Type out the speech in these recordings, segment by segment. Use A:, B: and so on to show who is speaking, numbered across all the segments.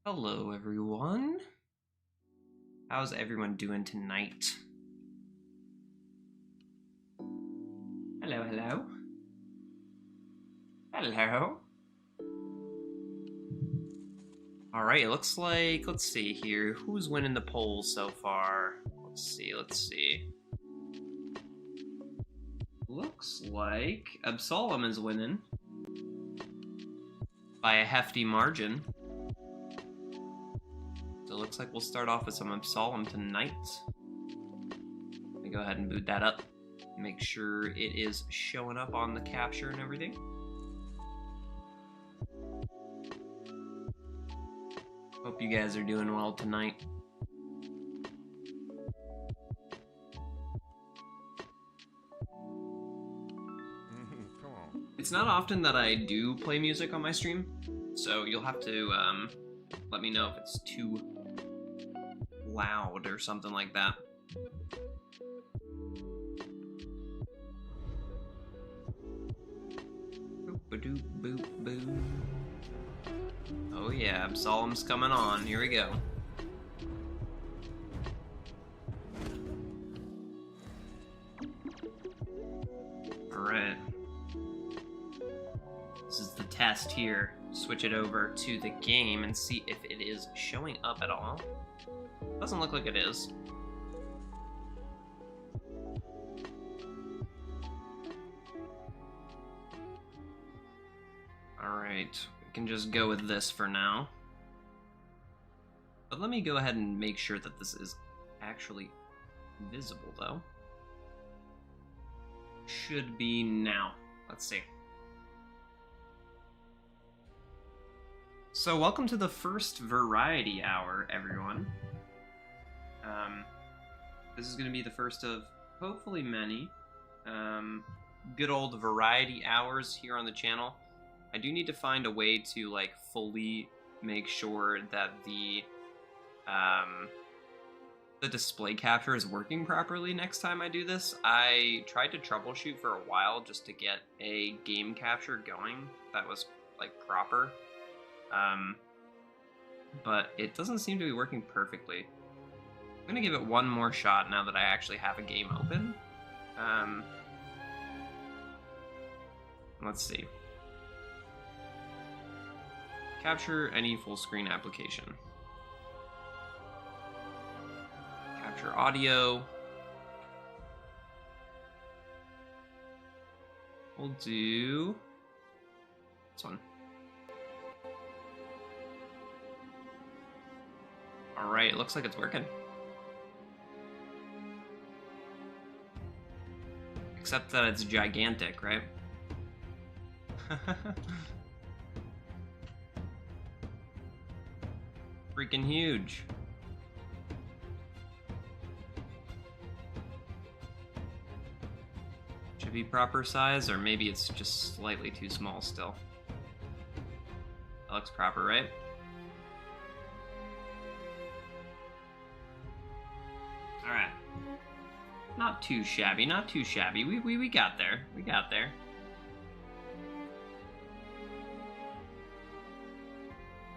A: Hello, everyone. How's everyone doing tonight? Hello, hello. Hello. Alright, it looks like, let's see here. Who's winning the polls so far? Let's see. Looks like Absolem is winning by a hefty margin. So it looks like we'll start off with some Absolem tonight. Let me go ahead and boot that up. Make sure it is showing up on the capture and everything. Hope you guys are doing well tonight. It's not often that I do play music on my stream, so you'll have to let me know if it's too loud or something like that. Boop-a-doop, boop, boop. Oh yeah, Absolem's coming on. Here we go. Alright. This is the test here. Switch it over to the game and see if it is showing up at all. Doesn't look like it is. Alright, we can just go with this for now. But let me go ahead and make sure that this is actually visible, though. Should be now. Let's see. So welcome to the first variety hour, everyone. This is going to be the first of hopefully many good old variety hours here on the channel. I do need to find a way to like fully make sure that the display capture is working properly next time I do this. I tried to troubleshoot for a while just to get a game capture going that was like proper. But it doesn't seem to be working perfectly. I'm gonna give it one more shot now that I actually have a game open. Let's see. Capture any full screen application. Capture audio. We'll do this one. Alright, it looks like it's working. Except that it's gigantic, right? Freaking huge. Should be proper size, or maybe it's just slightly too small still. That looks proper, right? Alright. Not too shabby, not too shabby. We got there. We got there.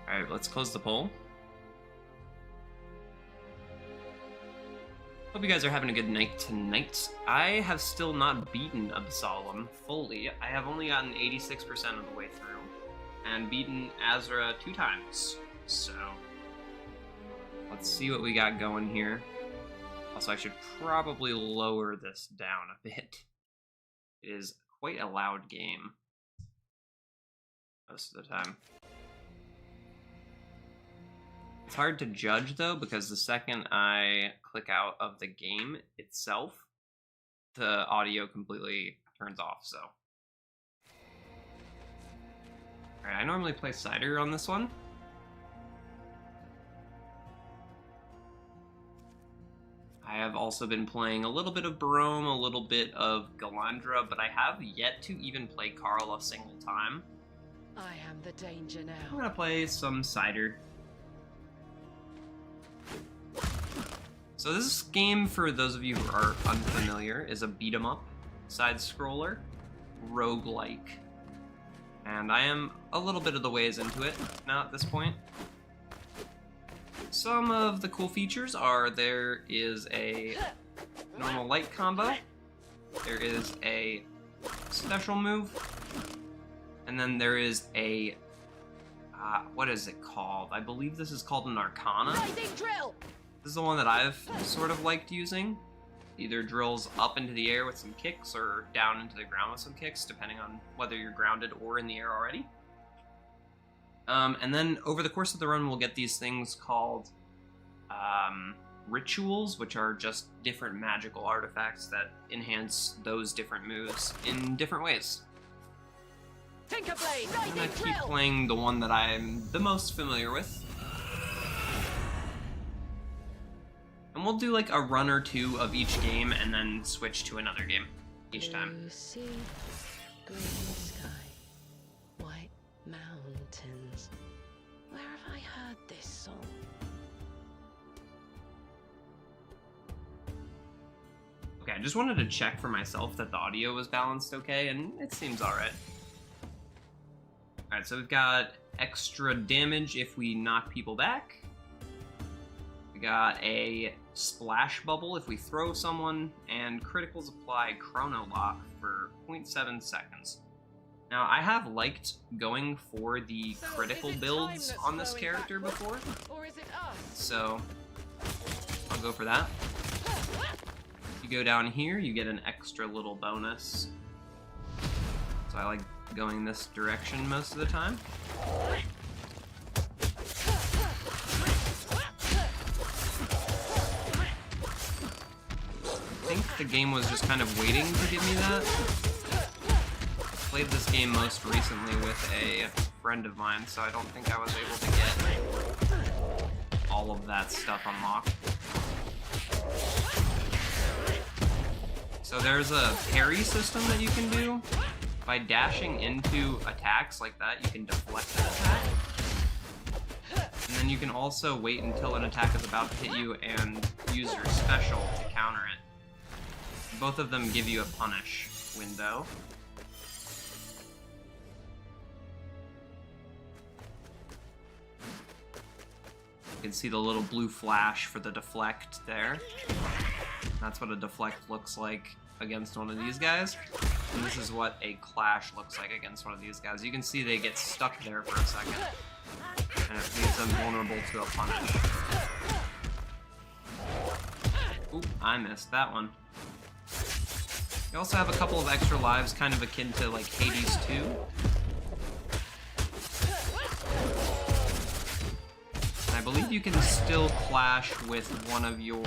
A: Alright, let's close the poll. Hope you guys are having a good night tonight. I have still not beaten Absolem fully. I have only gotten 86% of the way through, and beaten Azra 2 times. So, let's see what we got going here. Also, I should probably lower this down a bit. It is quite a loud game most of the time. It's hard to judge, though, because the second I click out of the game itself, the audio completely turns off, so. Alright, I normally play Cider on this one. I have also been playing a little bit of Barome, a little bit of Galandra, but I have yet to even play Carl a single time.
B: I am the danger now.
A: I'm gonna play some Cider. So this game, for those of you who are unfamiliar, is a beat-em-up, side-scroller, roguelike. And I am a little bit of the ways into it now at this point. Some of the cool features are there is a normal light combo, there is a special move, and then there is a, what is it called? I believe this is called an Arcana.
B: Drill.
A: This is the one that I've sort of liked using. Either drills up into the air with some kicks or down into the ground with some kicks, depending on whether you're grounded or in the air already. And then over the course of the run, we'll get these things called rituals, which are just different magical artifacts that enhance those different moves in different ways.
B: Tinkerblade.
A: I'm gonna keep playing the one that I'm the most familiar with. And we'll do like a run or two of each game and then switch to another game each time.
B: Blue sea, green sky, white mountains. Where have I heard this song?
A: Okay, I just wanted to check for myself that the audio was balanced okay, and it seems alright. Alright, so we've got extra damage if we knock people back. We got a splash bubble if we throw someone, and criticals apply chrono lock for 0.7 seconds. Now, I have liked going for the critical builds on this character before,
B: Or is it us?
A: so I'll go for that. If you go down here, you get an extra little bonus. So I like going this direction most of the time. I think the game was just kind of waiting to give me that. I played this game most recently with a friend of mine, so I don't think I was able to get all of that stuff unlocked. So there's a parry system that you can do. By dashing into attacks like that, you can deflect an attack. And then you can also wait until an attack is about to hit you and use your special to counter it. Both of them give you a punish window. You can see the little blue flash for the deflect there. That's what a deflect looks like against one of these guys. And this is what a clash looks like against one of these guys. You can see they get stuck there for a second, and it leaves them vulnerable to a punish. Oop, I missed that one. You also have a couple of extra lives, kind of akin to like Hades 2. And I believe you can still clash with one of your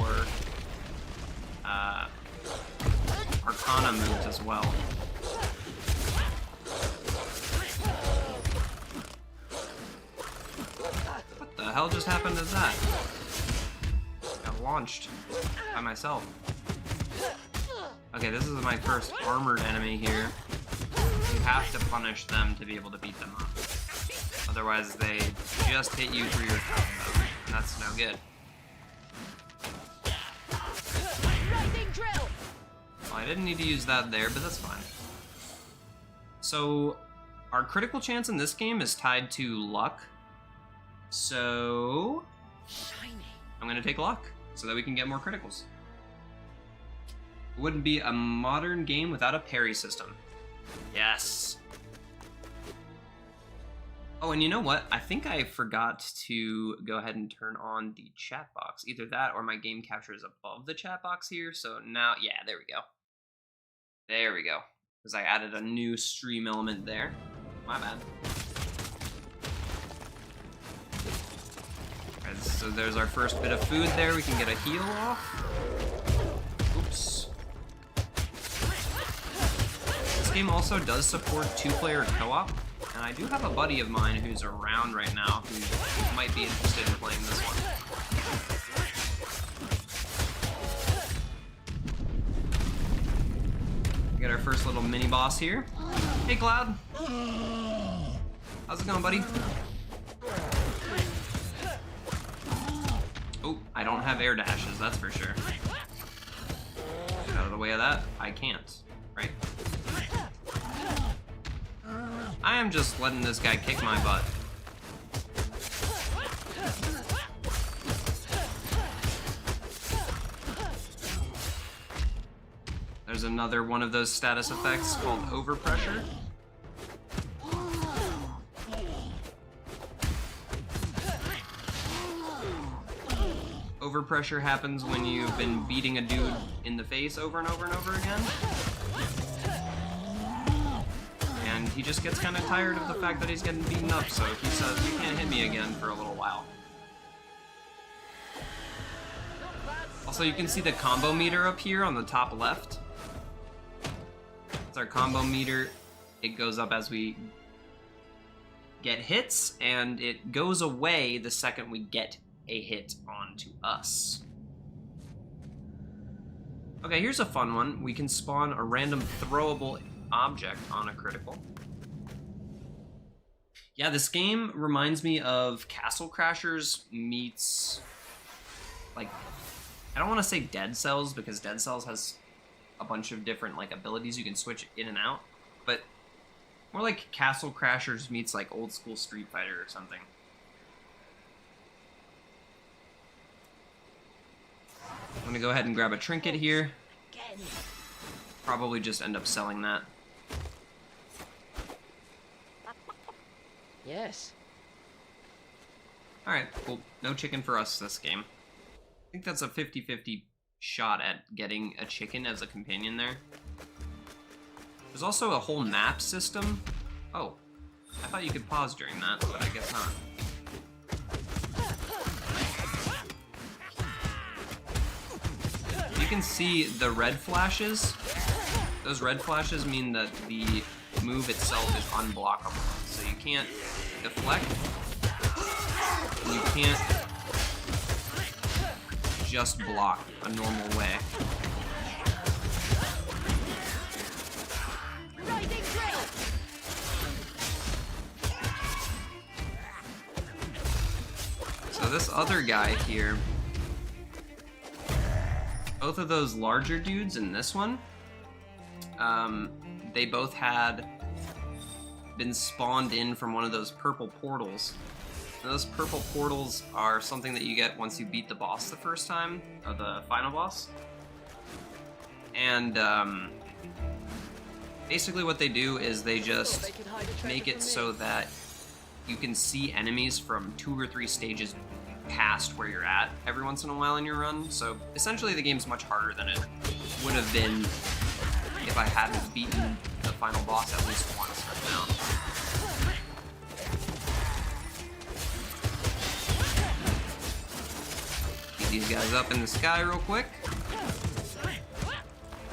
A: Arcana moves as well. What the hell just happened to that? Got launched by myself. Okay, this is my first armored enemy here. You have to punish them to be able to beat them up. Otherwise, they just hit you through your combo, and that's no good. Well, I didn't need to use that there, but that's fine. So, our critical chance in this game is tied to luck. So, I'm gonna take luck, so that we can get more criticals. It wouldn't be a modern game without a parry system. Yes. Oh, and you know what? I think I forgot to go ahead and turn on the chat box. Either that or my game capture is above the chat box here. So now, yeah, there we go. There we go. Because I added a new stream element there. My bad. Alright, so there's our first bit of food there. We can get a heal off. Oops. This game also does support 2-player co-op. And I do have a buddy of mine who's around right now who might be interested in playing this one. We get our first little mini boss here. Hey, Cloud. How's it going, buddy? Oh, I don't have air dashes, that's for sure. Get out of the way of that. I can't, right? I am just letting this guy kick my butt. There's another one of those status effects called overpressure. Overpressure happens when you've been beating a dude in the face over and over and over again. And he just gets kind of tired of the fact that he's getting beaten up, so he says, "You can't hit me again," for a little while. Also, you can see the combo meter up here on the top left. It's our combo meter. It goes up as we get hits, and it goes away the second we get a hit onto us. Okay, here's a fun one. We can spawn a random throwable object on a critical. Yeah, this game reminds me of Castle Crashers meets, like, I don't want to say Dead Cells, because Dead Cells has a bunch of different, like, abilities you can switch in and out, but more like Castle Crashers meets, like, old school Street Fighter or something. I'm gonna go ahead and grab a trinket here. Probably just end up selling that.
B: Yes.
A: Alright, well, no chicken for us this game. I think that's a 50-50 shot at getting a chicken as a companion there. There's also a whole map system. Oh, I thought you could pause during that, but I guess not. You can see the red flashes. Those red flashes mean that the move itself is unblockable. So you can't deflect, and you can't just block a normal way. So this other guy here, both of those larger dudes and this one, they both had been spawned in from one of those purple portals. And those purple portals are something that you get once you beat the boss the first time, or the final boss. And basically what they do is they just make it so that you can see enemies from 2 or 3 stages past where you're at every once in a while in your run. So essentially the game's much harder than it would have been if I hadn't beaten the final boss at least once right now. Get these guys up in the sky real quick. You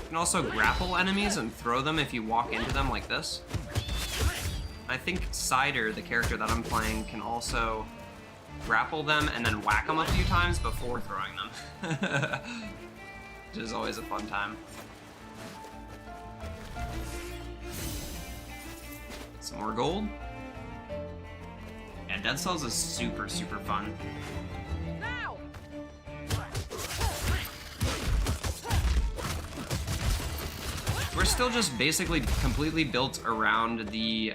A: can also grapple enemies and throw them if you walk into them like this. I think Cider, the character that I'm playing, can also grapple them and then whack them a few times before throwing them. Which is always a fun time. Some more gold. Yeah, Dead Cells is super, super fun. We're still just basically completely built around the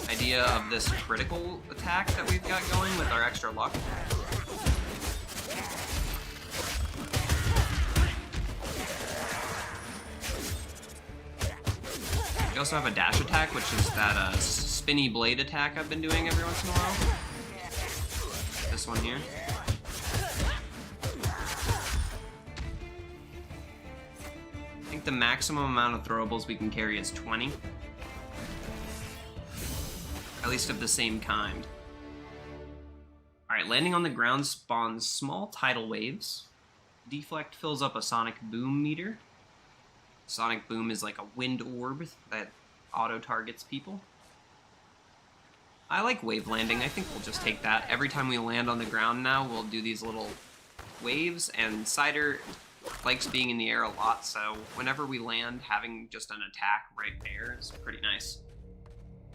A: idea of this critical attack that we've got going with our extra luck. We also have a dash attack, which is that spinny blade attack I've been doing every once in a while. This one here. I think the maximum amount of throwables we can carry is 20. At least of the same kind. Alright, landing on the ground spawns small tidal waves. Deflect fills up a sonic boom meter. Sonic boom is like a wind orb that auto-targets people. I like wave landing. I think we'll just take that. Every time we land on the ground now, we'll do these little waves, and Cider likes being in the air a lot, so whenever we land, having just an attack right there is pretty nice.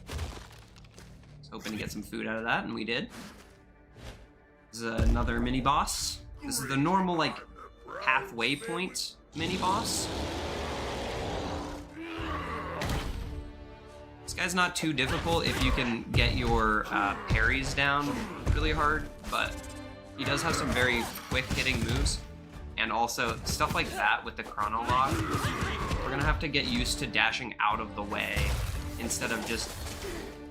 A: Was hoping to get some food out of that, and we did. This is another mini-boss. This is the normal, like, halfway point mini-boss. This guy's not too difficult if you can get your parries down really hard, but he does have some very quick hitting moves. and also stuff like that with the chrono lock. We're gonna have to get used to dashing out of the way instead of just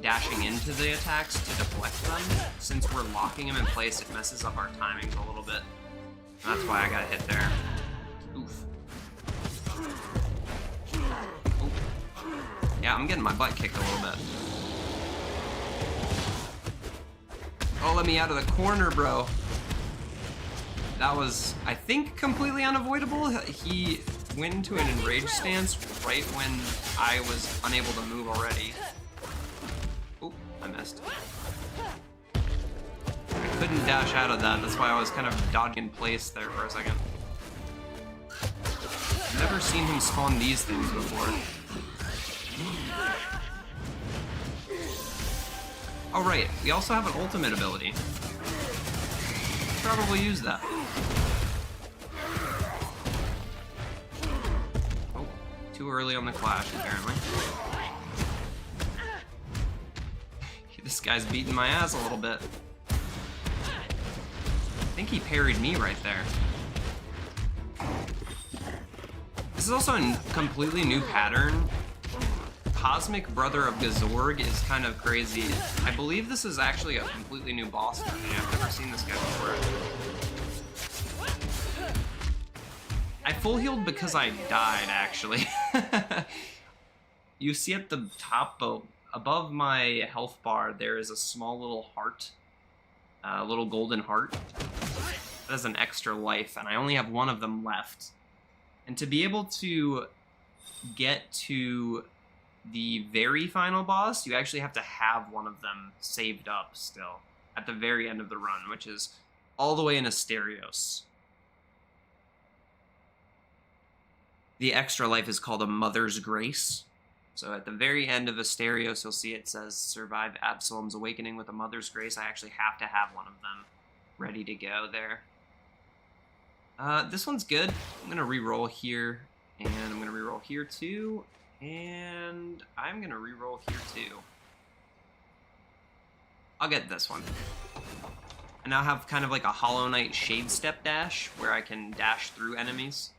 A: dashing into the attacks to deflect them. Since we're locking them in place, it messes up our timings a little bit. And that's why I got hit there. Oof. Oh. Yeah, I'm getting my butt kicked a little bit. Oh, let me out of the corner, bro. That was, I think, completely unavoidable. He went into an enraged stance right when I was unable to move already. Oh, I missed. I couldn't dash out of that. That's why I was kind of dodging in place there for a second. I've never seen him spawn these things before. Oh right, we also have an ultimate ability. Probably use that. Oh, too early on the clash, apparently. This guy's beating my ass a little bit. I think he parried me right there. This is also a completely new pattern. Cosmic Brother of Gazorg is kind of crazy. I believe this is actually a completely new boss for me. I've never seen this guy before. I full healed because I died, actually. You see at the top, above my health bar, there is a small little heart. A little golden heart. That has an extra life, and I only have one of them left. And to be able to get to the very final boss, you actually have to have one of them saved up still at the very end of the run, which is all the way in Asterios. The extra life is called a Mother's Grace. So at the very end of Asterios, you'll see it says, survive Absalom's awakening with a Mother's Grace. I actually have to have one of them ready to go there. This one's good. I'm going to reroll here, and I'm going to reroll here too. And I'm gonna reroll here too. I'll get this one. I now have kind of like a Hollow Knight Shade Step dash where I can dash through enemies.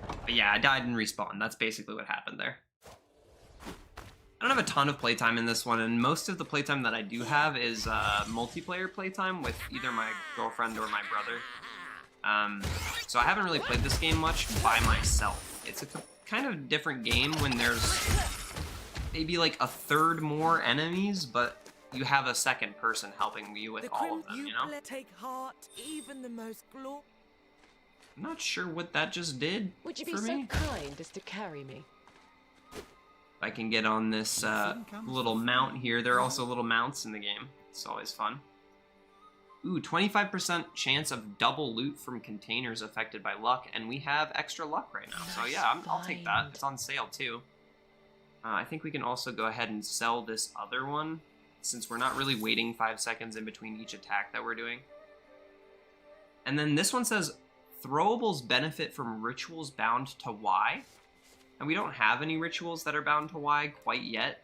A: But yeah, I died and respawned. That's basically what happened there. I don't have a ton of playtime in this one, and most of the playtime that I do have is multiplayer playtime with either my girlfriend or my brother. So I haven't really played this game much by myself. It's a kind of different game when there's maybe like a third more enemies, but you have a second person helping you with all of them, you know?
C: Take heart, even the most glorious.
A: I'm not sure what that just did.
B: Would you be so kind as to carry me?
A: If I can get on this little mount here. There are also little mounts in the game. It's always fun. Ooh, 25% chance of double loot from containers affected by luck, and we have extra luck right now. So yeah, I'll take that. It's on sale too. I think we can also go ahead and sell this other one, since we're not really waiting 5 seconds in between each attack that we're doing. And then this one says, throwables benefit from rituals bound to Y. And we don't have any rituals that are bound to Y quite yet,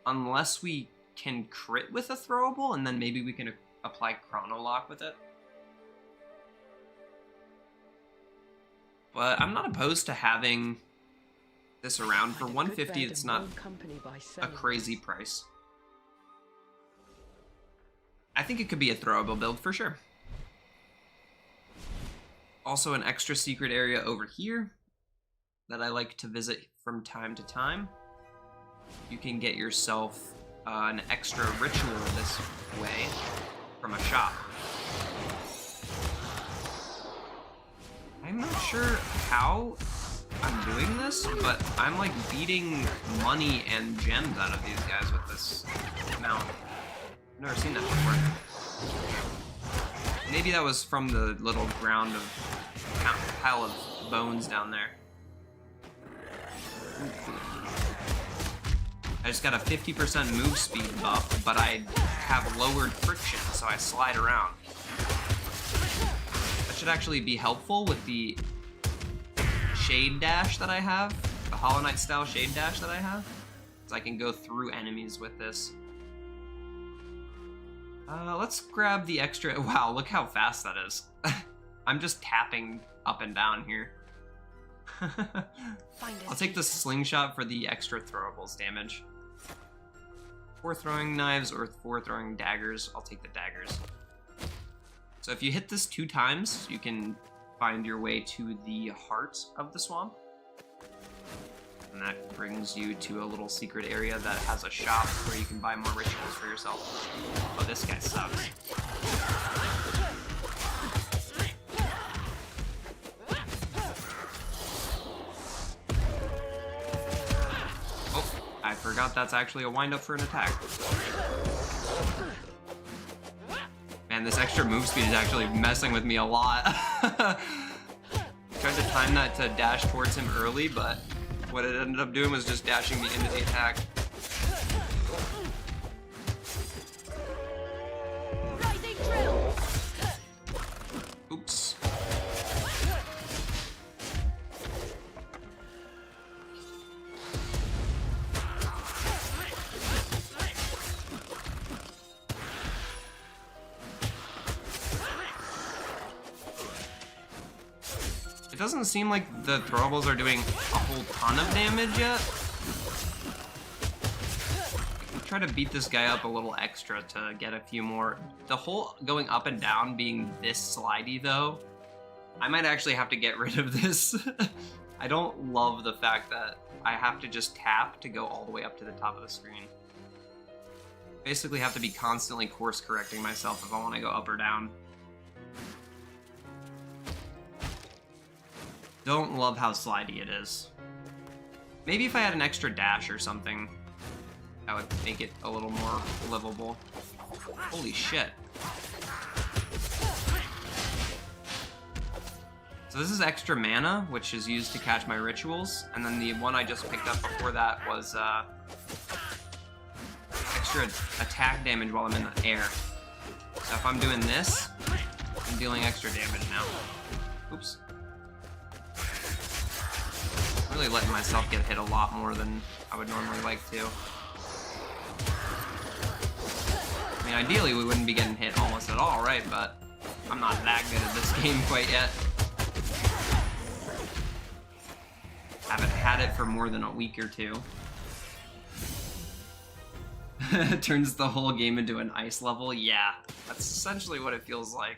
A: unless we can crit with a throwable, and then maybe we can apply chrono lock with it. But I'm not opposed to having this around. For 150, it's not a crazy price. I think it could be a throwable build for sure. Also an extra secret area over here that I like to visit from time to time. You can get yourself an extra ritual this way from a shop. I'm not sure how I'm doing this, but I'm like beating money and gems out of these guys with this mount. I've never seen that before. Maybe that was from the little ground of pile of bones down there. I just got a 50% move speed buff, but I have lowered friction, so I slide around. That should actually be helpful with the shade dash that I have, the Hollow Knight style shade dash that I have, so I can go through enemies with this. Let's grab the extra. Wow, look how fast that is. I'm just tapping up and down here. I'll take the slingshot for the extra throwables damage. 4 throwing knives or 4 throwing daggers. I'll take the daggers. So if you hit this 2 times, you can find your way to the heart of the swamp. And that brings you to a little secret area that has a shop where you can buy more rituals for yourself. Oh, this guy sucks. I forgot that's actually a wind-up for an attack. Man, this extra move speed is actually messing with me a lot. Tried to time that to dash towards him early, but what it ended up doing was just dashing me into the attack. Oops. It doesn't seem like the throwables are doing a whole ton of damage yet. I'll try to beat this guy up a little extra to get a few more. The whole going up and down being this slidey though, I might actually have to get rid of this. I don't love the fact that I have to just tap to go all the way up to the top of the screen. Basically have to be constantly course correcting myself if I want to go up or down. Don't love how slidey it is. Maybe if I had an extra dash or something, that would make it a little more livable. Holy shit. So this is extra mana, which is used to catch my rituals, and then the one I just picked up before that was extra attack damage while I'm in the air. So if I'm doing this, I'm dealing extra damage now. Oops. Really letting myself get hit a lot more than I would normally like to. I mean, ideally we wouldn't be getting hit almost at all, right? But I'm not that good at this game quite yet. Haven't had it for more than a week or two. Turns the whole game into an ice level. Yeah, that's essentially what it feels like.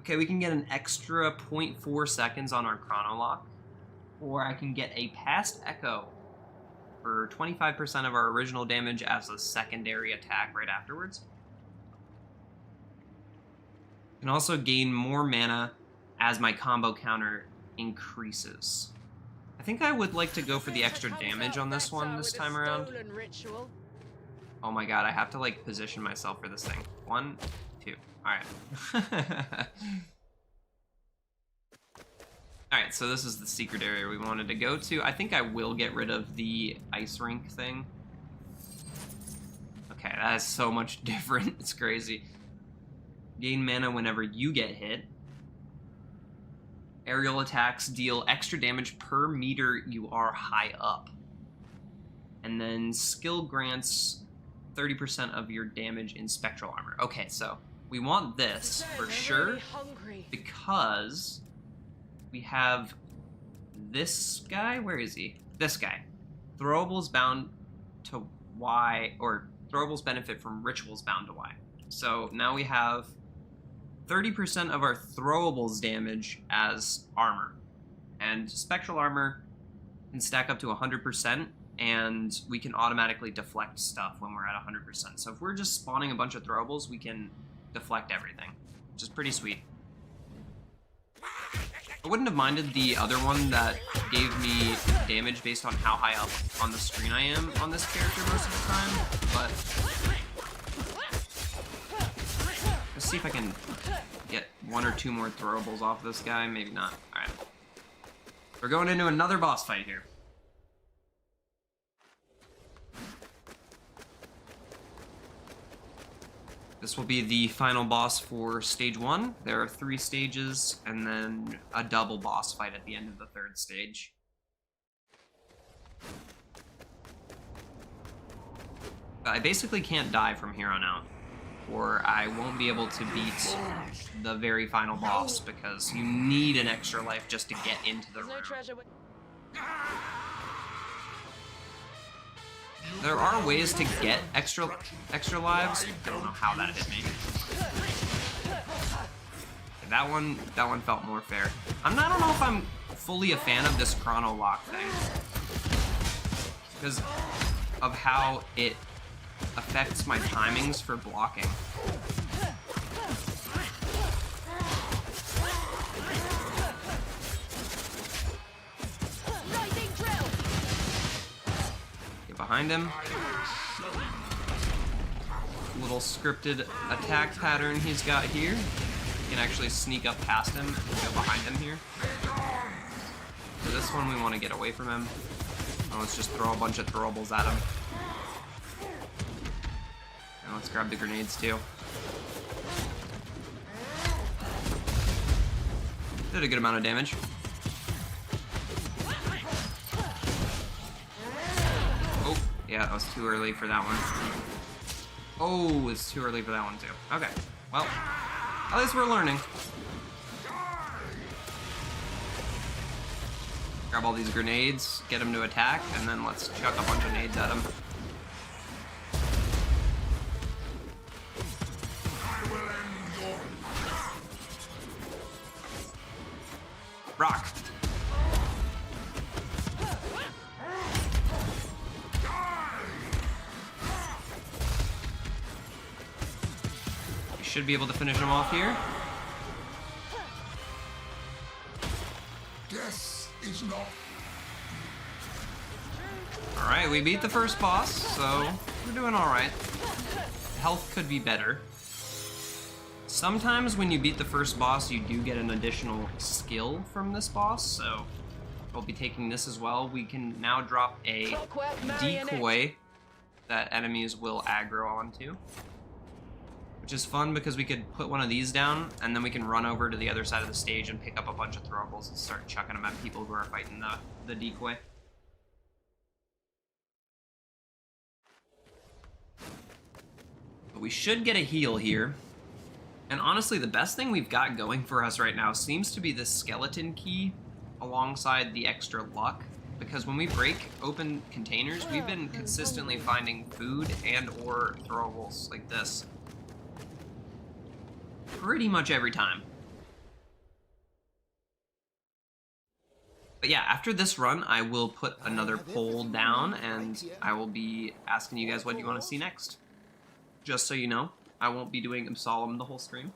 A: Okay, we can get an extra 0.4 seconds on our chrono lock. Or I can get a past echo for 25% of our original damage as a secondary attack right afterwards. I can also gain more mana as my combo counter increases. I think I would like to go for the extra damage on this one this time around. Oh my god, I have to like position myself for this thing. 1, 2. Alright. Alright, so this is the secret area we wanted to go to. I think I will get rid of the ice rink thing. Okay, that is so much different. It's crazy. Gain mana whenever you get hit. Aerial attacks deal extra damage per meter you are high up. And then skill grants 30% of your damage in spectral armor. Okay, so we want this for sure because we have this guy. Where is he? This guy. Throwables bound to Y, or throwables benefit from rituals bound to Y. So now we have 30% of our throwables damage as armor. And spectral armor can stack up to 100%, and we can automatically deflect stuff when we're at 100%. So if we're just spawning a bunch of throwables, we can deflect everything, which is pretty sweet. I wouldn't have minded the other one that gave me damage based on how high up on the screen I am on this character most of the time, but let's see if I can get 1 or 2 more throwables off this guy. Maybe not. Alright. We're going into another boss fight here. This will be the final boss for stage 1. There are 3 stages, and then a double boss fight at the end of the 3rd stage. I basically can't die from here on out. or I won't be able to beat the very final boss, because you need an extra life just to get into the room. There are ways to get extra lives. I don't know how that hit me. That one felt more fair. I don't know if I'm fully a fan of this chrono lock thing, because of how it affects my timings for blocking. Get behind him. Little scripted attack pattern he's got here. You can actually sneak up past him and go behind him here. For this one, we want to get away from him. And let's just throw a bunch of throwables at him. And let's grab the grenades too. Did a good amount of damage. Oh, yeah, that was too early for that one. Oh, it's too early for that one too. Okay, well, at least we're learning. Grab all these grenades, get him to attack, and then let's chuck a bunch of nades at him. Rock. We should be able to finish him off here. Alright, we beat the first boss, so we're doing alright. Health could be better. Sometimes when you beat the first boss, you do get an additional skill from this boss, so we'll be taking this as well. We can now drop a decoy that enemies will aggro onto, which is fun because we could put one of these down, and then we can run over to the other side of the stage and pick up a bunch of throwables and start chucking them at people who are fighting the decoy. But we should get a heal here. And honestly, the best thing we've got going for us right now seems to be this skeleton key alongside the extra luck. Because when we break open containers, we've been consistently finding food and or throwables like this. Pretty much every time. But yeah, after this run, I will put another poll down, and I will be asking you guys what you want to see next. Just so you know, I won't be doing Absolem the whole stream.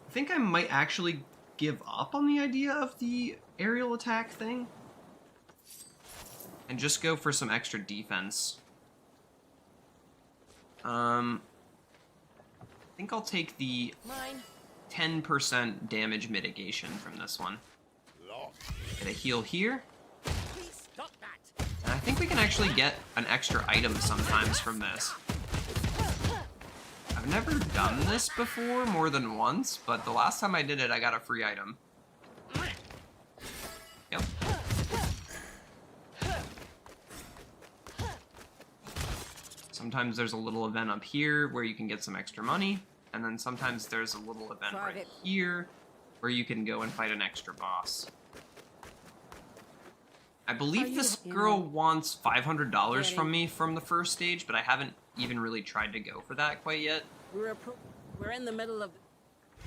A: I think I might actually give up on the idea of the aerial attack thing and just go for some extra defense. I think I'll take the 10% damage mitigation from this one. Get a heal here. And I think we can actually get an extra item sometimes from this. I've never done this before more than once, but the last time I did it, I got a free item. Yep. Sometimes there's a little event up here where you can get some extra money, and then sometimes there's a little event right here where you can go and fight an extra boss. I believe this girl wants $500 from me from the first stage, but I haven't even really tried to go for that quite yet.
B: We're in the middle of...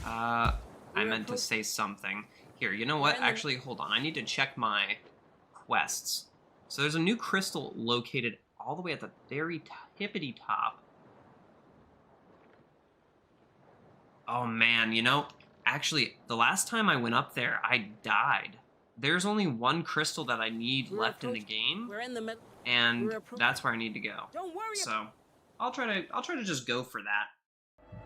A: I meant to say something. Here, you know what? Actually, hold on. I need to check my quests. So there's a new crystal located all the way at the very hippity top. Oh man, you know, actually, the last time I went up there, I died. There's only one crystal that I need left in the game, and that's where I need to go.
B: Don't worry.
A: So I'll try to just go for that.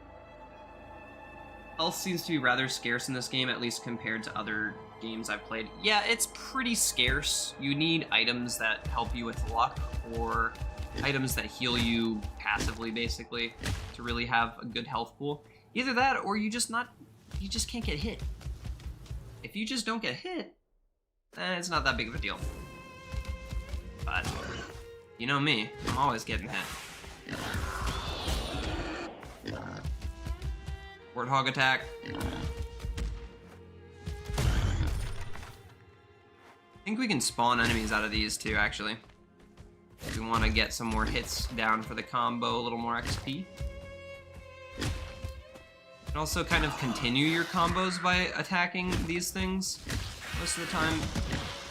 A: Health seems to be rather scarce in this game, at least compared to other games I've played. Yeah, it's pretty scarce. You need items that help you with luck, or items that heal you passively, basically, to really have a good health pool. Either that, or you just can't get hit. If you just don't get hit, it's not that big of a deal. But you know me, I'm always getting hit. Warthog attack. I think we can spawn enemies out of these too, actually. If we want to get some more hits down for the combo, a little more XP. You can also kind of continue your combos by attacking these things. Most of the time,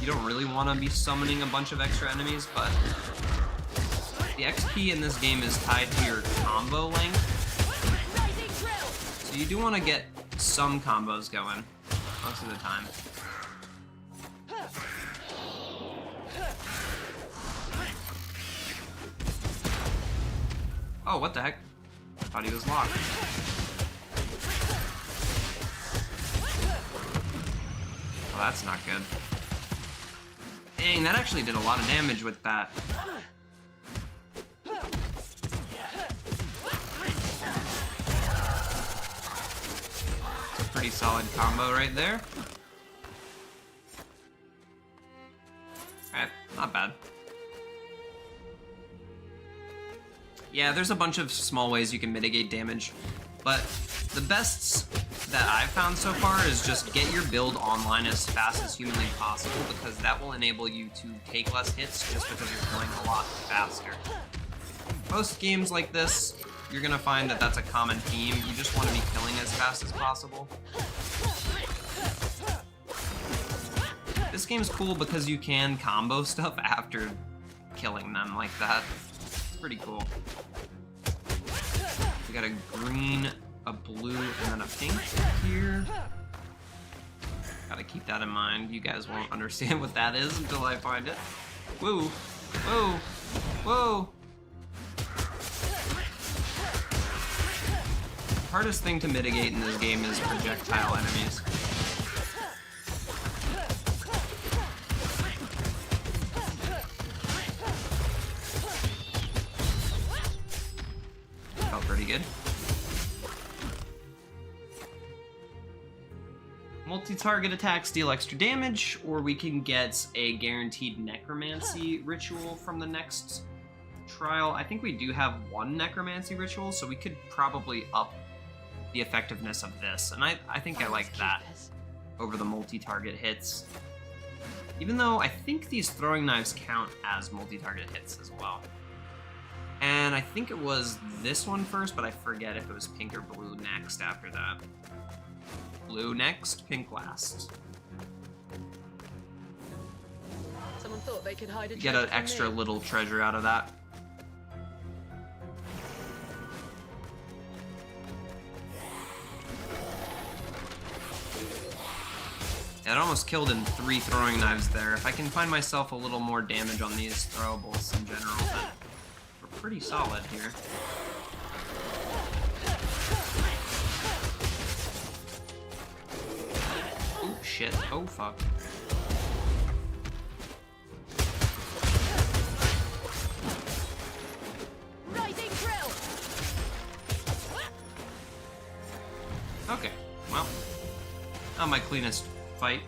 A: you don't really want to be summoning a bunch of extra enemies, but the XP in this game is tied to your combo length. So you do want to get some combos going most of the time. Oh, what the heck? I thought he was locked. Oh, that's not good. Dang, that actually did a lot of damage with that. It's a pretty solid combo right there. Alright, not bad. Yeah, there's a bunch of small ways you can mitigate damage, but the best that I've found so far is just get your build online as fast as humanly possible, because that will enable you to take less hits just because you're killing a lot faster. Most games like this, you're gonna find that that's a common theme. You just want to be killing as fast as possible. This game's cool because you can combo stuff after killing them like that. It's pretty cool. We got a green, a blue, and then a pink here. Gotta keep that in mind. You guys won't understand what that is until I find it. Whoa, whoa, whoa. The hardest thing to mitigate in this game is projectile enemies. Felt pretty good. Multi-target attacks deal extra damage, or we can get a guaranteed necromancy ritual from the next trial. I think we do have one necromancy ritual, so we could probably up the effectiveness of this, and I think I like that over the multi-target hits. Even though I think these throwing knives count as multi-target hits as well. And I think it was this one first, but I forget if it was pink or blue next after that. Blue next, pink last.
B: Someone thought they could hide a
A: Get an extra little treasure out of that. It almost killed in 3 throwing knives there. If I can find myself a little more damage on these throwables in general, then we're pretty solid here. Oh shit, oh fuck.
C: Rising drill.
A: Okay, well, not my cleanest fight.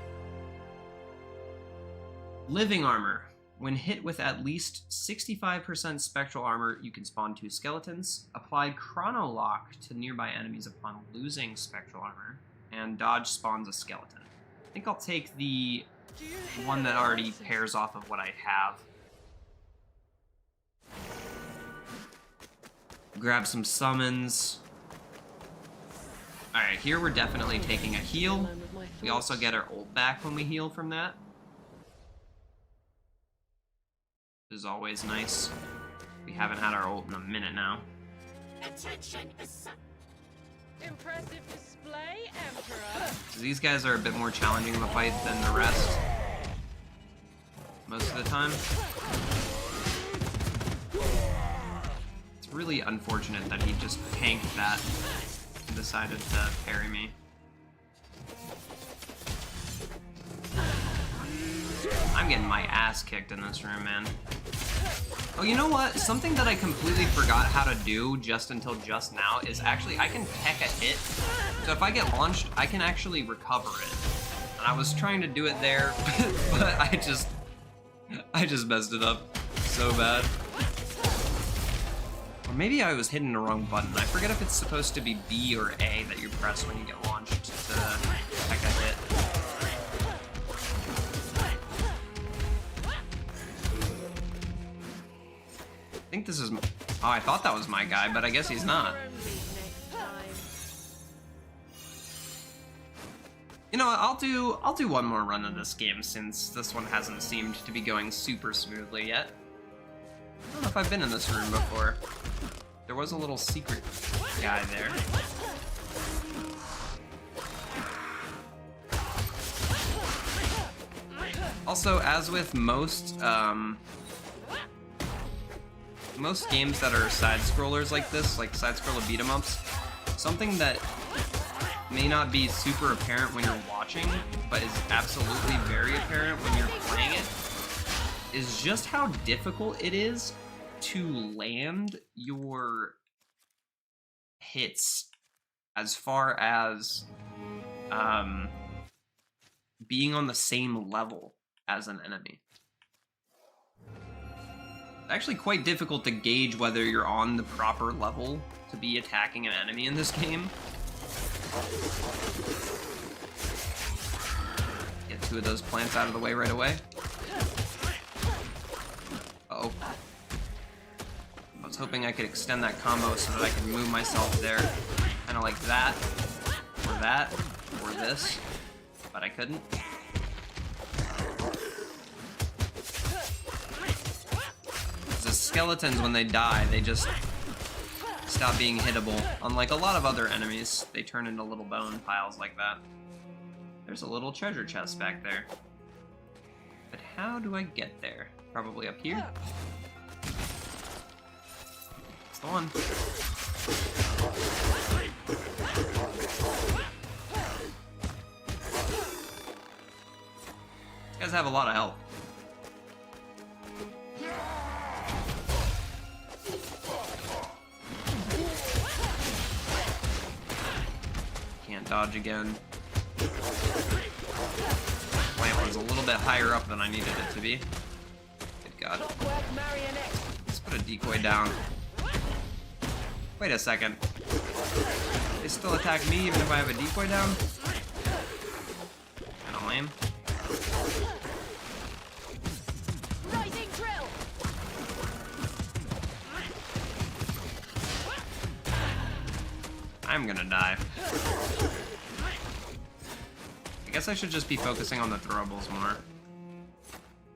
A: Living armor. When hit with at least 65% spectral armor, you can spawn 2 skeletons. Apply chrono lock to nearby enemies upon losing spectral armor, and dodge spawns a skeleton. I think I'll take the one that already pairs off of what I have. Grab some summons. Alright, here we're definitely taking a heal. We also get our ult back when we heal from that. This is always nice. We haven't had our ult in a minute now.
C: Attention is
B: Impressive display, Emperor.
A: So these guys are a bit more challenging of a fight than the rest. Most of the time. It's really unfortunate that he just tanked that and decided to parry me. I'm getting my ass kicked in this room, man. Oh, you know what? Something that I completely forgot how to do just until just now is actually I can tech a hit. So if I get launched, I can actually recover it. And I was trying to do it there, but I just messed it up so bad. Maybe I was hitting the wrong button. I forget if it's supposed to be B or A that you press when you get launched to heck a hit. I think this is... Oh, I thought that was my guy, but I guess he's not. You know what, I'll do one more run of this game since this one hasn't seemed to be going super smoothly yet. I don't know if I've been in this room before. There was a little secret guy there. Also, as with most games that are side-scrollers like this, like side-scroller beat-em-ups, something that may not be super apparent when you're watching, but is absolutely very apparent when you're playing it, is just how difficult it is to land your hits as far as being on the same level as an enemy. It's actually quite difficult to gauge whether you're on the proper level to be attacking an enemy in this game. Get 2 of those plants out of the way right away. Uh-oh. I was hoping I could extend that combo so that I could move myself there. Kind of like that, or this, but I couldn't. The skeletons, when they die, they just stop being hittable. Unlike a lot of other enemies, they turn into little bone piles like that. There's a little treasure chest back there. But how do I get there? Probably up here? That's the one. These guys have a lot of health. Can't dodge again. Plant was a little bit higher up than I needed it to be. Good God. Let's put a decoy down. Wait a second. They still attack me even if I have a decoy down? Kinda lame.
C: Rising drill.
A: I'm gonna die. I guess I should just be focusing on the throwables more.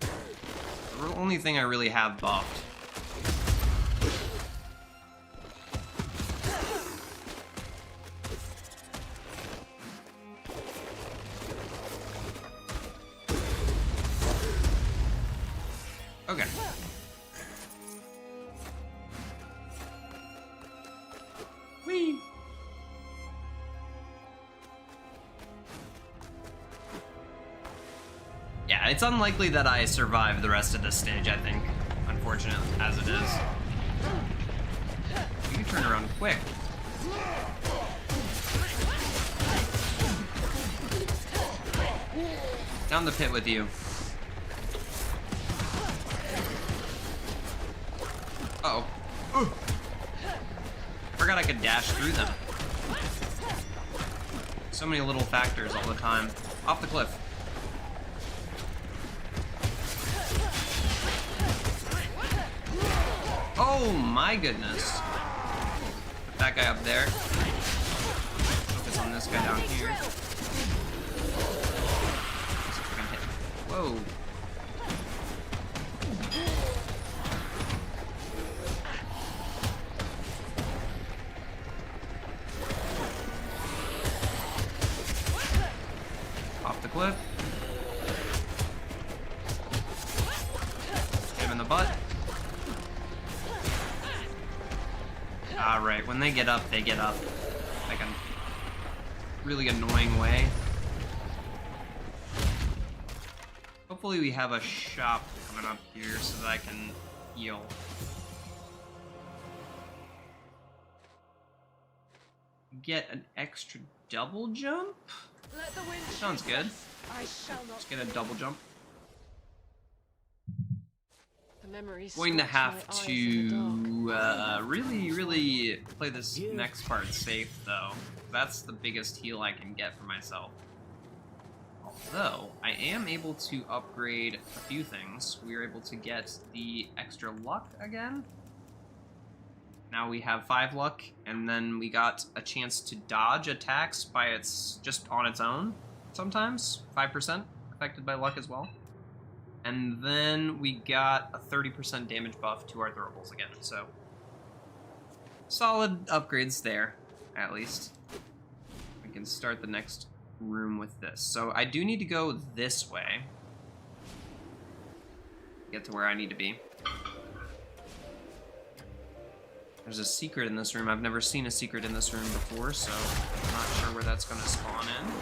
A: The only thing I really have buffed. Okay. Whee! Yeah, it's unlikely that I survive the rest of this stage, I think. Unfortunate as it is. You turn around quick. Down the pit with you. Uh-oh. Forgot I could dash through them. So many little factors all the time. Off the cliff. Oh my goodness. Put that guy up there. Focus on this guy down here. See if I can hit. Whoa. Off the cliff. Hit him in the butt. Alright, when they get up, like a really annoying way. Hopefully we have a shop coming up here so that I can heal. Get an extra double jump?
C: Let the wind
A: Sounds good.
C: I shall not.
A: Let's get a double jump.
B: The Memories
A: going to
B: scratch
A: have
B: my eyes in the dark.
A: to really play this next part safe, though. That's the biggest heal I can get for myself. Although, I am able to upgrade a few things. We are able to get the extra luck again. Now we have 5 luck, and then we got a chance to dodge attacks by just on its own sometimes. 5% affected by luck as well. And then we got a 30% damage buff to our throwables again, so solid upgrades there, at least. We can start the next room with this. So I do need to go this way. Get to where I need to be. There's a secret in this room. I've never seen a secret in this room before, so I'm not sure where that's going to spawn in.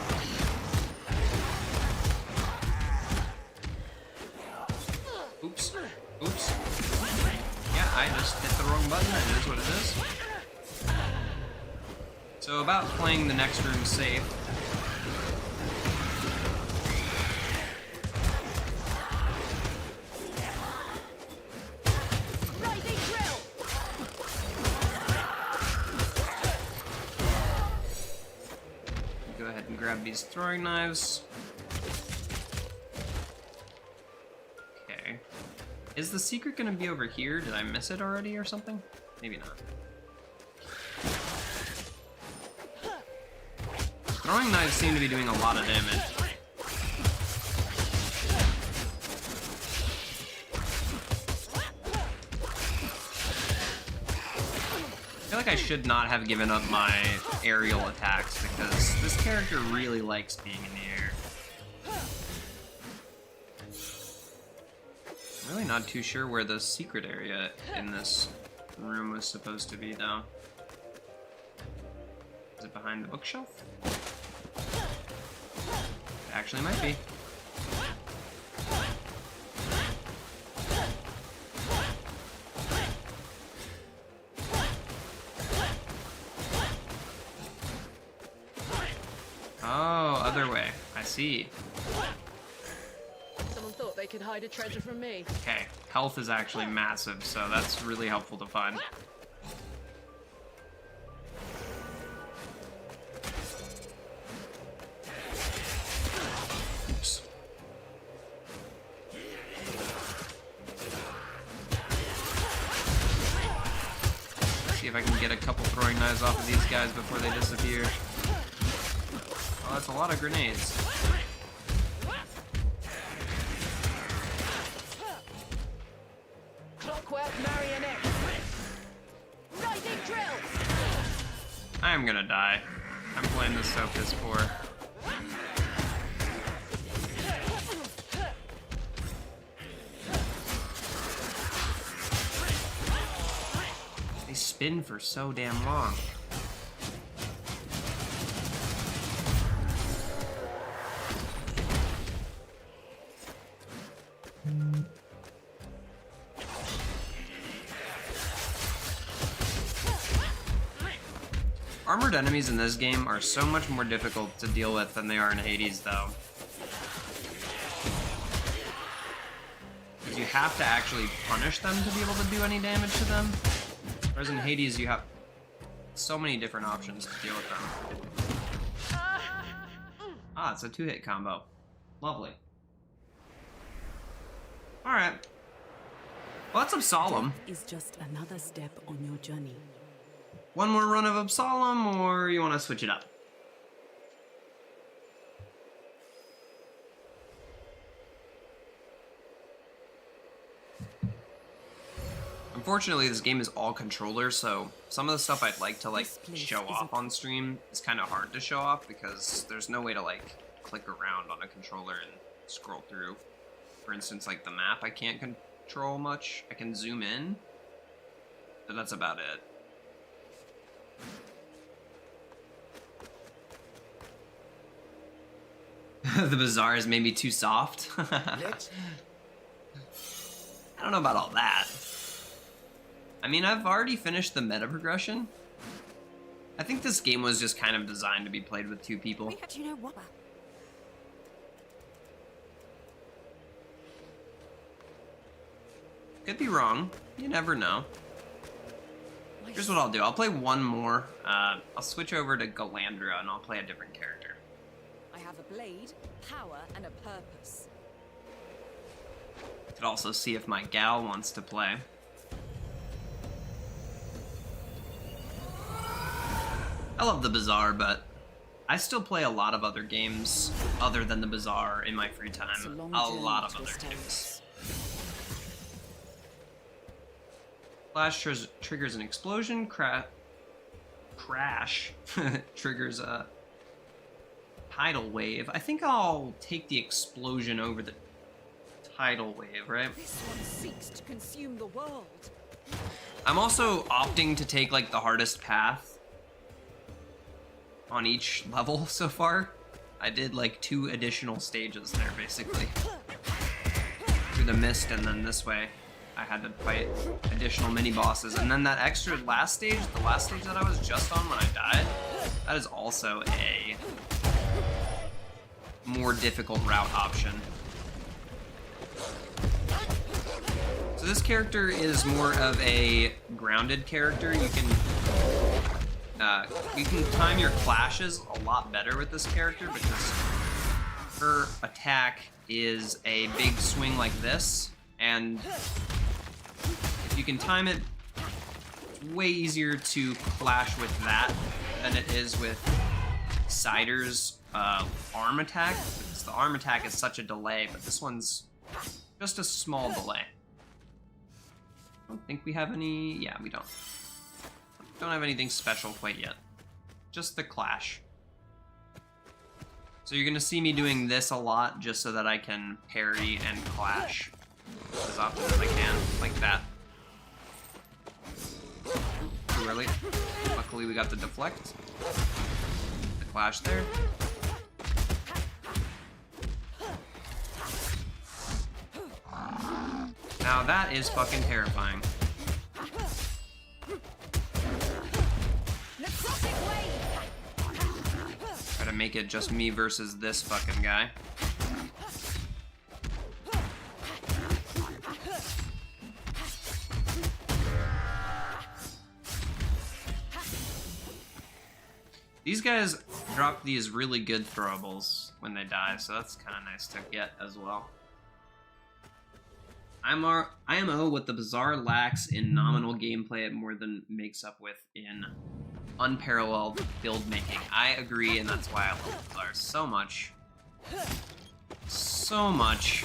A: Oops. Oops. Yeah, I just hit the wrong button. It is what it is. So about playing the next room safe.
C: Rising drill.
A: Go ahead and grab these throwing knives. Okay. Is the secret gonna be over here? Did I miss it already or something? Maybe not. Throwing knives seem to be doing a lot of damage. I feel like I should not have given up my aerial attacks because this character really likes being in the air. I'm really not too sure where the secret area in this room was supposed to be, though. Is it behind the bookshelf? It actually might be. Oh, other way. I see.
B: Someone thought they could hide a treasure from me.
A: Okay, health is actually massive, so that's really helpful to find. Oops. Let's see if I can get a couple throwing knives off of these guys before they disappear. Oh, that's a lot of grenades.
C: Clockwork marionette. Rising drill.
A: I am gonna die. I'm playing this so piss poor. They spin for so damn long. Armored enemies in this game are so much more difficult to deal with than they are in Hades, though. Because you have to actually punish them to be able to do any damage to them. Whereas in Hades, you have so many different options to deal with them. Ah, it's a 2-hit combo. Lovely. Alright. Well, that's Absalom.
D: Is just another step on your journey.
A: One more run of Absalom, or you want to switch it up? Unfortunately, this game is all controller, so some of the stuff I'd like to show off on stream is kind of hard to show off because there's no way to click around on a controller and scroll through. For instance, like the map, I can't control much. I can zoom in, but that's about it. The bazaar is maybe too soft. I don't know about all that. I mean, I've already finished the meta progression. I think this game was just kind of designed to be played with 2 people.
D: Do you know what?
A: Could be wrong. You never know. Here's what I'll do. I'll play one more. I'll switch over to Galandra and I'll play a different character.
E: I have a blade, power, and a purpose.
A: Could also see if my gal wants to play. I love the Bazaar, but I still play a lot of other games other than the Bazaar in my free time. A lot of other games. Flash triggers an explosion. Crash triggers a tidal wave. I think I'll take the explosion over the tidal wave, right?
E: This one seeks to consume the world.
A: I'm also opting to take like the hardest path on each level so far. I did like 2 additional stages there basically. Through the mist and then this way I had to fight additional mini bosses. And then that extra last stage, the last stage that I was just on when I died, that is also a more difficult route option. So this character is more of a grounded character. You can time your clashes a lot better with this character because her attack is a big swing like this, and if you can time it, it's way easier to clash with that than it is with Cider's arm attack, because the arm attack is such a delay, but this one's just a small delay. I don't think we have any... yeah, we don't. Don't have anything special quite yet. Just the clash. So you're gonna see me doing this a lot just so that I can parry and clash as often as I can, like that. Too early. Luckily we got the deflect. The clash there. Now that is fucking terrifying. Try to make it just me versus this fucking guy. These guys drop these really good throwables when they die, so that's kind of nice to get as well. IMO what the Bazaar lacks in nominal gameplay it more than makes up with in unparalleled build making. I agree, and that's why I love Bazaar so much. So much.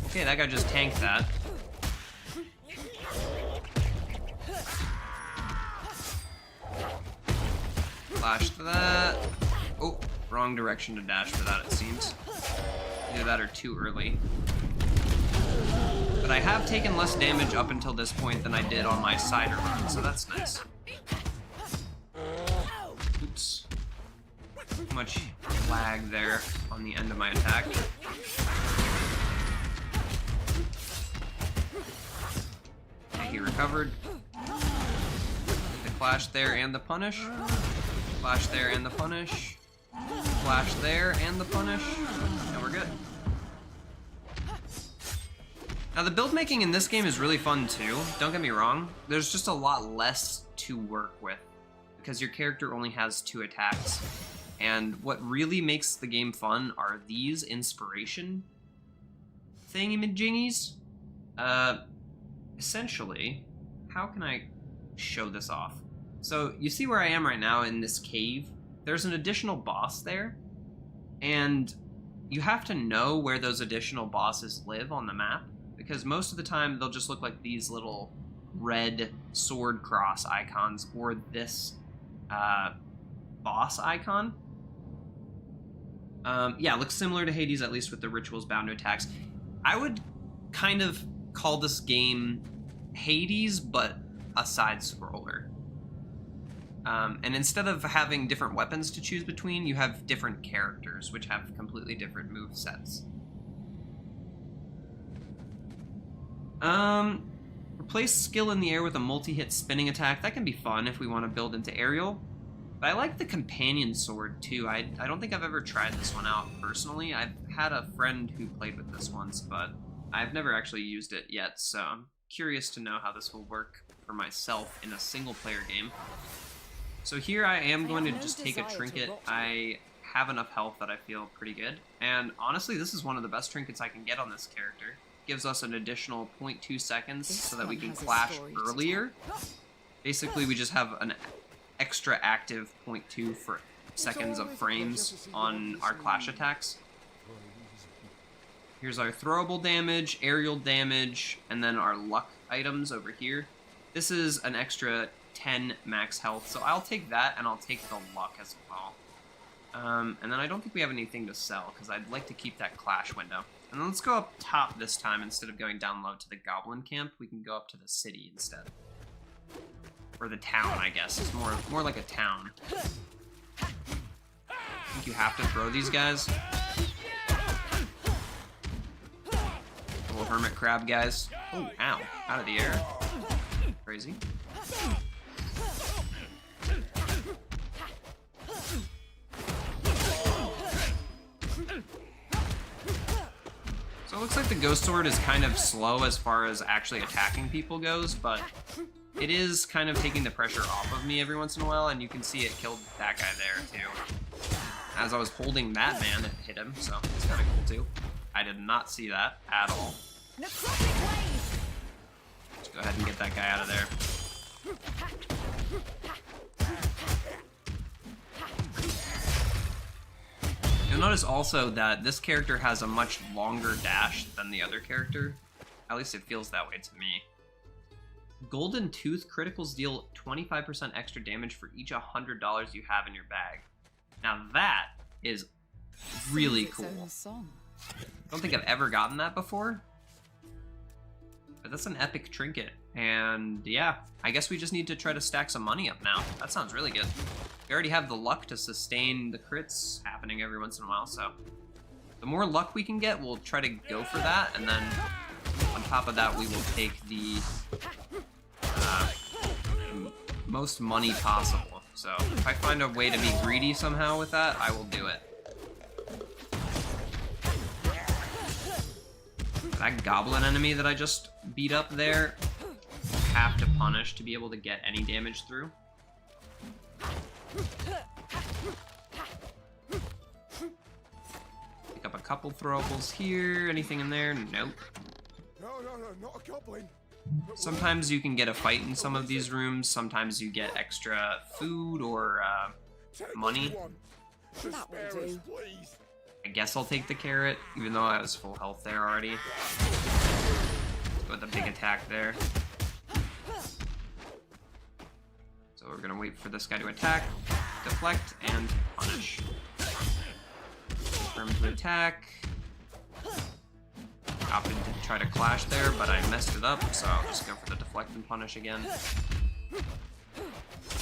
A: Okay, that guy just tanked that. Flash to that. Oh, wrong direction to dash for that, it seems. Either that or too early. But I have taken less damage up until this point than I did on my Cider run, so that's nice. Oops. Too much lag there on the end of my attack. Okay, he recovered. The flash there and the punish. Flash there and the punish. Flash there and the punish. And we're good. Now the build making in this game is really fun too, don't get me wrong. There's just a lot less to work with because your character only has 2 attacks. And what really makes the game fun are these inspiration thingamajiggies. Essentially, how can I show this off? So you see where I am right now in this cave? There's an additional boss there, and you have to know where those additional bosses live on the map, because most of the time they'll just look like these little red sword cross icons or this boss icon. Yeah, it looks similar to Hades, at least with the rituals bound to attacks. I would kind of call this game Hades, but a side-scroller. And instead of having different weapons to choose between, you have different characters, which have completely different move sets. Replace skill in the air with a multi-hit spinning attack. That can be fun if we want to build into aerial. But I like the companion sword too. I don't think I've ever tried this one out personally. I've had a friend who played with this once, but I've never actually used it yet, so I'm curious to know how this will work for myself in a single player game. So here I am going to just take a trinket. I have enough health that I feel pretty good. And honestly, this is one of the best trinkets I can get on this character. Gives us an additional 0.2 seconds so that we can clash earlier. Basically, we just have an extra active 0.2 seconds of frames on our clash attacks. Here's our throwable damage, aerial damage, and then our luck items over here. This is an extra 10 max health, so I'll take that and I'll take the luck as well. And then I don't think we have anything to sell because I'd like to keep that clash window. And then let's go up top this time. Instead of going down low to the goblin camp, we can go up to the city instead. Or the town, I guess. It's more like a town. I think you have to throw these guys. Little hermit crab guys. Oh, ow. Out of the air. Crazy. So it looks like the ghost sword is kind of slow as far as actually attacking people goes, but it is kind of taking the pressure off of me every once in a while, and you can see it killed that guy there too. As I was holding that man, it hit him, so it's kind of cool too. I did not see that at all. Let's go ahead and get that guy out of there. You'll notice also that this character has a much longer dash than the other character. At least it feels that way to me. Golden Tooth criticals deal 25% extra damage for each $100 you have in your bag. Now that is really cool. I don't think I've ever gotten that before. But that's an epic trinket. And yeah, I guess we just need to try to stack some money up now. That sounds really good. We already have the luck to sustain the crits happening every once in a while, so the more luck we can get, we'll try to go for that, and then on top of that, we will take the most money possible. So if I find a way to be greedy somehow with that, I will do it. That goblin enemy that I just beat up there, I have to punish to be able to get any damage through. Pick up a couple throwables here. Anything in there? Nope.
F: No, not a goblin.
A: Sometimes you can get a fight in some of these rooms. Sometimes you get extra food or money.
E: That will do.
A: I guess I'll take the carrot, even though I was full health there already. Let's go with a big attack there. So we're gonna wait for this guy to attack, deflect, and punish. Confirm to attack. Opted to try to clash there, but I messed it up, so I'll just go for the deflect and punish again.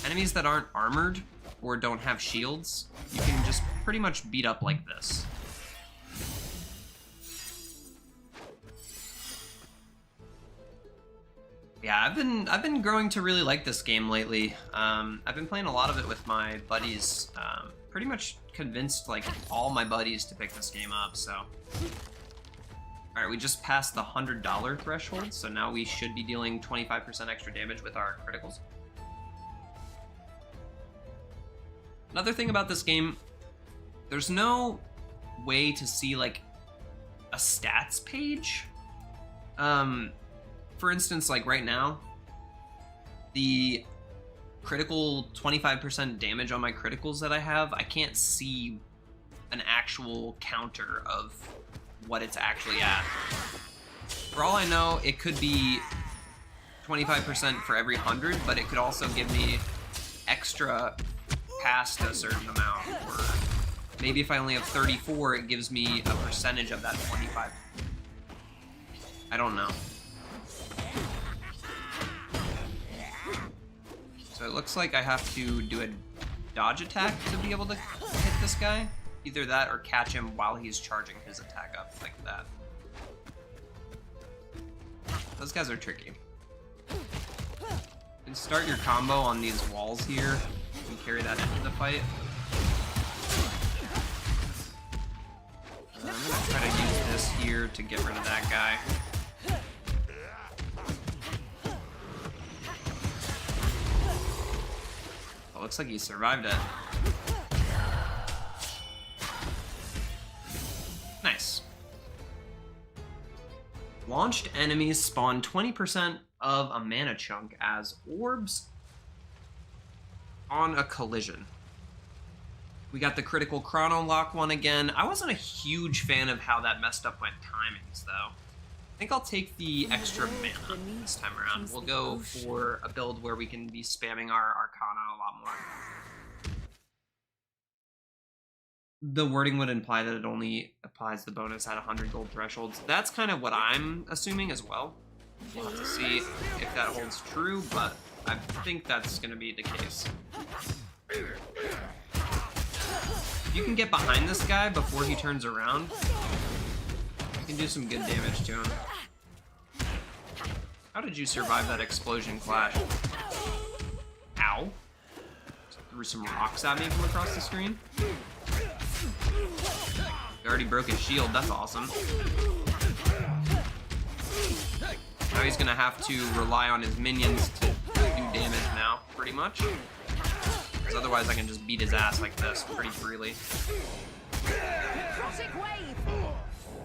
A: Enemies that aren't armored or don't have shields, you can just pretty much beat up like this. Yeah, I've been growing to really like this game lately. I've been playing a lot of it with my buddies. Pretty much convinced like all my buddies to pick this game up. So, all right, we just passed the $100 threshold, so now we should be dealing 25% extra damage with our criticals. Another thing about this game, there's no way to see like a stats page. For instance, like right now, the critical 25% damage on my criticals that I have, I can't see an actual counter of what it's actually at. For all I know, it could be 25% for every 100, but it could also give me extra past a certain amount, or maybe if I only have 34, it gives me a percentage of that 25. I don't know. So it looks like I have to do a dodge attack to be able to hit this guy. Either that or catch him while he's charging his attack up like that. Those guys are tricky. You can start your combo on these walls here and carry that into the fight. I'm gonna try to use this here to get rid of that guy. Oh, looks like he survived it. Nice. Launched enemies spawn 20% of a mana chunk as orbs on a collision. We got the critical chrono lock one again. I wasn't a huge fan of how that messed up my timings, though. I think I'll take the extra mana this time around. We'll go for a build where we can be spamming our Arcana a lot more. The wording would imply that it only applies the bonus at 100 gold thresholds. That's kind of what I'm assuming as well. We'll have to see if that holds true, but I think that's going to be the case. If you can get behind this guy before he turns around, you can do some good damage to him. How did you survive that explosion clash? Ow. Threw some rocks at me from across the screen. He already broke his shield, that's awesome. Now he's gonna have to rely on his minions to do damage now, pretty much. Because otherwise I can just beat his ass like this pretty freely.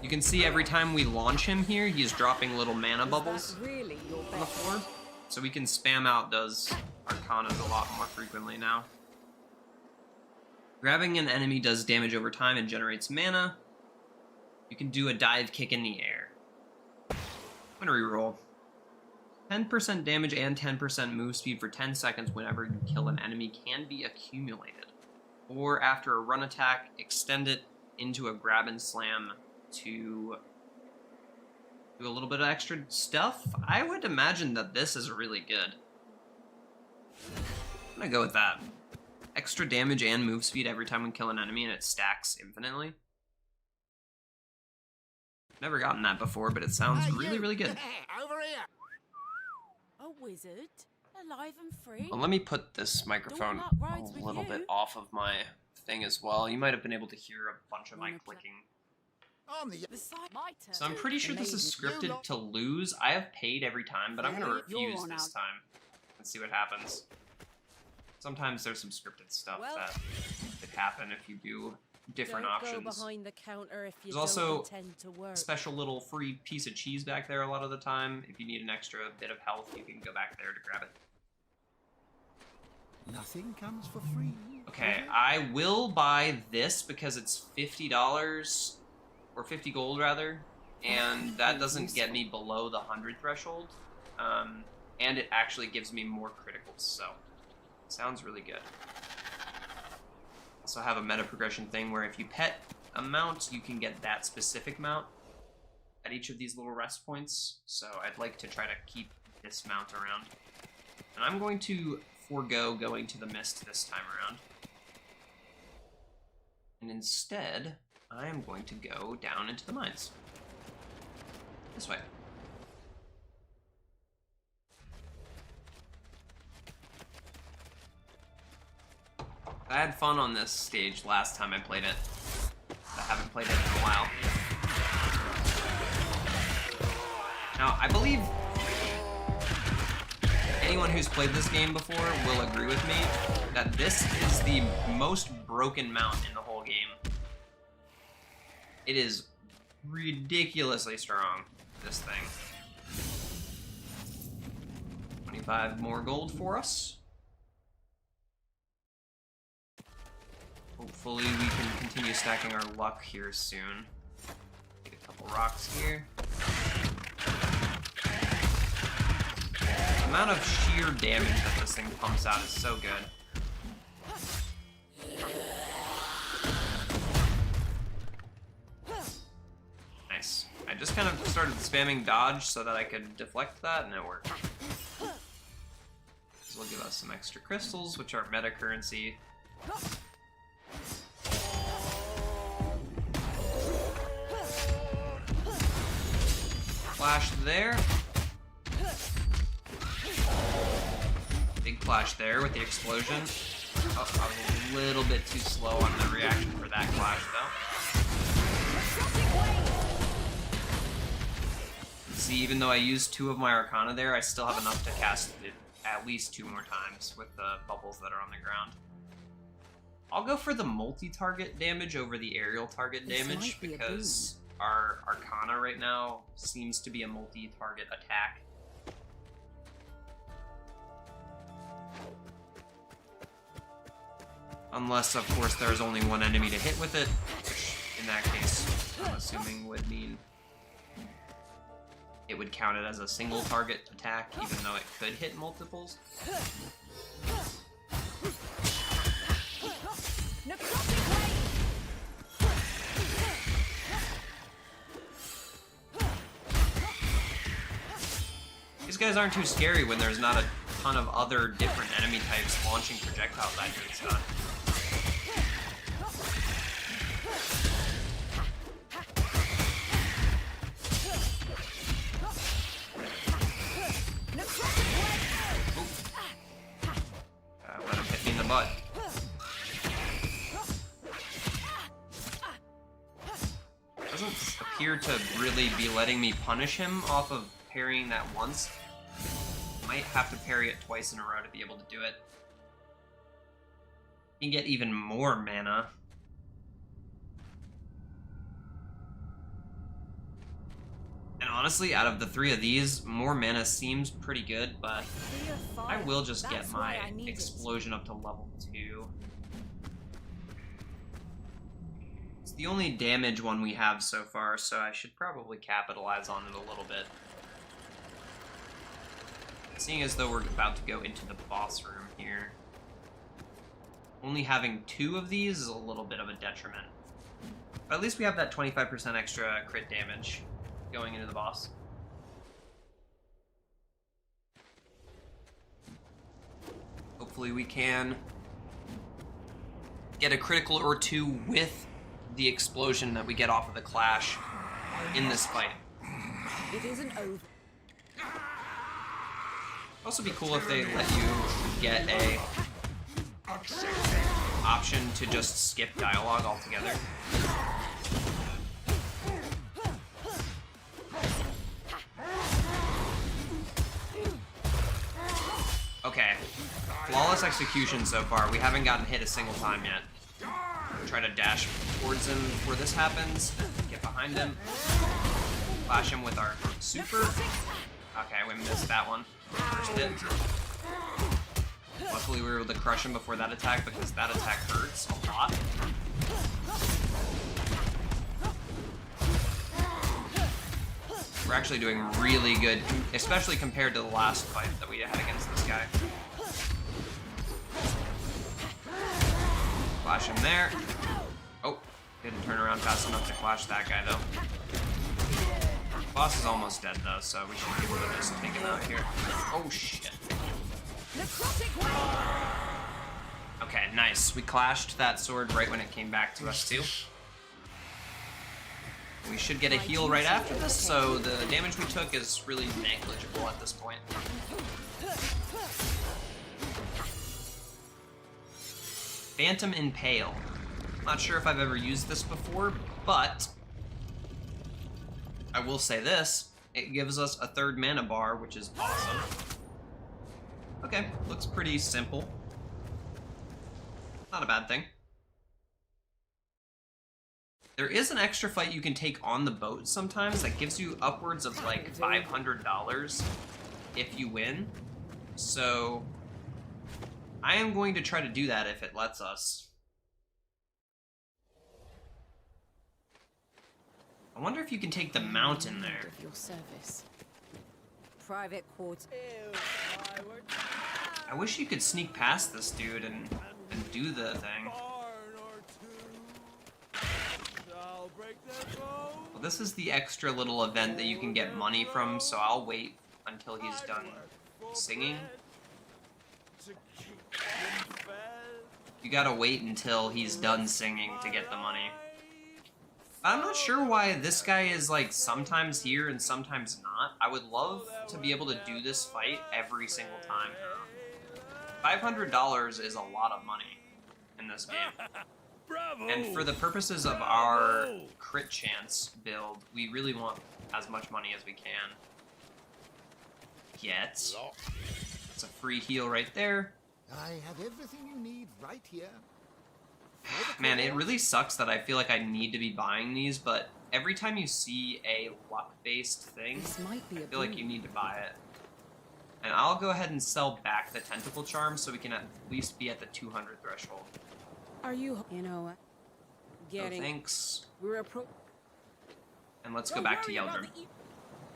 A: You can see every time we launch him here, he's dropping little mana bubbles on the floor. So we can spam out those Arcanas a lot more frequently now. Grabbing an enemy does damage over time and generates mana. You can do a dive kick in the air. I'm gonna reroll. 10% damage and 10% move speed for 10 seconds whenever you kill an enemy can be accumulated. Or after a run attack, extend it into a grab and slam to do a little bit of extra stuff. I would imagine that this is really good. I'm gonna go with that. Extra damage and move speed every time we kill an enemy, and it stacks infinitely. Never gotten that before, but it sounds really, really good.
F: Over here.
E: A wizard, alive and free.
A: Well, let me put this microphone a little bit off of my thing as well. You might have been able to hear a bunch of my clicking. So I'm pretty sure this is scripted to lose. I have paid every time, but I'm going to refuse this time and see what happens. Sometimes there's some scripted stuff that could happen if you do different options. There's also a special little free piece of cheese back there a lot of the time. If you need an extra bit of health, you can go back there to grab it.
F: Nothing comes for free.
A: Okay, I will buy this because it's $50, or 50 gold rather, and that doesn't get me below the 100 threshold, and it actually gives me more criticals, so sounds really good. Also have a meta progression thing where if you pet a mount, you can get that specific mount at each of these little rest points, so I'd like to try to keep this mount around. And I'm going to forego going to the mist this time around. And instead, I am going to go down into the mines. This way. I had fun on this stage last time I played it. I haven't played it in a while. Now, I believe anyone who's played this game before will agree with me that this is the most broken mount in the whole game. It is ridiculously strong, this thing. 25 more gold for us. Hopefully we can continue stacking our luck here soon. Take a couple rocks here. The amount of sheer damage that this thing pumps out is so good. Nice. I just kind of started spamming dodge so that I could deflect that, and it worked. This will give us some extra crystals, which are meta currency. Flash there. clash there with the explosion. Oh, I was a little bit too slow on the reaction for that clash, though. See, even though I used 2 of my Arcana there, I still have enough to cast it at least 2 more times with the bubbles that are on the ground. I'll go for the multi-target damage over the aerial target damage because our Arcana right now seems to be a multi-target attack. Unless, of course, there's only one enemy to hit with it, which in that case, I'm assuming would mean it would count it as a single target attack, even though it could hit multiples. These guys aren't too scary when there's not a ton of other different enemy types launching projectiles at you and stuff. Let him hit me in the butt. Doesn't appear to really be letting me punish him off of parrying that once. Might have to parry it twice in a row to be able to do it. You can get even more mana. And honestly, out of the 3 of these, more mana seems pretty good, but I will just get my explosion up to level 2. It's the only damage one we have so far, so I should probably capitalize on it a little bit. Seeing as though we're about to go into the boss room here, only having 2 of these is a little bit of a detriment. But at least we have that 25% extra crit damage going into the boss. Hopefully we can get a critical or 2 with the explosion that we get off of the clash in this fight.
E: It isn't over.
A: Also be cool if they let you get a option to just skip dialogue altogether. Okay, flawless execution so far. We haven't gotten hit a single time yet. Try to dash towards him before this happens. Get behind him. Flash him with our super. Okay, we missed that one. First hit. Luckily we were able to crush him before that attack because that attack hurts a lot. We're actually doing really good, especially compared to the last fight that we had against this guy. Flash him there. Oh, didn't turn around fast enough to flash that guy though. Boss is almost dead though, so we should be able to just take him out here. Oh shit. Okay, nice. We clashed that sword right when it came back to us too. We should get a heal right after this, so the damage we took is really negligible at this point. Phantom Impale. Not sure if I've ever used this before, but I will say this, it gives us a 3rd mana bar, which is awesome. Okay, looks pretty simple. Not a bad thing. There is an extra fight you can take on the boat sometimes that gives you upwards of like $500 if you win. So I am going to try to do that if it lets us. I wonder if you can take the mountain there.
E: Of your service. Private quarters.
A: I wish you could sneak past this dude and do the thing. Well, this is the extra little event that you can get money from, so I'll wait until he's done singing. You gotta wait until he's done singing to get the money. I'm not sure why this guy is like sometimes here and sometimes not. I would love to be able to do this fight every single time. $500 is a lot of money in this game.
F: Bravo!
A: And for the purposes of our crit chance build, we really want as much money as we can get. It's a free heal right there.
F: I have everything you need right here.
A: Man, it really sucks that I feel like I need to be buying these, but every time you see a luck-based thing,
E: This might be
A: I
E: a
A: feel like
E: boon.
A: you need to buy it. And I'll go ahead and sell back the tentacle charm so we can at least be at the 200 threshold.
E: Are you know,
A: No
E: getting...
A: thanks.
E: We're
A: And let's go back to Yeldrum.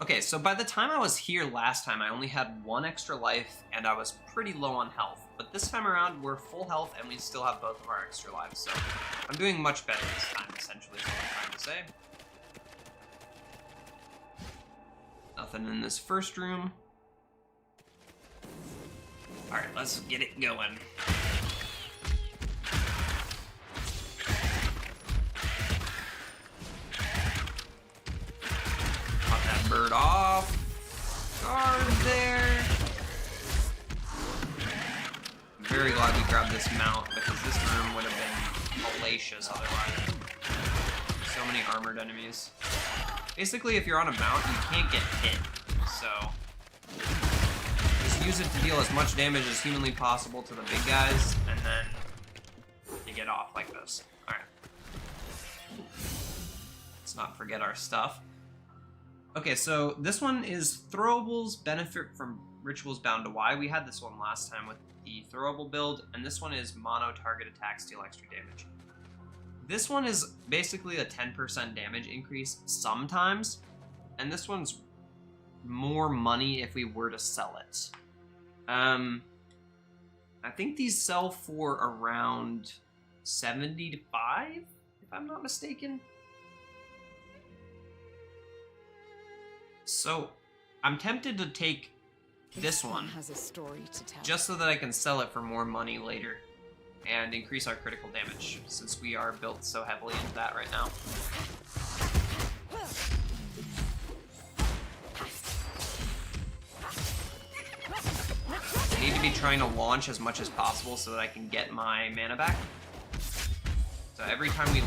A: Okay, so by the time I was here last time, I only had 1 extra life, and I was pretty low on health. But this time around, we're full health, and we still have both of our extra lives, so I'm doing much better this time, essentially, is what I'm trying to say. Nothing in this first room. Alright, let's get it going. Pop that bird off. Guard there. I'm very glad we grabbed this mount because this room would have been hellacious otherwise. So many armored enemies. Basically, if you're on a mount, you can't get hit. So just use it to deal as much damage as humanly possible to the big guys, and then you get off like this. Alright. Let's not forget our stuff. Okay, so this one is throwables benefit from rituals bound to Y. We had this one last time with the throwable build, and this one is mono target attacks deal extra damage. This one is basically a 10% damage increase sometimes, and this one's more money if we were to sell it. I think these sell for around 75, if I'm not mistaken. So, I'm tempted to take this one,
E: has a story to tell.
A: just so that I can sell it for more money later and increase our critical damage, since we are built so heavily into that right now. I need to be trying to launch as much as possible so that I can get my mana back. So every time we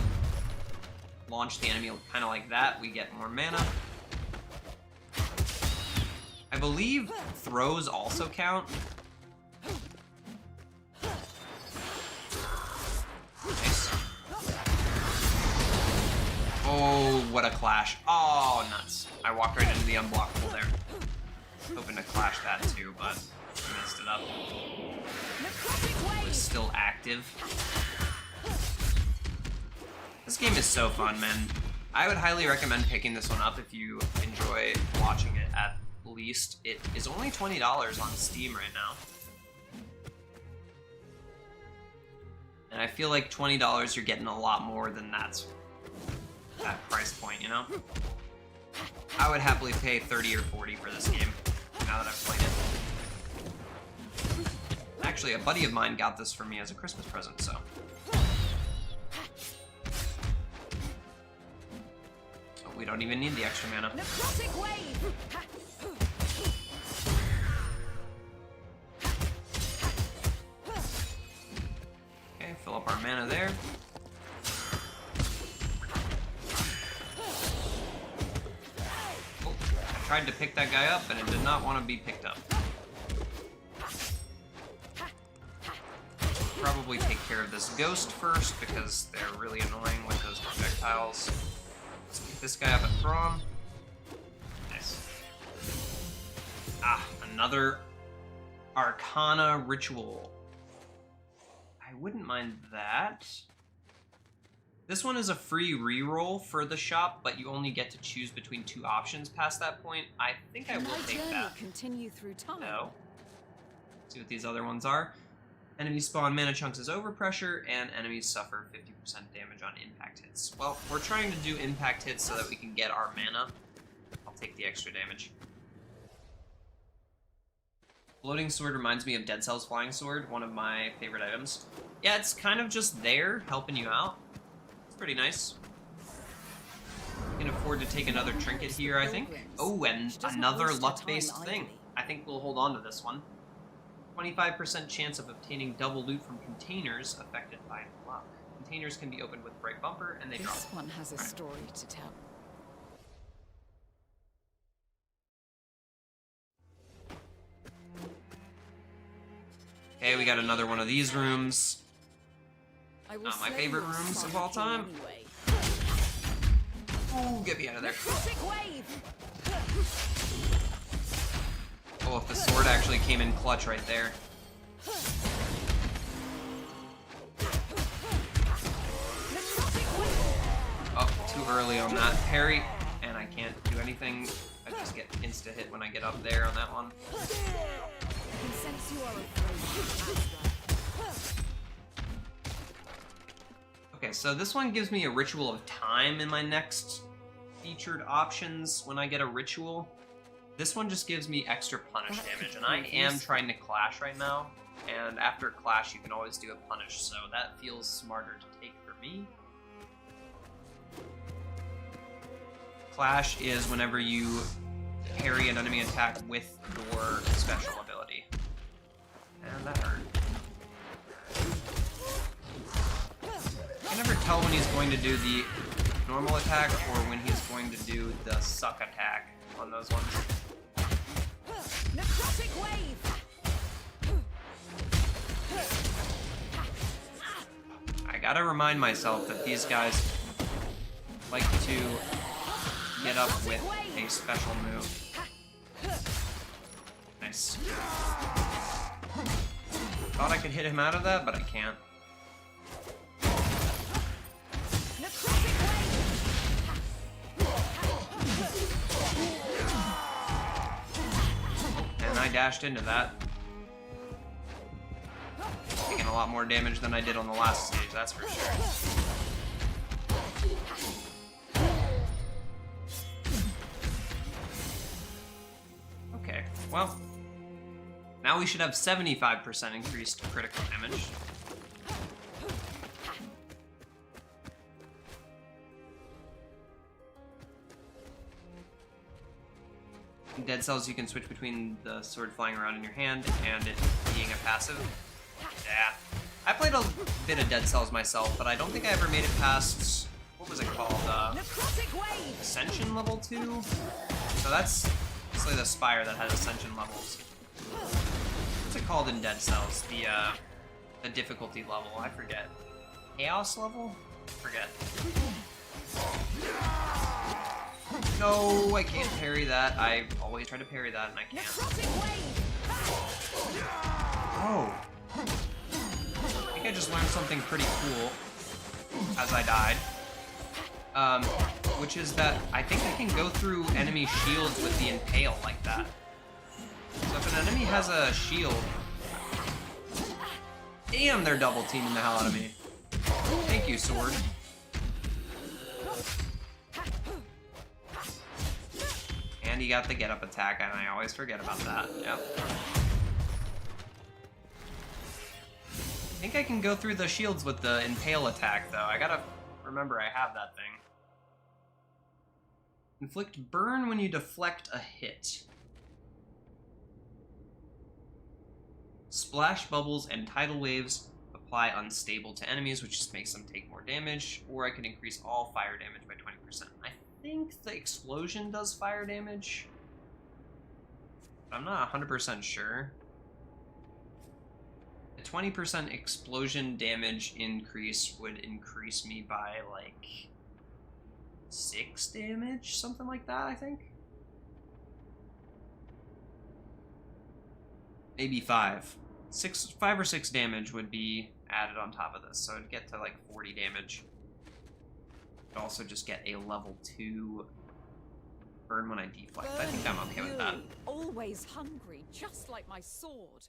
A: launch the enemy kind of like that, we get more mana. I believe throws also count. Nice. Oh, what a clash. Oh, nuts. I walked right into the unblockable there. Hoping to clash that too, but I messed it up. It was still active. This game is so fun, man. I would highly recommend picking this one up if you enjoy watching it at least. It is only $20 on Steam right now. And I feel like $20 you're getting a lot more than that price point, you know? I would happily pay 30 or 40 for this game, now that I've played it. Actually, a buddy of mine got this for me as a Christmas present, so. Oh, we don't even need the extra mana.
C: Necrotic wave!
A: Okay, fill up our mana there. Oh, I tried to pick that guy up, and it did not want to be picked up. Probably take care of this ghost first, because they're really annoying with those projectiles. Let's pick this guy up and throw him. Nice. Ah, another Arcana Ritual. I wouldn't mind that. This one is a free reroll for the shop, but you only get to choose between 2 options past that point. I think I will
E: My
A: take
E: journey
A: that.
E: continue through time.
A: No. See what these other ones are. Enemies spawn mana chunks as overpressure, and enemies suffer 50% damage on impact hits. Well, we're trying to do impact hits so that we can get our mana. I'll take the extra damage. Floating sword reminds me of Dead Cell's flying sword, one of my favorite items. Yeah, it's kind of just there, helping you out. It's pretty nice. We can afford to take another trinket here, I think. Oh, and another luck-based thing. I think we'll hold on to this one. 25% chance of obtaining double loot from containers affected by luck. Containers can be opened with bright bumper, and they drop.
E: This one has a story to tell.
A: Okay, we got another one of these rooms.
E: I will
A: Not my
E: slay
A: favorite
E: your
A: rooms
E: son
A: of all
E: king
A: time.
E: anyway.
A: Ooh, get me out of there.
C: Necrotic wave.
A: Oh, if the sword actually came in clutch right there.
C: Necrotic wave.
A: Oh, too early on that parry, and I can't do anything. I just get insta-hit when I get up there on that one.
E: I can sense you are afraid.
A: Okay, so this one gives me a Ritual of Time in my next featured options when I get a ritual. This one just gives me extra punish damage, and I am trying to clash right now, and after clash you can always do a punish, so that feels smarter to take for me. Clash is whenever you parry an enemy attack with your special ability. And that hurt. I can never tell when he's going to do the normal attack or when he's going to do the suck attack on those ones.
C: Necrotic wave.
A: I gotta remind myself that these guys like to get up with a special move. Nice. Thought I could hit him out of that, but I can't.
C: Necrotic
A: And I dashed into that. Taking a lot more damage than I did on the last stage, that's for sure. Okay, well, now we should have 75% increased critical damage. In Dead Cells, you can switch between the sword flying around in your hand and it being a passive. Yeah. I played a bit of Dead Cells myself, but I don't think I ever made it past, what was it called?
C: necrotic wave.
A: Ascension level 2? So that's basically the Spire that has Ascension levels. What's it called in Dead Cells? The difficulty level, I forget. Chaos level? Forget. No, I can't parry that. I always try to parry that and I can't.
C: Necrotic wave.
A: Oh. I think I just learned something pretty cool as I died. Which is that I think I can go through enemy shields with the impale like that. So if an enemy has a shield... Damn, they're double teaming the hell out of me. Thank you, sword. And he got the get up attack, and I always forget about that. Yep. I think I can go through the shields with the impale attack, though. I gotta remember I have that thing. Inflict burn when you deflect a hit. Splash bubbles and tidal waves apply unstable to enemies, which just makes them take more damage, or I can increase all fire damage by 20%. I think the explosion does fire damage. I'm not 100% sure. A 20% explosion damage increase would increase me by like 6 damage, something like that, I think. Maybe 5. 5 or 6 damage would be added on top of this, so it'd get to like 40 damage. I'd also just get a level 2 burn when I deflect. I think I'm okay with that.
E: Always hungry, just like my sword.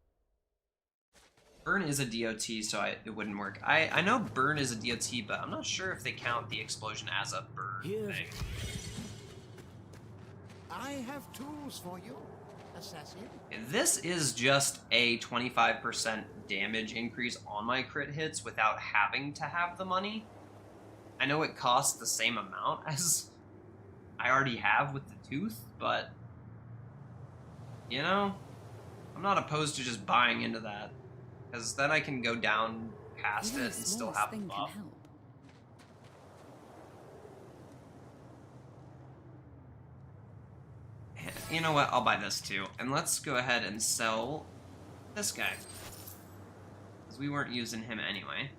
A: Burn is a DOT, so it wouldn't work. I know burn is a DOT, but I'm not sure if they count the explosion as a burn thing.
F: I have tools for you, assassin.
A: This is just a 25% damage increase on my crit hits without having to have the money. I know it costs the same amount as I already have with the tooth, but, you know, I'm not opposed to just buying into that, because then I can go down past
E: Even
A: it
E: the
A: and still
E: smallest
A: have the
E: thing can
A: buff.
E: help.
A: You know what? I'll buy this too. And let's go ahead and sell this guy, because we weren't using him anyway.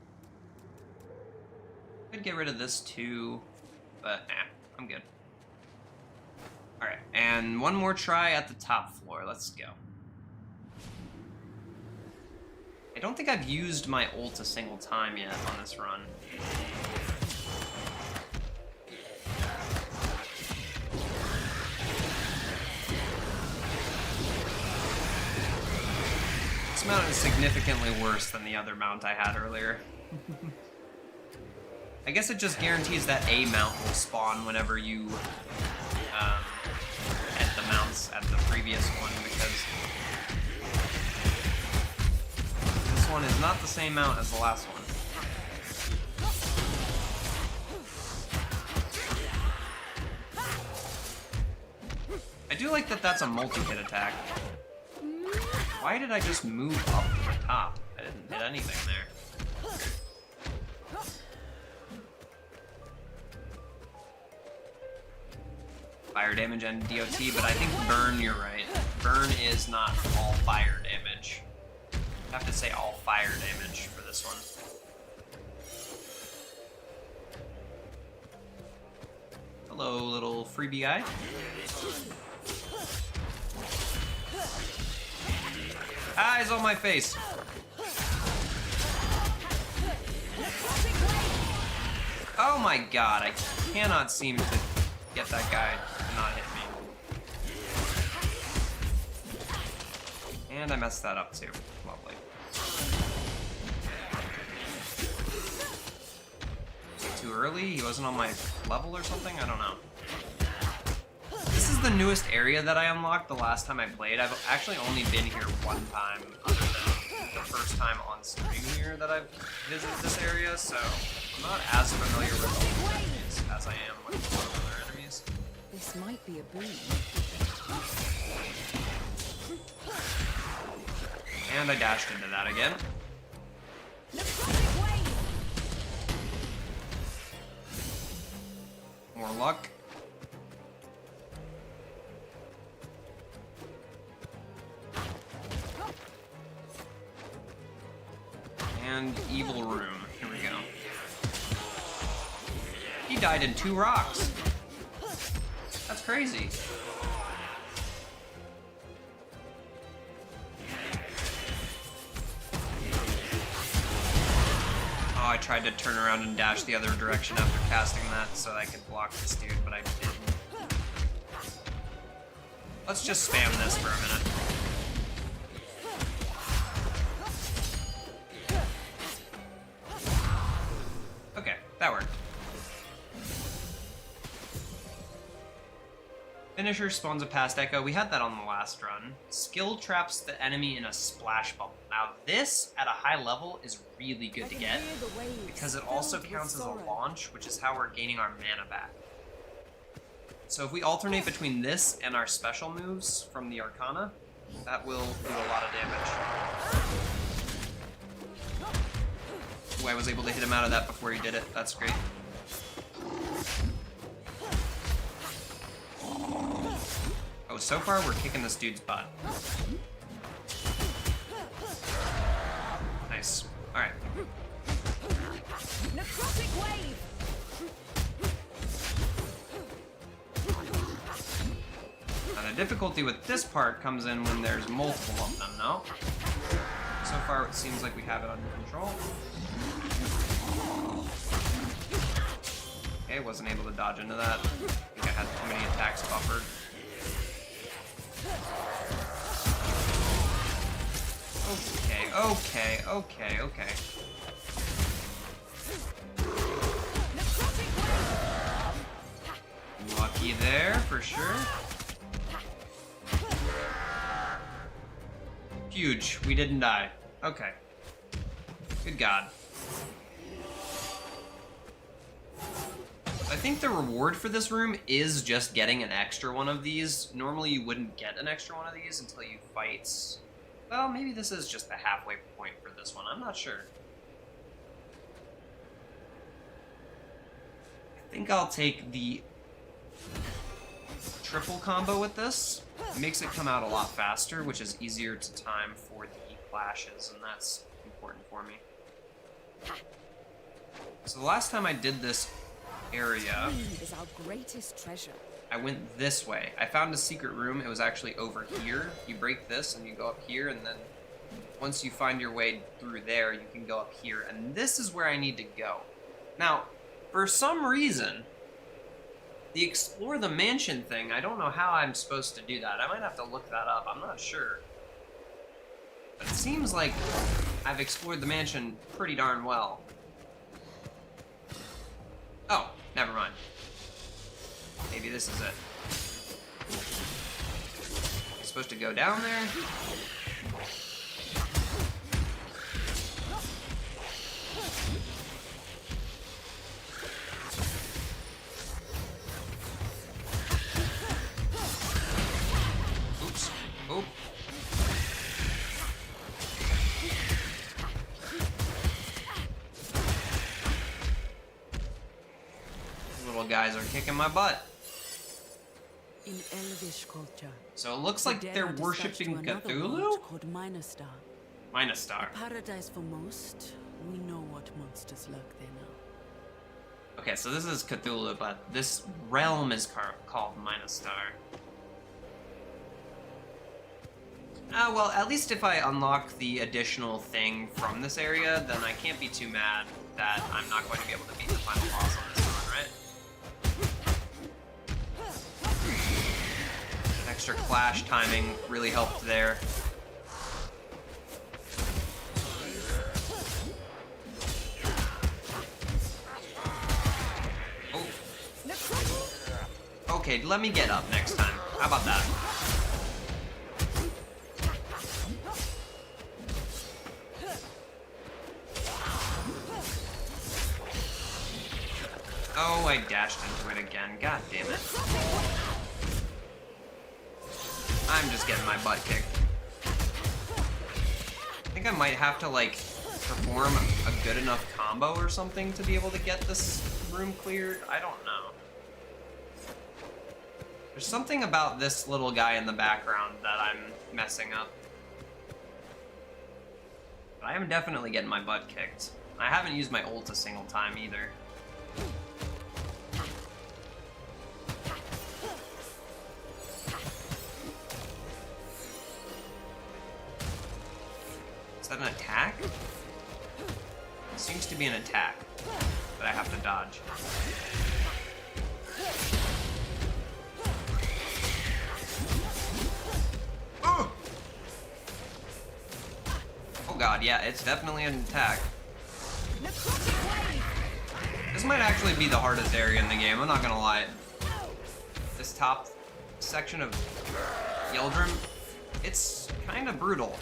A: Could get rid of this too, but nah, I'm good. Alright, and one more try at the top floor. Let's go. I don't think I've used my ult a single time yet on this run. This mount is significantly worse than the other mount I had earlier. I guess it just guarantees that a mount will spawn whenever you hit the mounts at the previous one, because this one is not the same mount as the last one. I do like that that's a multi-hit attack. Why did I just move up to the top? I didn't hit anything there. Fire damage and DOT, but I think burn, you're right. Burn is not all fire damage. I have to say all fire damage for this one. Hello, little freebie guy. Eyes on my face. Oh my god, I cannot seem to get that guy to not hit me. And I messed that up too. Lovely. Too early? He wasn't on my level or something? I don't know. This is the newest area that I unlocked the last time I played. I've actually only been here one time, other than the first time on stream here that I've visited this area, so I'm not as familiar with all the enemies as I am with some other enemies.
E: This might be a boon.
A: And I dashed into that again. More luck. And evil room. Here we go. He died in 2 rocks. That's crazy. Oh, I tried to turn around and dash the other direction after casting that so I could block this dude, but I didn't. Let's just spam this for a minute. Okay, that worked. Finisher spawns a past echo. We had that on the last run. Skill traps the enemy in a splash bubble. Now this, at a high level, is really good to get, because it also counts as a launch, which is how we're gaining our mana back. So if we alternate between this and our special moves from the Arcana, that will do a lot of damage. Ooh, I was able to hit him out of that before he did it. That's great. Oh, so far we're kicking this dude's butt. Nice. Alright.
C: Necrotic wave.
A: Now the difficulty with this part comes in when there's multiple of them, no? So far it seems like we have it under control. Okay, wasn't able to dodge into that. I think I had too many attacks buffered. Okay. Lucky there, for sure. Huge, we didn't die. Okay. Good God. I think the reward for this room is just getting an extra one of these. Normally you wouldn't get an extra one of these until you fight Well, maybe this is just the halfway point for this one. I'm not sure. I think I'll take the triple combo with this. It makes it come out a lot faster, which is easier to time for the clashes, and that's important for me. So the last time I did this area,
E: Speed is our greatest treasure.
A: I went this way. I found a secret room. It was actually over here. You break this and you go up here, and then once you find your way through there, you can go up here, and this is where I need to go. Now, for some reason, the explore the mansion thing, I don't know how I'm supposed to do that. I might have to look that up. I'm not sure. But it seems like I've explored the mansion pretty darn well. Oh, never mind. Maybe this is it. I'm supposed to go down there. Oops. Oh. Little guys are kicking my butt.
D: In Elvish culture,
A: So it looks like
D: the dead
A: they're
D: are dispatched
A: worshipping
D: to another
A: Cthulhu?
D: world called Minastar.
A: Minastar.
D: Paradise for most. We know what monsters lurk there now.
A: Okay, so this is Cthulhu, but this realm is called Minastar. Well, at least if I unlock the additional thing from this area, then I can't be too mad that I'm not going to be able to beat the final boss on this one, right? Extra clash timing really helped there. Oh. Okay, let me get up next time. How about that? Oh, I dashed into it again. God damn it. I'm just getting my butt kicked. I think I might have to, like, perform a good enough combo or something to be able to get this room cleared. I don't know. There's something about this little guy in the background that I'm messing up. But I am definitely getting my butt kicked. I haven't used my ult a single time either. Is that an attack? It seems to be an attack, but I have to dodge. Oh! Oh god, yeah, it's definitely an attack. This might actually be the hardest area in the game, I'm not gonna lie. This top section of Yeldrim, it's kind of brutal.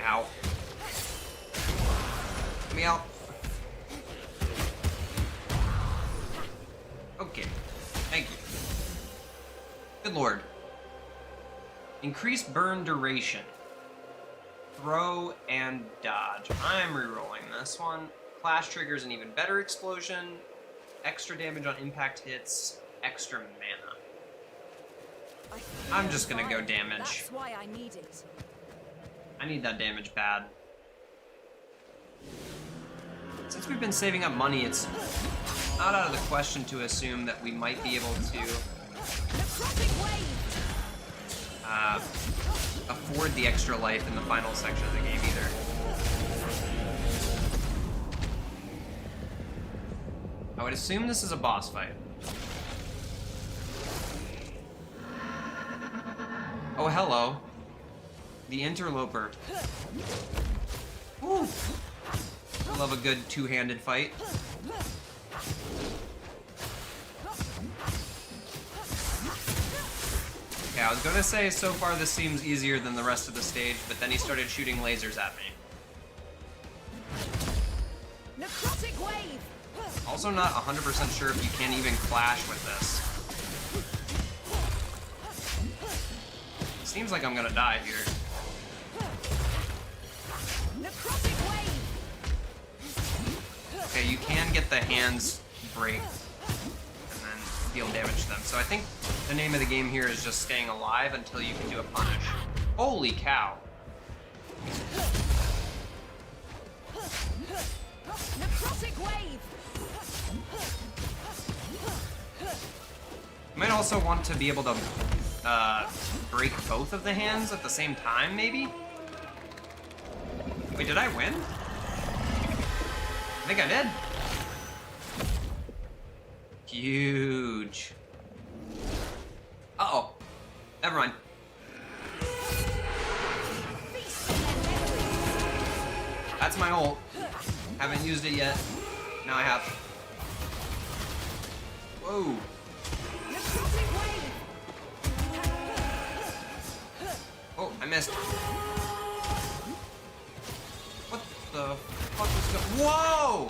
A: Ow. Let me out. Okay. Thank you. Good lord. Increased burn duration. Throw and dodge. I'm rerolling this one. Clash triggers an even better explosion. Extra damage on impact hits. Extra mana. I'm just gonna go damage.
E: That's why I need it.
A: I need that damage bad. Since we've been saving up money, it's not out of the question to assume that we might be able to afford the extra life in the final section of the game either. I would assume this is a boss fight. Oh, hello. The Interloper. Ooh. I love a good two-handed fight. Okay, I was gonna say so far this seems easier than the rest of the stage, but then he started shooting lasers at me.
C: Necrotic wave.
A: Also not 100% sure if you can even clash with this. Seems like I'm gonna die here.
C: Necrotic wave.
A: Okay, you can get the hands break and then deal damage to them. So I think the name of the game here is just staying alive until you can do a punish. Holy cow.
C: Necrotic wave.
A: You might also want to be able to break both of the hands at the same time, maybe? Wait, did I win? I think I did. Huge. Uh-oh. Never mind. That's my ult. Haven't used it yet. Now I have. Whoa.
C: Necrotic wave.
A: Oh, I missed. What the fuck is going? Whoa!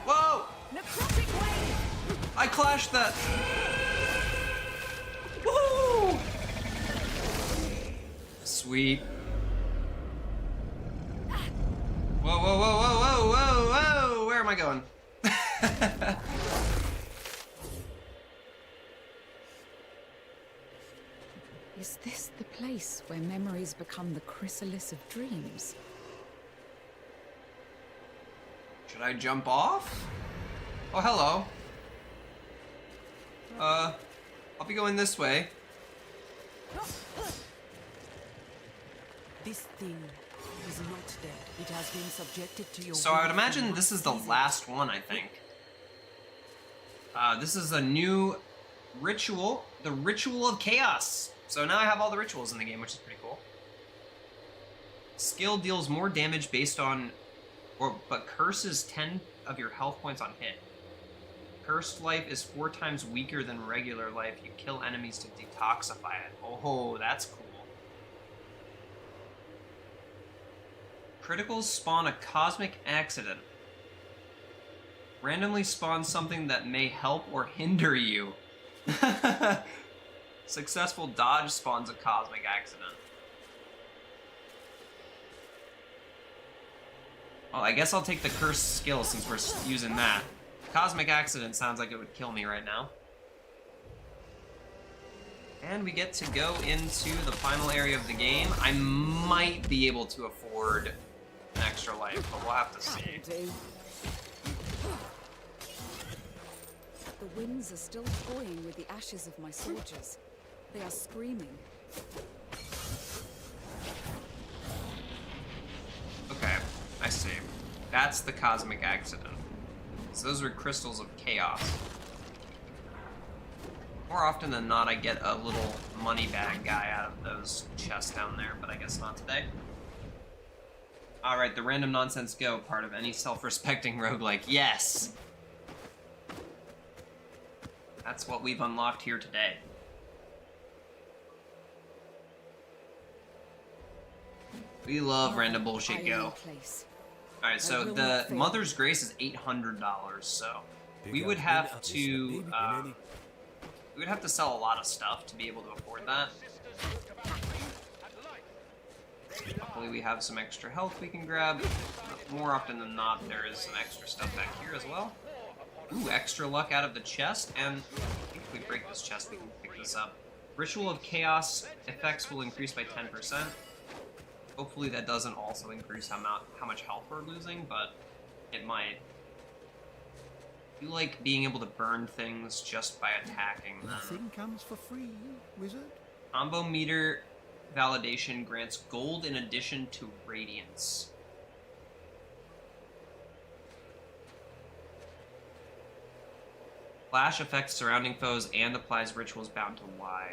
A: Whoa!
C: Necrotic wave.
A: I clashed that. Woo! Sweet. Whoa, whoa, whoa, whoa, whoa, whoa, whoa! Where am I going?
E: Is this the place where memories become the chrysalis of dreams?
A: Should I jump off? Oh, hello. I'll be going this way.
D: This thing is not dead. It has been subjected to your
A: So I would
D: will
A: imagine
D: and
A: this is
D: must
A: the
D: seize it.
A: last one, I think. This is a new ritual, the Ritual of Chaos. So now I have all the rituals in the game, which is pretty cool. Skill deals more damage based on, but curses 10 of your health points on hit. Cursed life is 4 times weaker than regular life. You kill enemies to detoxify it. Oh, that's cool. Criticals spawn a cosmic accident. Randomly spawn something that may help or hinder you. Successful dodge spawns a cosmic accident. Well, I guess I'll take the cursed skill since we're using that. Cosmic accident sounds like it would kill me right now. And we get to go into the final area of the game. I might be able to afford an extra life, but we'll have to see.
E: The winds are still toying with the ashes of my soldiers. They are screaming.
A: Okay, I see. That's the cosmic accident. So those are crystals of chaos. More often than not, I get a little money bag guy out of those chests down there, but I guess not today. Alright, the random nonsense go, part of any self-respecting roguelike. Yes! That's what we've unlocked here today. We love random bullshit go. Alright, so the Mother's Grace is $800, so we would have to sell a lot of stuff to be able to afford that. Hopefully we have some extra health we can grab. More often than not, there is some extra stuff back here as well. Ooh, extra luck out of the chest, and I think if we break this chest, we can pick this up. Ritual of Chaos effects will increase by 10%. Hopefully that doesn't also increase how much health we're losing, but it might. You like being able to burn things just by attacking them.
F: Nothing comes for free, wizard.
A: Combo meter validation grants gold in addition to radiance. Flash affects surrounding foes and applies rituals bound to Y.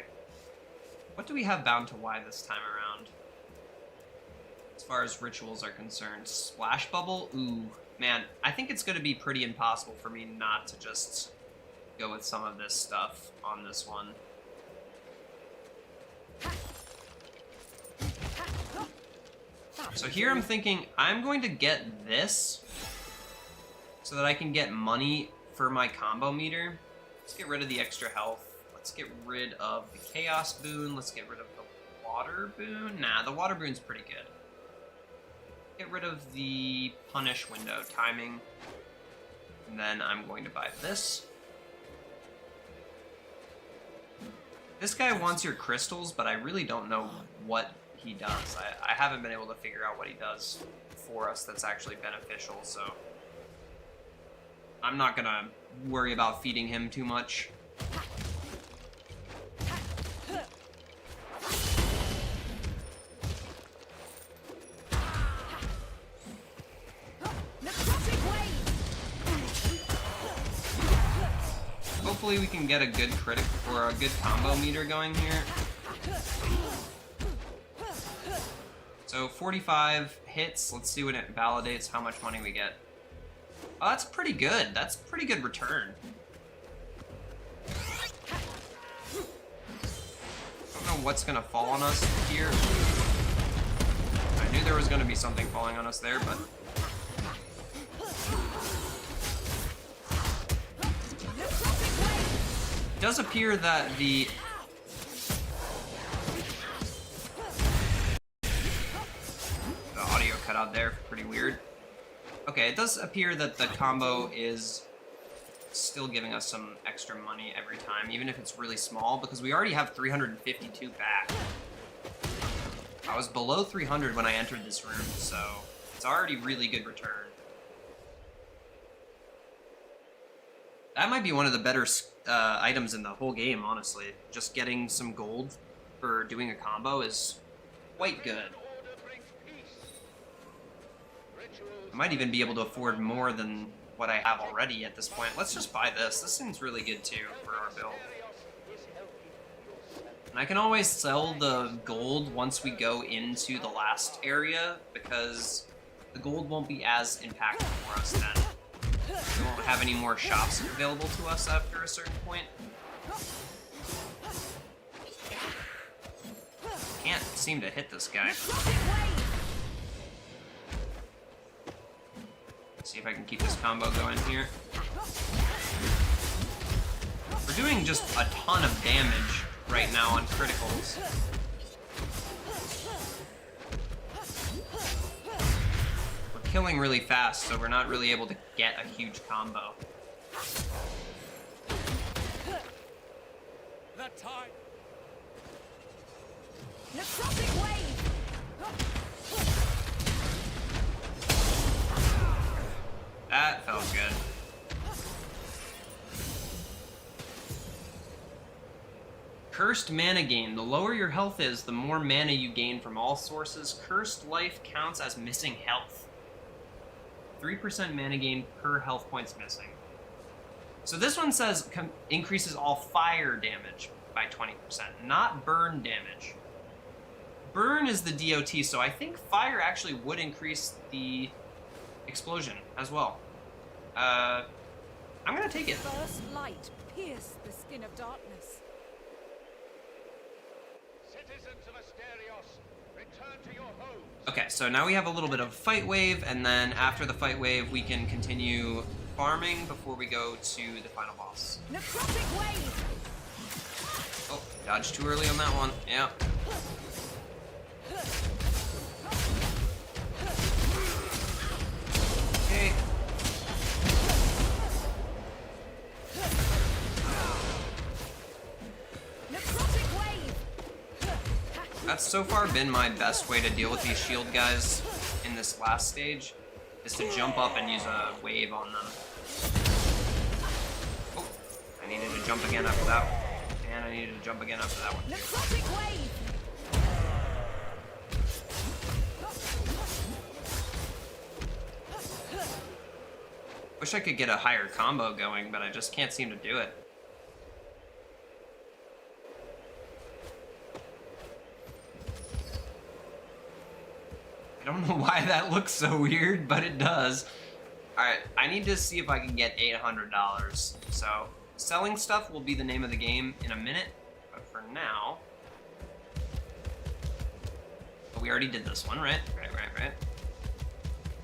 A: What do we have bound to Y this time around? As far as rituals are concerned. Splash Bubble? Ooh, man, I think it's going to be pretty impossible for me not to just go with some of this stuff on this one. So here I'm thinking I'm going to get this so that I can get money for my combo meter. Let's get rid of the extra health. Let's get rid of the Chaos Boon. Let's get rid of the Water Boon. Nah, the Water Boon's pretty good. Get rid of the Punish window timing. And then I'm going to buy this. This guy wants your crystals, but I really don't know what he does. I haven't been able to figure out what he does for us that's actually beneficial, so I'm not gonna worry about feeding him too much. Hopefully we can get a good critic or a good combo meter going here. So 45 hits. Let's see when it validates how much money we get. Oh, that's pretty good. That's a pretty good return. Don't know what's gonna fall on us here. I knew there was gonna be something falling on us there, but it does appear that the audio cut out there, pretty weird. Okay, it does appear that the combo is still giving us some extra money every time, even if it's really small, because we already have 352 back. I was below 300 when I entered this room, so it's already really good return. That might be one of the better items in the whole game, honestly. Just getting some gold for doing a combo is quite good. I might even be able to afford more than what I have already at this point. Let's just buy this. This seems really good too for our build. And I can always sell the gold once we go into the last area, because the gold won't be as impactful for us then. We won't have any more shops available to us after a certain point. Can't seem to hit this guy. See if I can keep this combo going here. We're doing just a ton of damage right now on criticals. We're killing really fast, so we're not really able to get a huge combo.
F: That time.
C: Necrotic wave!
A: That felt good. Cursed mana gain. The lower your health is, the more mana you gain from all sources. Cursed life counts as missing health. 3% mana gain per health points missing. So this one says increases all fire damage by 20%, not burn damage. Burn is the DOT, so I think fire actually would increase the explosion as well. I'm gonna take it.
C: First light pierce the skin of darkness.
F: Citizens of Asterios, return to your homes.
A: Okay, so now we have a little bit of fight wave, and then after the fight wave, we can continue farming before we go to the final boss.
C: Necrotic wave!
A: Oh, dodged too early on that one. Yeah. Okay.
C: Necrotic wave!
A: That's so far been my best way to deal with these shield guys in this last stage, is to jump up and use a wave on them. Oh, I needed to jump again after that one. And I needed to jump again after that one.
C: Necrotic wave!
A: Wish I could get a higher combo going, but I just can't seem to do it. I don't know why that looks so weird, but it does. Alright, I need to see if I can get $800. So, selling stuff will be the name of the game in a minute, but for now... But we already did this one, right? Right.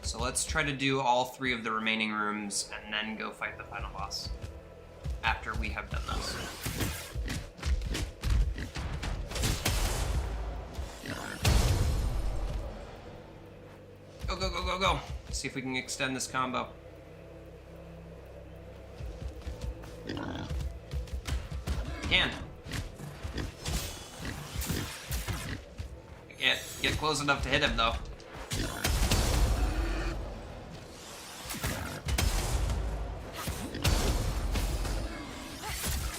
A: So let's try to do all 3 of the remaining rooms and then go fight the final boss after we have done this. go, go. Let's see if we can extend this combo. Can. I can't get close enough to hit him, though.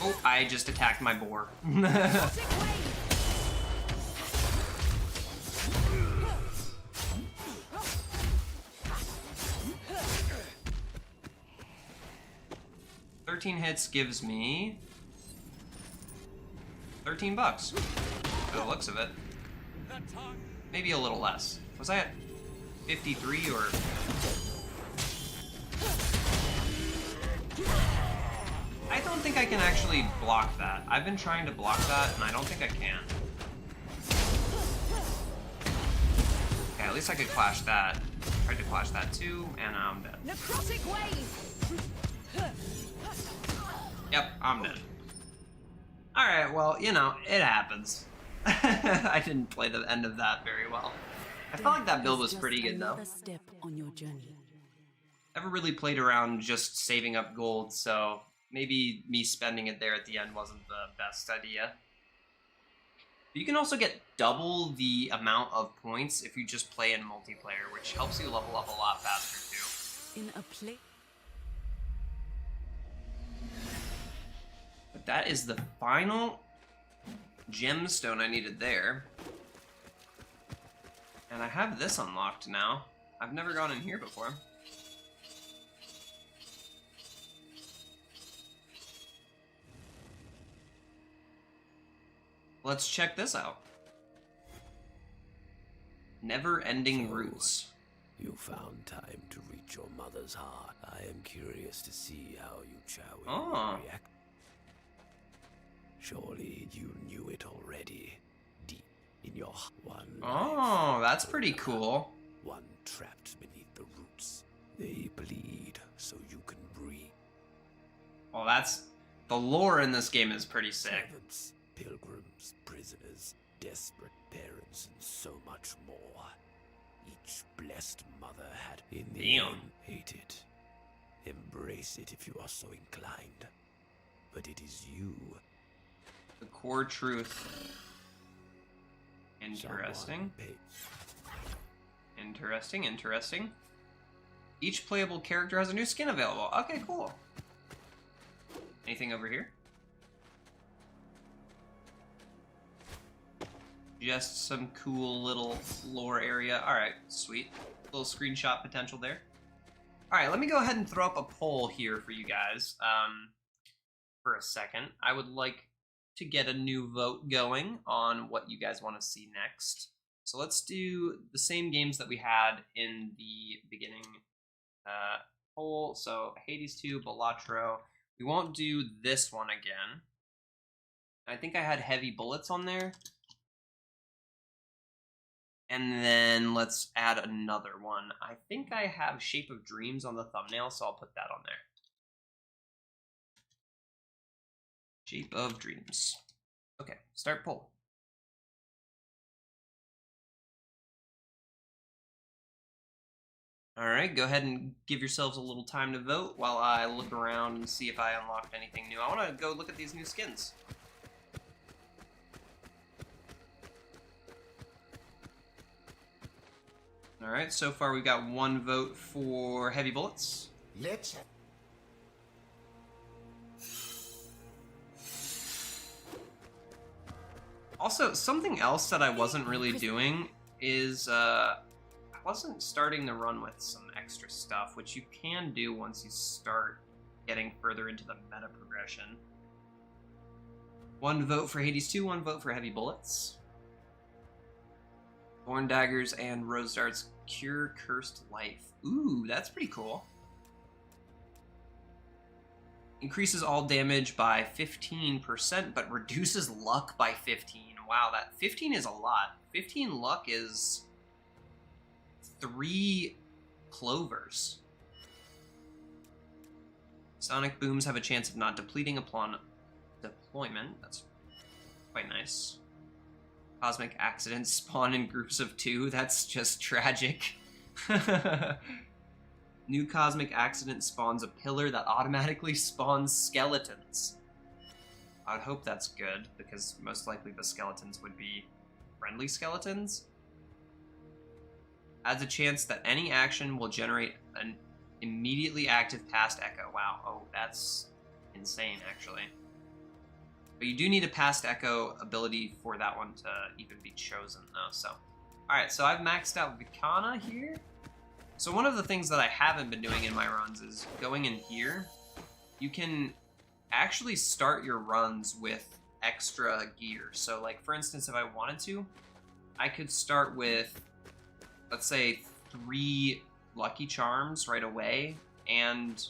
A: Oh, I just attacked my boar.
C: Necrotic wave.
A: 13 hits gives me $13 by the looks of it. Maybe a little less. Was I at 53 or? I don't think I can actually block that. I've been trying to block that and I don't think I can. Okay, at least I could clash that. Tried to clash that too, and I'm dead.
C: Necrotic wave.
A: Yep, I'm dead. Alright, well, you know, it happens. I didn't play the end of that very well. I felt like that build was pretty good, though.
D: Another step on your journey.
A: Never really played around just saving up gold, so maybe me spending it there at the end wasn't the best idea. You can also get double the amount of points if you just play in multiplayer, which helps you level up a lot faster, too.
D: In a place.
A: But that is the final gemstone I needed there. And I have this unlocked now. I've never gone in here before. Let's check this out. Never-ending roots.
G: You found time to reach your mother's heart. I am curious to see how you Chowie
A: Oh.
G: will react. Surely you knew it already. Deep in your one
A: Oh, that's pretty cool.
G: one trapped beneath the roots. They bleed so you can breathe.
A: Well, that's... The lore in this game is pretty sick.
G: Servants, pilgrims, prisoners, desperate parents, and so much more. Each blessed mother had in the
A: Damn.
G: end hate it. Embrace it if you are so inclined. But it is you.
A: The core truth. Interesting.
G: Someone pay-
A: Interesting, interesting. Each playable character has a new skin available. Okay, cool. Anything over here? Just some cool little lore area. Alright, sweet. Little screenshot potential there. Alright, let me go ahead and throw up a poll here for you guys. For a second. I would like to get a new vote going on what you guys want to see next. So let's do the same games that we had in the beginning poll. So Hades 2, Balatro. We won't do this one again. I think I had Heavy Bullets on there. And then let's add another one. I think I have Shape of Dreams on the thumbnail, so I'll put that on there. Shape of Dreams. Okay, start poll. Alright, go ahead and give yourselves a little time to vote while I look around and see if I unlocked anything new. I want to go look at these new skins. Alright, so far we've got one vote for Heavy Bullets.
F: Let's
A: Also, something else that I wasn't really doing is, I wasn't starting the run with some extra stuff, which you can do once you start getting further into the meta progression. One vote for Hades 2, one vote for Heavy Bullets. Thorn Daggers and Rose Darts cure Cursed Life. Ooh, that's pretty cool. Increases all damage by 15%, but reduces luck by 15. Wow, that 15 is a lot. 15 luck is 3 clovers. Sonic booms have a chance of not depleting upon deployment. That's quite nice. Cosmic accidents spawn in groups of 2. That's just tragic. New cosmic accident spawns a pillar that automatically spawns skeletons. I would hope that's good, because most likely the skeletons would be friendly skeletons. Adds a chance that any action will generate an immediately active past echo. Wow, oh, that's insane, actually. But you do need a past echo ability for that one to even be chosen, though, so. Alright, so I've maxed out Vikana here. So one of the things that I haven't been doing in my runs is going in here. You can actually start your runs with extra gear. So, like, for instance, if I wanted to, I could start with, let's say, 3 Lucky Charms right away, and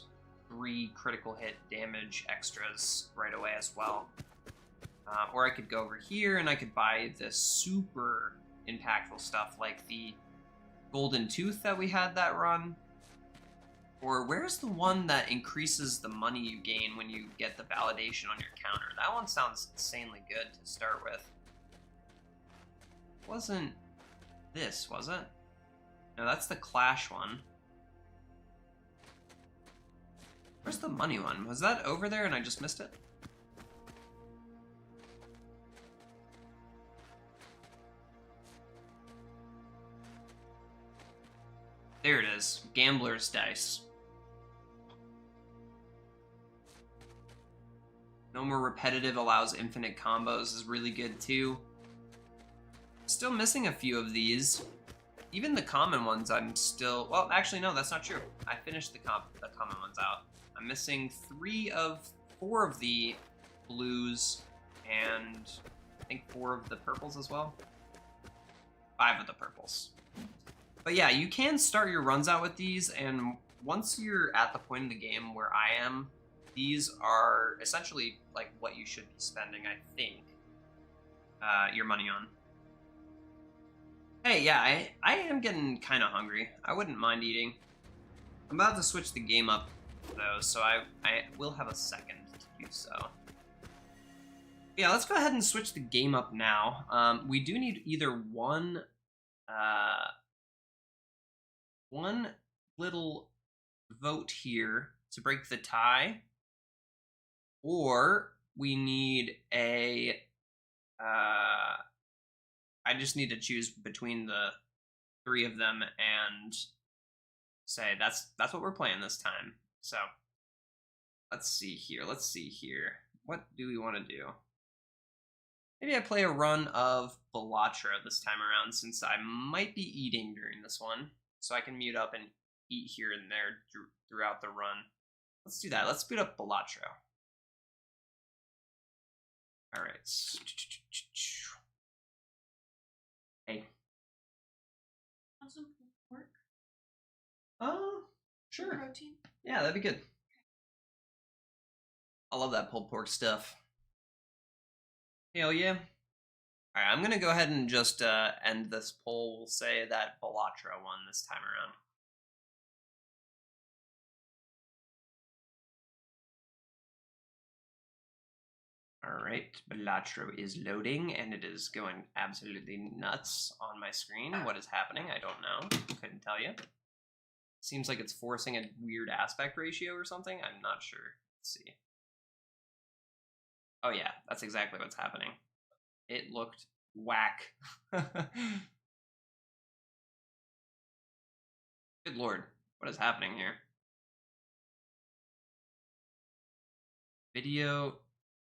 A: 3 critical hit damage extras right away as well. Or I could go over here and I could buy the super impactful stuff like the Golden Tooth that we had that run. Or where's the one that increases the money you gain when you get the validation on your counter? That one sounds insanely good to start with. Wasn't this, was it? No, that's the Clash one. Where's the money one? Was that over there and I just missed it? There it is. Gambler's Dice. No more repetitive allows infinite combos is really good too. Still missing a few of these. Even the common ones I'm still... Well, actually no, that's not true. I finished the common ones out. I'm missing 4 of the blues and I think 4 of the purples as well. 5 of the purples. But yeah, you can start your runs out with these, and once you're at the point in the game where I am, these are essentially like what you should be spending, I think, your money on. Hey, yeah, I am getting kind of hungry. I wouldn't mind eating. I'm about to switch the game up, though, so I will have a second to do so. Yeah, let's go ahead and switch the game up now. We do need either one little vote here to break the tie, or we need a I just need to choose between the 3 of them and say that's what we're playing this time. So let's see here. What do we want to do? Maybe I play a run of Bellatra this time around, since I might be eating during this one. So I can mute up and eat here and there throughout the run. Let's do that. Let's boot up Bellatra. All right. Hey.
H: Want some pork?
A: Sure.
H: Protein?
A: Yeah, that'd be good. I love that pulled pork stuff. Hell yeah. Alright, I'm gonna go ahead and just end this poll. We'll say that Bellatra won this time around. Alright, Bellatra is loading, and it is going absolutely nuts on my screen. What is happening? I don't know. Couldn't tell you. Seems like it's forcing a weird aspect ratio or something. I'm not sure. Let's see. Oh yeah, that's exactly what's happening. It looked whack. Good lord, what is happening here? Video,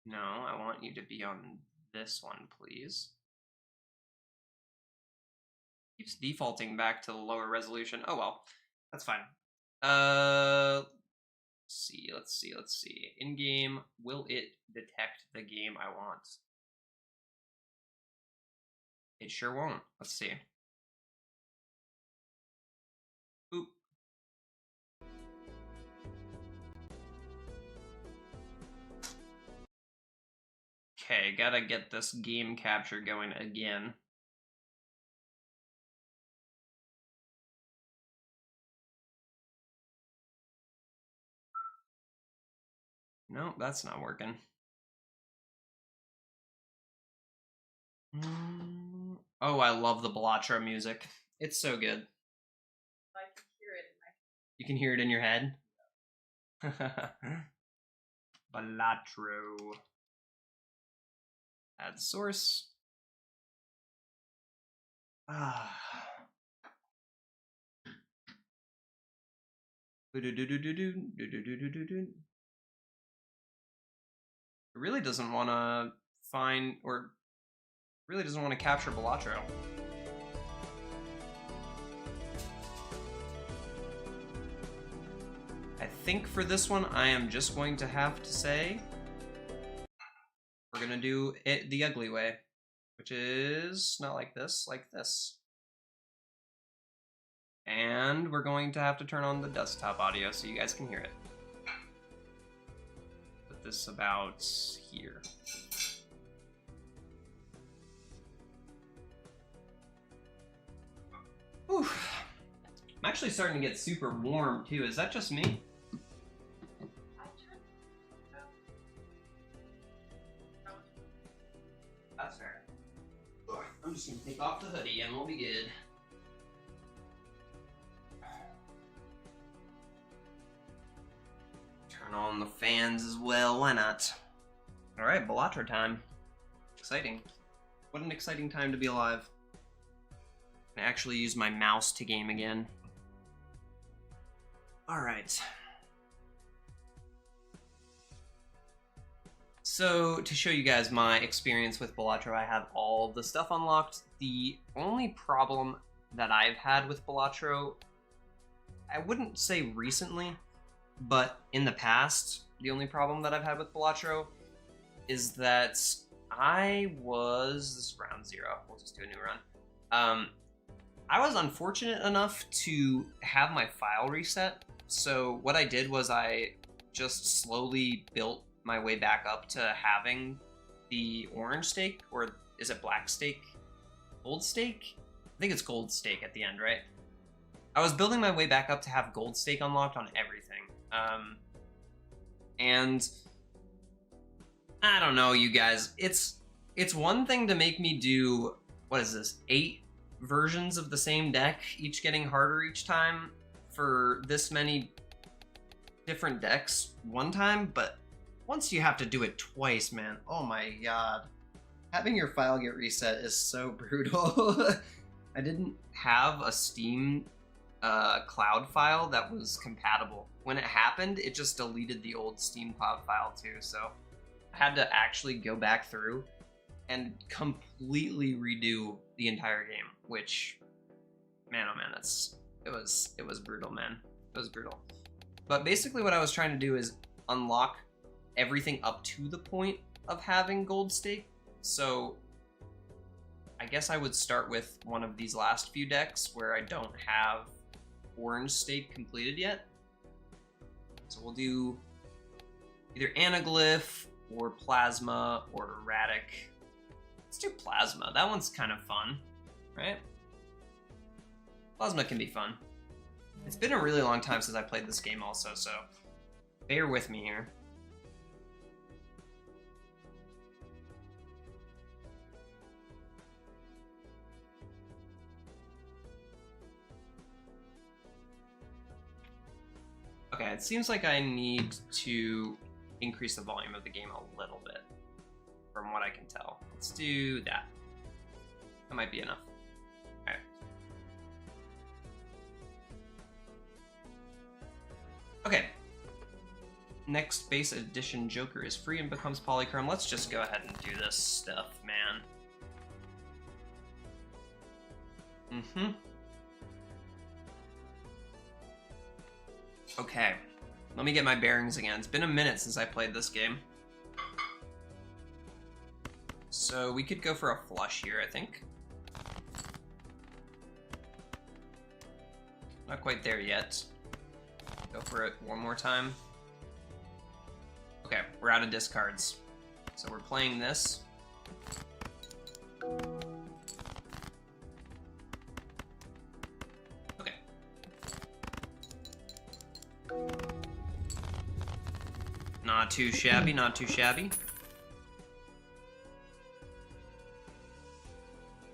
A: no, I want you to be on this one, please. Keeps defaulting back to the lower resolution. Oh well, that's fine. Let's see. In-game, will it detect the game I want? It sure won't. Let's see. Boop. Okay, gotta get this game capture going again. No, that's not working. Oh, I love the Bellatra music. It's so good.
H: I
A: You can hear it in your head? Balatro. Add source. Ah. It really doesn't want to find, or really doesn't want to capture Balatro. I think for this one, I am just going to have to say we're gonna do it the ugly way, which is not like this, like this. And we're going to have to turn on the desktop audio so you guys can hear it. Put this about here. Whew. I'm actually starting to get super warm too. Is that just me? That's fair. I'm just gonna take off the hoodie and we'll be good. Turn on the fans as well, why not? Alright, Balatro time. Exciting. What an exciting time to be alive. I actually use my mouse to game again. Alright. So, to show you guys my experience with Balatro, I have all the stuff unlocked. The only problem that I've had with Balatro, I wouldn't say recently, but in the past, the only problem that I've had with Balatro is that this is round 0, we'll just do a new run. I was unfortunate enough to have my file reset, so what I did was I just slowly built my way back up to having the orange stake, or is it black stake? Gold stake? I think it's gold stake at the end, right? I was building my way back up to have gold stake unlocked on everything. And I don't know, you guys, it's one thing to make me do, what is this, 8 versions of the same deck, each getting harder each time for this many different decks one time, but once you have to do it twice, man, oh my god. Having your file get reset is so brutal. I didn't have a Steam cloud file that was compatible. When it happened, it just deleted the old Steam cloud file too, so I had to actually go back through and completely redo the entire game, which, man, oh man, it was brutal, man. It was brutal. But basically what I was trying to do is unlock everything up to the point of having gold stake. So I guess I would start with one of these last few decks where I don't have orange stake completed yet. So we'll do either Anaglyph or Plasma or Erratic. Let's do Plasma. That one's kind of fun, right? Plasma can be fun. It's been a really long time since I played this game also, so bear with me here. Okay, it seems like I need to increase the volume of the game a little bit, from what I can tell. Let's do that. That might be enough. Alright. Okay. Next base edition Joker is free and becomes polychrome. Let's just go ahead and do this stuff, man. Okay, let me get my bearings again. It's been a minute since I played this game. So we could go for a flush here, I think. Not quite there yet. Go for it one more time. Okay, we're out of discards. So we're playing this. Not too shabby, not too shabby.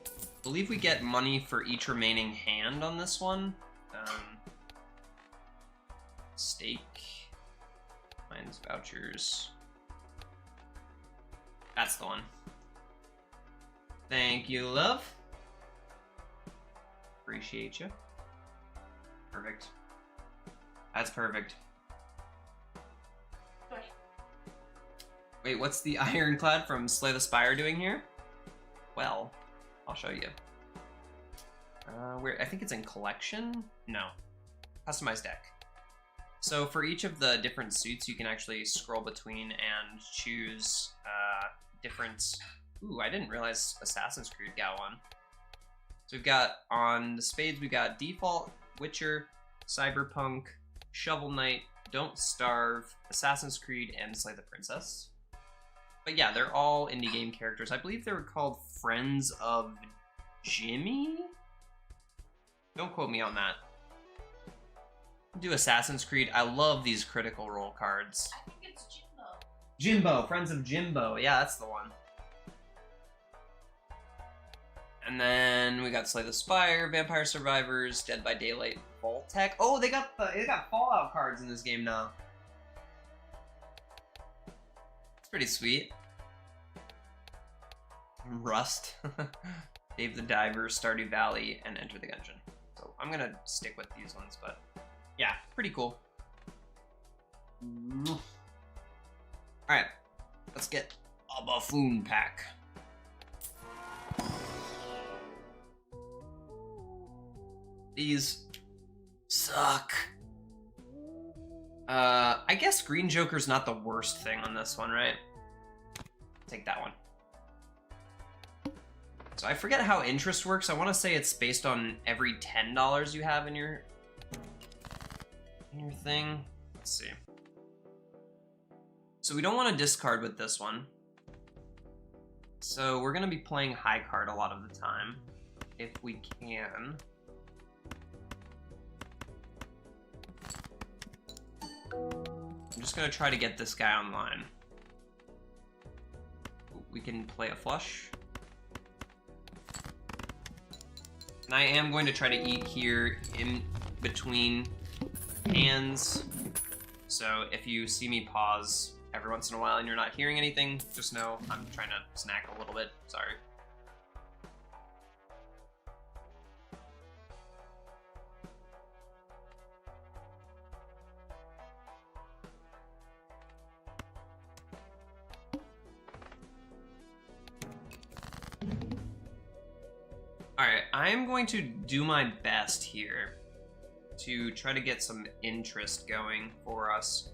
A: I believe we get money for each remaining hand on this one. steak. Mines, vouchers. That's the one. Thank you, love. Appreciate you. Perfect. That's perfect. Wait, what's the ironclad from Slay the Spire doing here? Well, I'll show you. Where I think it's in collection? No. Customized deck. So for each of the different suits, you can actually scroll between and choose different... Ooh, I didn't realize Assassin's Creed got one. So we've got, on the spades, we got Default, Witcher, Cyberpunk, Shovel Knight, Don't Starve, Assassin's Creed, and Slay the Princess. But yeah, they're all indie game characters. I believe they were called Friends of Jimmy? Don't quote me on that. Do Assassin's Creed. I love these Critical Role cards.
H: I think it's Jimbo.
A: Jimbo, Friends of Jimbo. Yeah, that's the one. And then we got Slay the Spire, Vampire Survivors, Dead by Daylight, Vault-Tec. Oh, they got Fallout cards in this game now. It's pretty sweet. Rust, Dave the Diver, Stardew Valley, and Enter the Gungeon. So I'm gonna stick with these ones, but yeah, pretty cool. Alright, let's get a buffoon pack. These suck. I guess Green Joker's not the worst thing on this one, right? Take that one. So I forget how interest works. I want to say it's based on every $10 you have in your thing. Let's see. So we don't want to discard with this one. So we're going to be playing high card a lot of the time, if we can. I'm just going to try to get this guy online. We can play a flush. And I am going to try to eat here in between hands. So if you see me pause every once in a while and you're not hearing anything, just know I'm trying to snack a little bit. Sorry. Alright, I'm going to do my best here to try to get some interest going for us.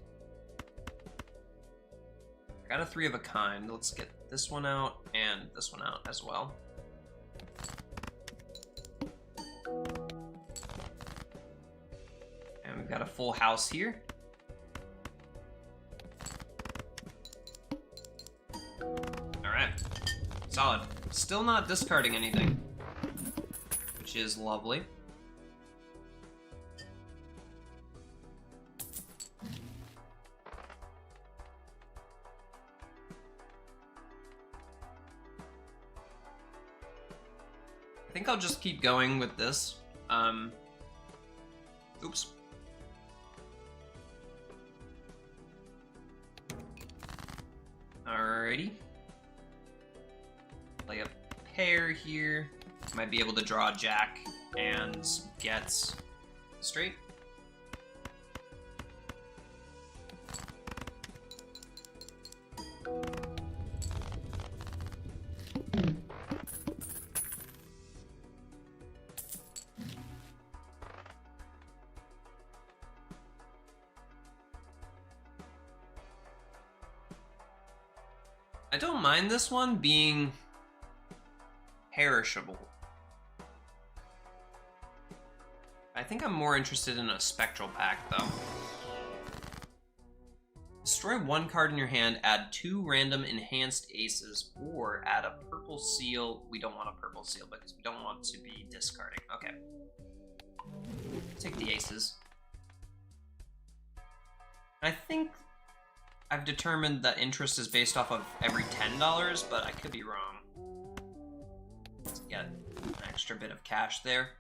A: I got a 3 of a kind. Let's get this one out and this one out as well. And we've got a full house here. Alright, solid. Still not discarding anything, which is lovely. I think I'll just keep going with this. Oops. Alrighty. Play a pair here. Might be able to draw a jack and get straight. I don't mind this one being perishable. I think I'm more interested in a spectral pack, though. Destroy 1 card in your hand, add 2 random enhanced aces, or add a purple seal. We don't want a purple seal because we don't want to be discarding. Okay. Take the aces. I think I've determined that interest is based off of every $10, but I could be wrong. Let's get an extra bit of cash there.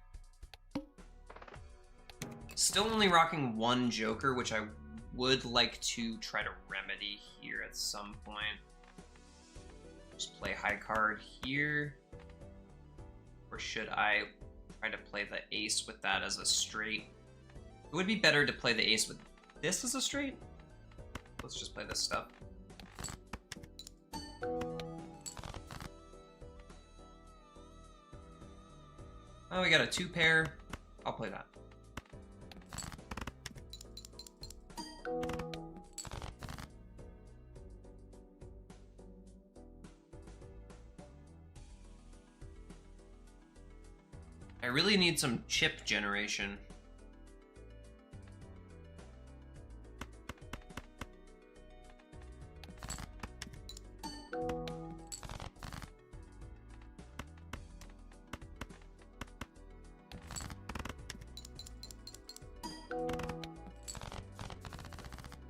A: Still only rocking one Joker, which I would like to try to remedy here at some point. Just play high card here. Or should I try to play the ace with that as a straight? It would be better to play the ace with this as a straight. Let's just play this stuff. Oh, we got a 2 pair. I'll play that. I really need some chip generation.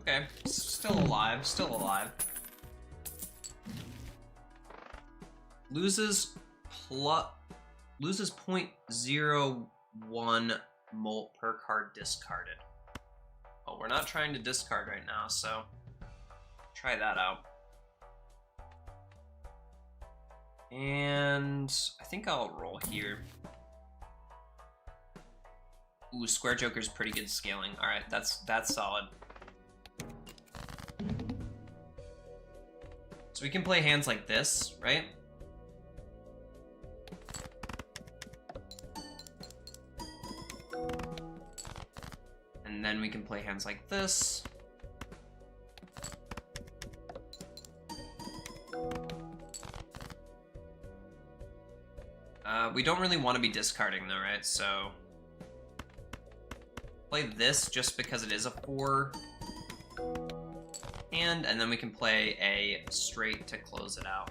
A: Okay, still alive, still alive. Loses 0.01 molt per card discarded. Well, we're not trying to discard right now, so try that out. And I think I'll roll here. Ooh, square joker's pretty good scaling. All right, that's solid. So we can play hands like this, right? And then we can play hands like this. We don't really want to be discarding though, right? So play this just because it is a 4 hand, and then we can play a straight to close it out.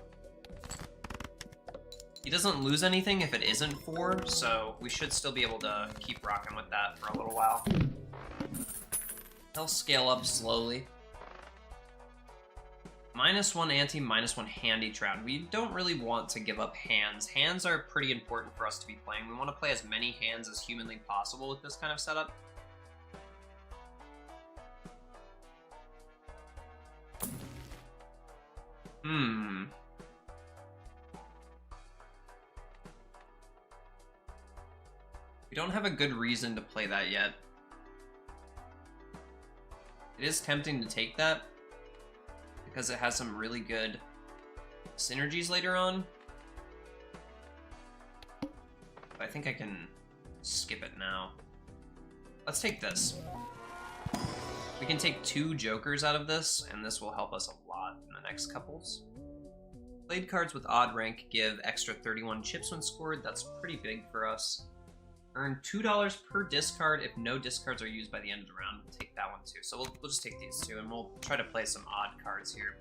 A: He doesn't lose anything if it isn't 4, so we should still be able to keep rocking with that for a little while. He'll scale up slowly. -1 ante, -1 handy trap. We don't really want to give up hands. Hands are pretty important for us to be playing. We want to play as many hands as humanly possible with this kind of setup. We don't have a good reason to play that yet. It is tempting to take that because it has some really good synergies later on. But I think I can skip it now. Let's take this. We can take 2 jokers out of this, and this will help us a lot in the next couples. Played cards with odd rank give extra 31 chips when scored. That's pretty big for us. Earn $2 per discard if no discards are used by the end of the round. We'll take that one too. So we'll just take these 2, and we'll try to play some odd cards here.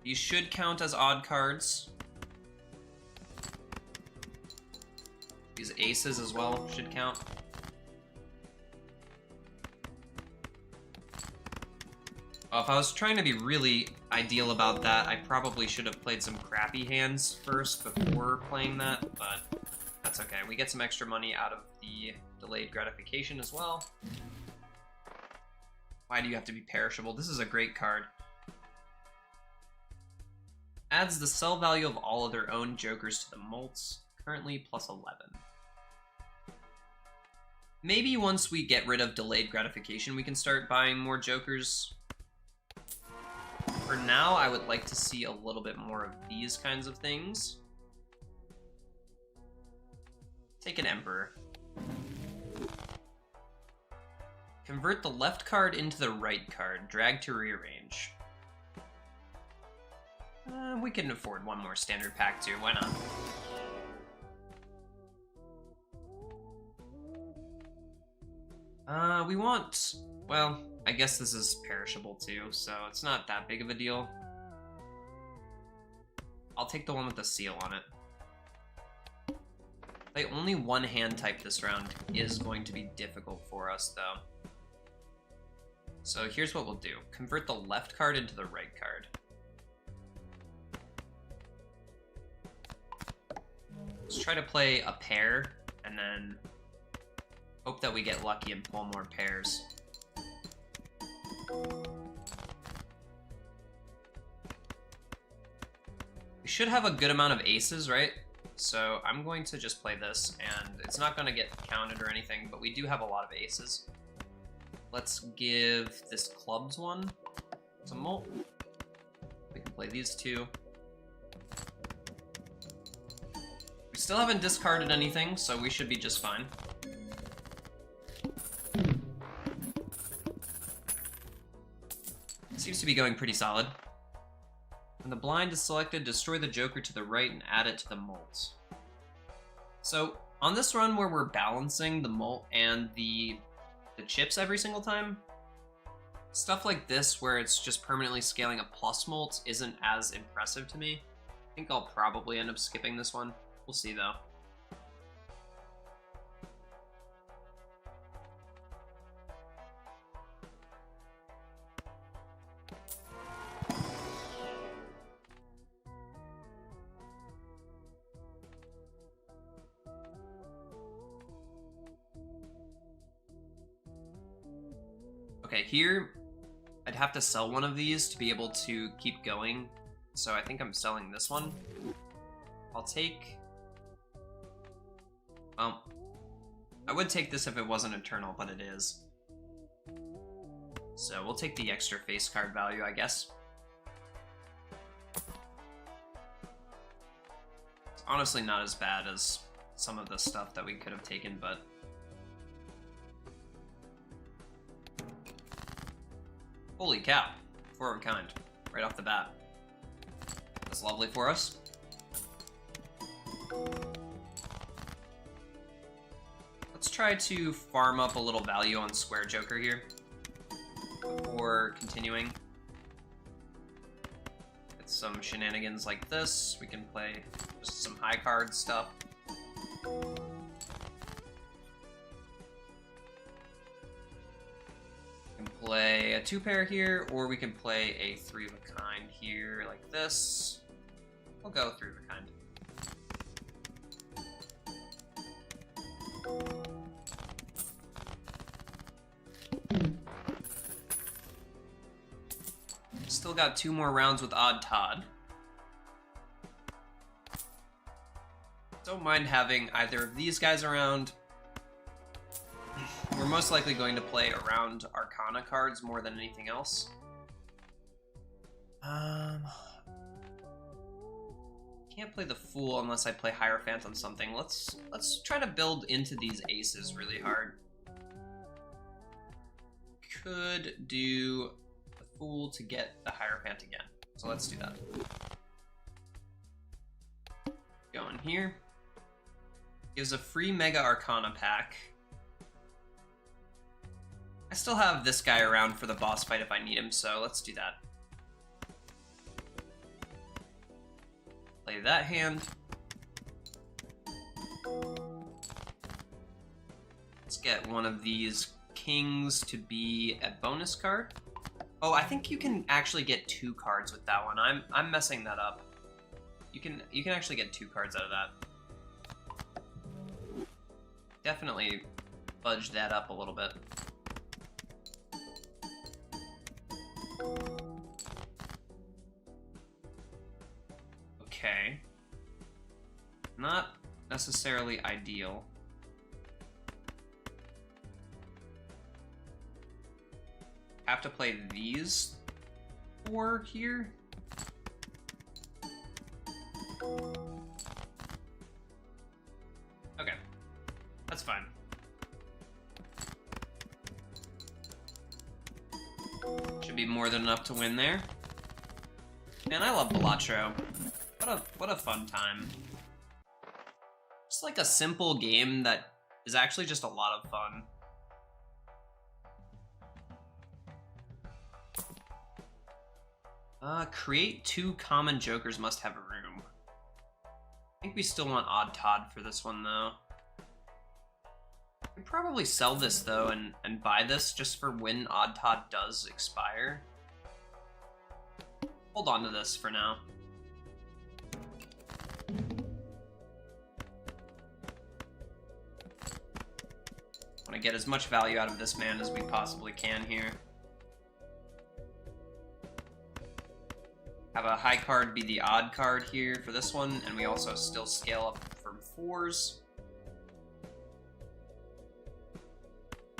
A: These should count as odd cards. These aces as well should count. Well, if I was trying to be really ideal about that, I probably should have played some crappy hands first before playing that, but that's okay. We get some extra money out of the delayed gratification as well. Why do you have to be perishable? This is a great card. Adds the sell value of all of their own jokers to the mults, currently +11. Maybe once we get rid of delayed gratification, we can start buying more jokers. For now, I would like to see a little bit more of these kinds of things. Take an Emperor. Convert the left card into the right card. Drag to rearrange. We can afford one more standard pack too, why not? We want... well, I guess this is perishable too, so it's not that big of a deal. I'll take the one with the seal on it. Play only one hand type this round is going to be difficult for us though. So here's what we'll do. Convert the left card into the right card. Let's try to play a pair and then hope that we get lucky and pull more pairs. We should have a good amount of aces, right? So I'm going to just play this, and it's not going to get counted or anything, but we do have a lot of aces. Let's give this clubs one some molt. We can play these two. We still haven't discarded anything, so we should be just fine. Seems to be going pretty solid. When the blind is selected, destroy the joker to the right and add it to the molt. So on this run where we're balancing the molt and the chips every single time, stuff like this where it's just permanently scaling a plus molt isn't as impressive to me. I think I'll probably end up skipping this one. We'll see though. Okay, here, I'd have to sell one of these to be able to keep going, so I think I'm selling this one. I'll take... Well, I would take this if it wasn't Eternal, but it is. So we'll take the extra face card value, I guess. It's honestly not as bad as some of the stuff that we could have taken, but... Holy cow, 4 of a kind, right off the bat. That's lovely for us. Let's try to farm up a little value on Square Joker here before continuing. With some shenanigans like this, we can play just some high card stuff. Play a 2-pair here, or we can play a 3 of a kind here, like this. We'll go 3 of a kind. Still got 2 more rounds with Odd Todd. Don't mind having either of these guys around. We're most likely going to play around Arcana cards more than anything else. Can't play the Fool unless I play Hierophant on something. Let's try to build into these aces really hard. Could do the Fool to get the Hierophant again. So let's do that. Go in here. Gives a free Mega Arcana pack. I still have this guy around for the boss fight if I need him, so let's do that. Play that hand. Let's get one of these kings to be a bonus card. Oh, I think you can actually get 2 cards with that one. I'm messing that up. You can actually get 2 cards out of that. Definitely fudge that up a little bit. Okay. Not necessarily ideal. Have to play these 4 here. Okay. That's fine. Should be more than enough to win there. Man, I love Balatro. What a fun time. Just like a simple game that is actually just a lot of fun. Create 2 common jokers must have a room. I think we still want Odd Todd for this one though. We'd probably sell this though and buy this just for when Odd Todd does expire. Hold on to this for now. Want to get as much value out of this man as we possibly can here. Have a high card be the odd card here for this one, and we also still scale up from 4s.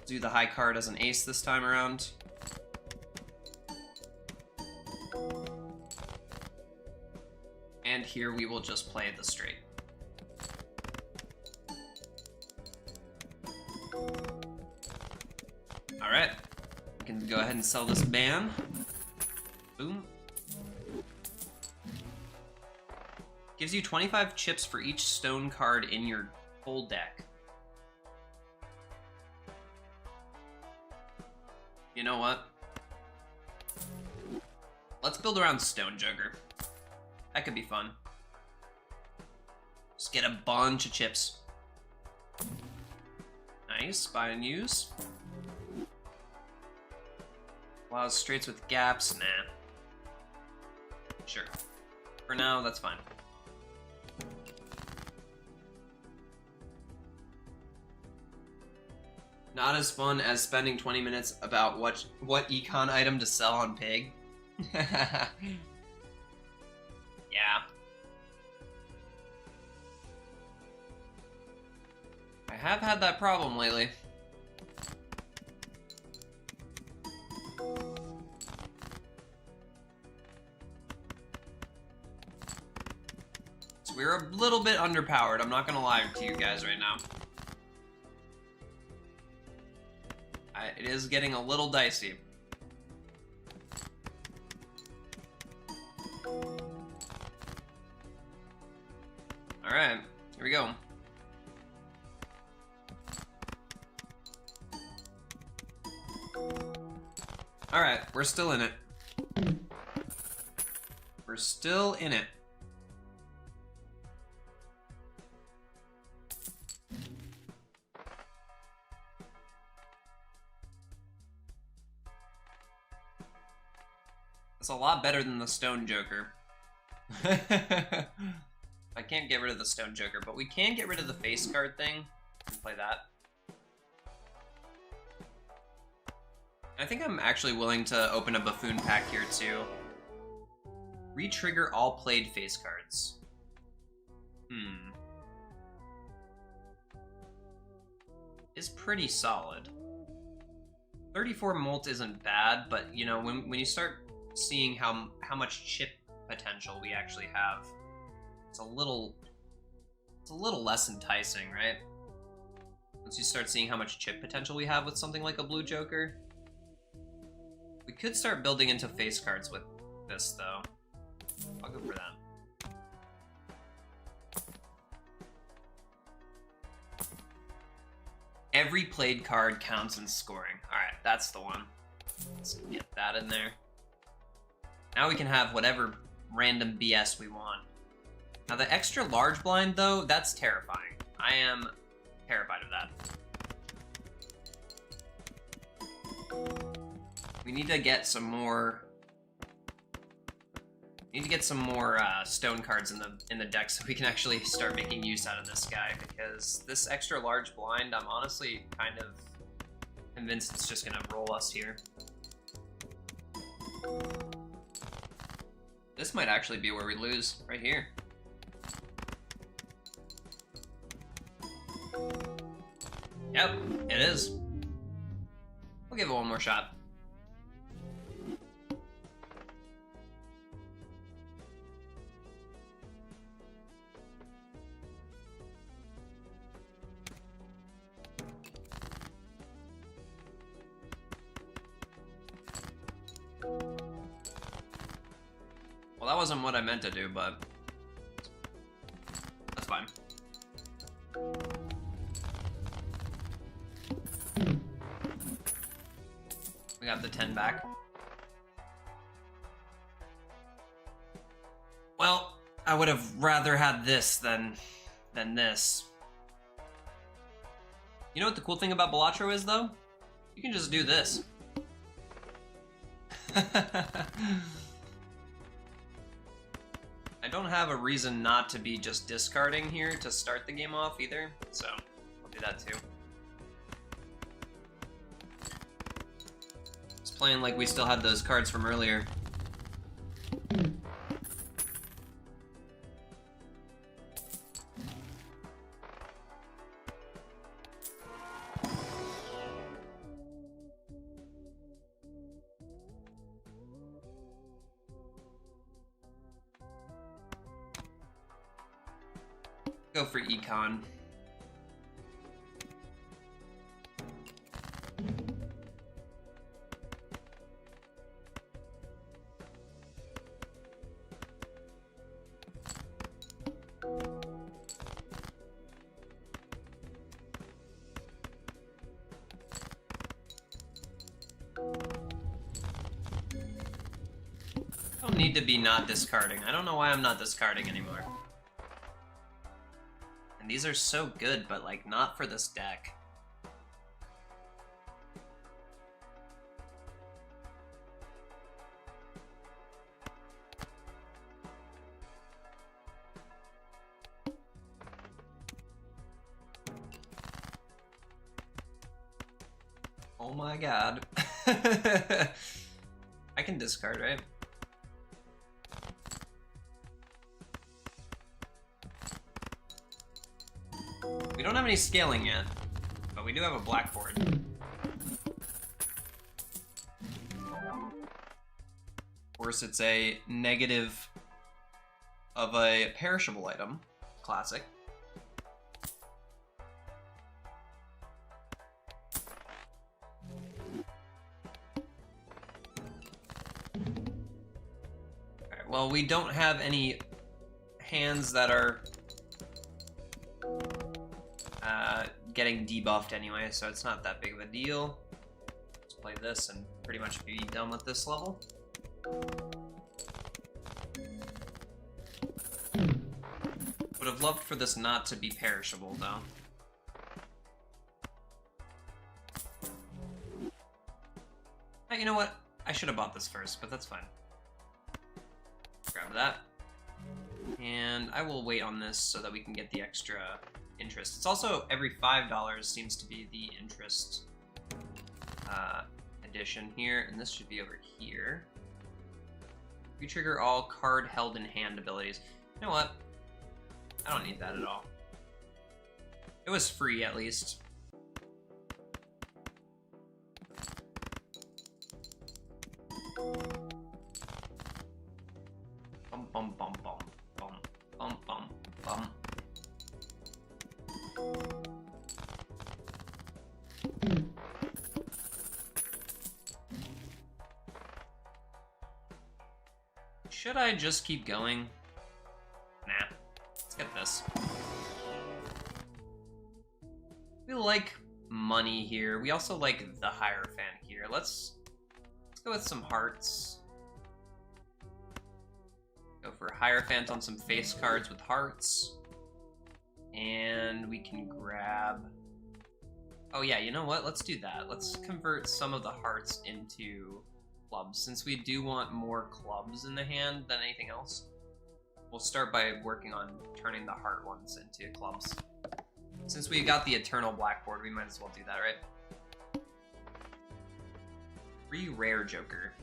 A: Do the high card as an ace this time around. And here we will just play the straight. Alright, we can go ahead and sell this ban. Boom. Gives you 25 chips for each stone card in your full deck. You know what? Let's build around Stone Joker. That could be fun. Just get a bunch of chips. Nice, buy and use. Allows straights with gaps, nah. Sure. For now, that's fine. Not as fun as spending 20 minutes about what econ item to sell on Pig. Yeah. I have had that problem lately. So we're a little bit underpowered, I'm not gonna lie to you guys right now. It is getting a little dicey. Alright, here we go. Alright, we're still in it. We're still in it. It's a lot better than the Stone Joker. I can't get rid of the Stone Joker, but we can get rid of the face card thing and play that. I think I'm actually willing to open a Buffoon pack here too. Re-trigger all played face cards. Is pretty solid. 34 molt isn't bad, but you know, when you start seeing how much chip potential we actually have, it's a little less enticing, right? Once you start seeing how much chip potential we have with something like a blue Joker. We could start building into face cards with this, though. I'll go for that. Every played card counts in scoring. Alright, that's the one. Let's get that in there. Now we can have whatever random BS we want. Now the extra large blind, though, that's terrifying. I am terrified of that. We need to get some more... We need to get some more stone cards in the deck so we can actually start making use out of this guy, because this extra large blind, I'm honestly kind of convinced it's just gonna roll us here. This might actually be where we lose, right here. Yep, it is. We'll give it one more shot. Well, that wasn't what I meant to do, but that's fine. We got the 10 back. Well, I would have rather had this than this. You know what the cool thing about Balatro is, though? You can just do this. I don't have a reason not to be just discarding here to start the game off either, so I'll do that too. Playing like we still had those cards from earlier. Go for econ. I don't need to be not discarding. I don't know why I'm not discarding anymore. And these are so good, but like not for this deck. Oh my god. I can discard, right? We don't have any scaling yet, but we do have a blackboard. Of course, it's a negative of a perishable item. Classic. Alright, well, we don't have any hands that are getting debuffed anyway, so it's not that big of a deal. Let's play this and pretty much be done with this level. Would have loved for this not to be perishable, though. You know what? I should have bought this first, but that's fine. Grab that. And I will wait on this so that we can get the extra interest. It's also every $5 seems to be the interest addition here, and this should be over here. We trigger all card held in hand abilities. You know what? I don't need that at all. It was free at least. Bum bum bum bum bum bum bum bum. Should I just keep going? Nah. Let's get this. We like money here. We also like the Hierophant here. Let's go with some hearts. Go for Hierophant on some face cards with hearts. And we can grab... Oh yeah, you know what? Let's do that. Let's convert some of the hearts into clubs, since we do want more clubs in the hand than anything else. We'll start by working on turning the heart ones into clubs. Since we got the Eternal Blackboard, we might as well do that, right? 3 rare Joker.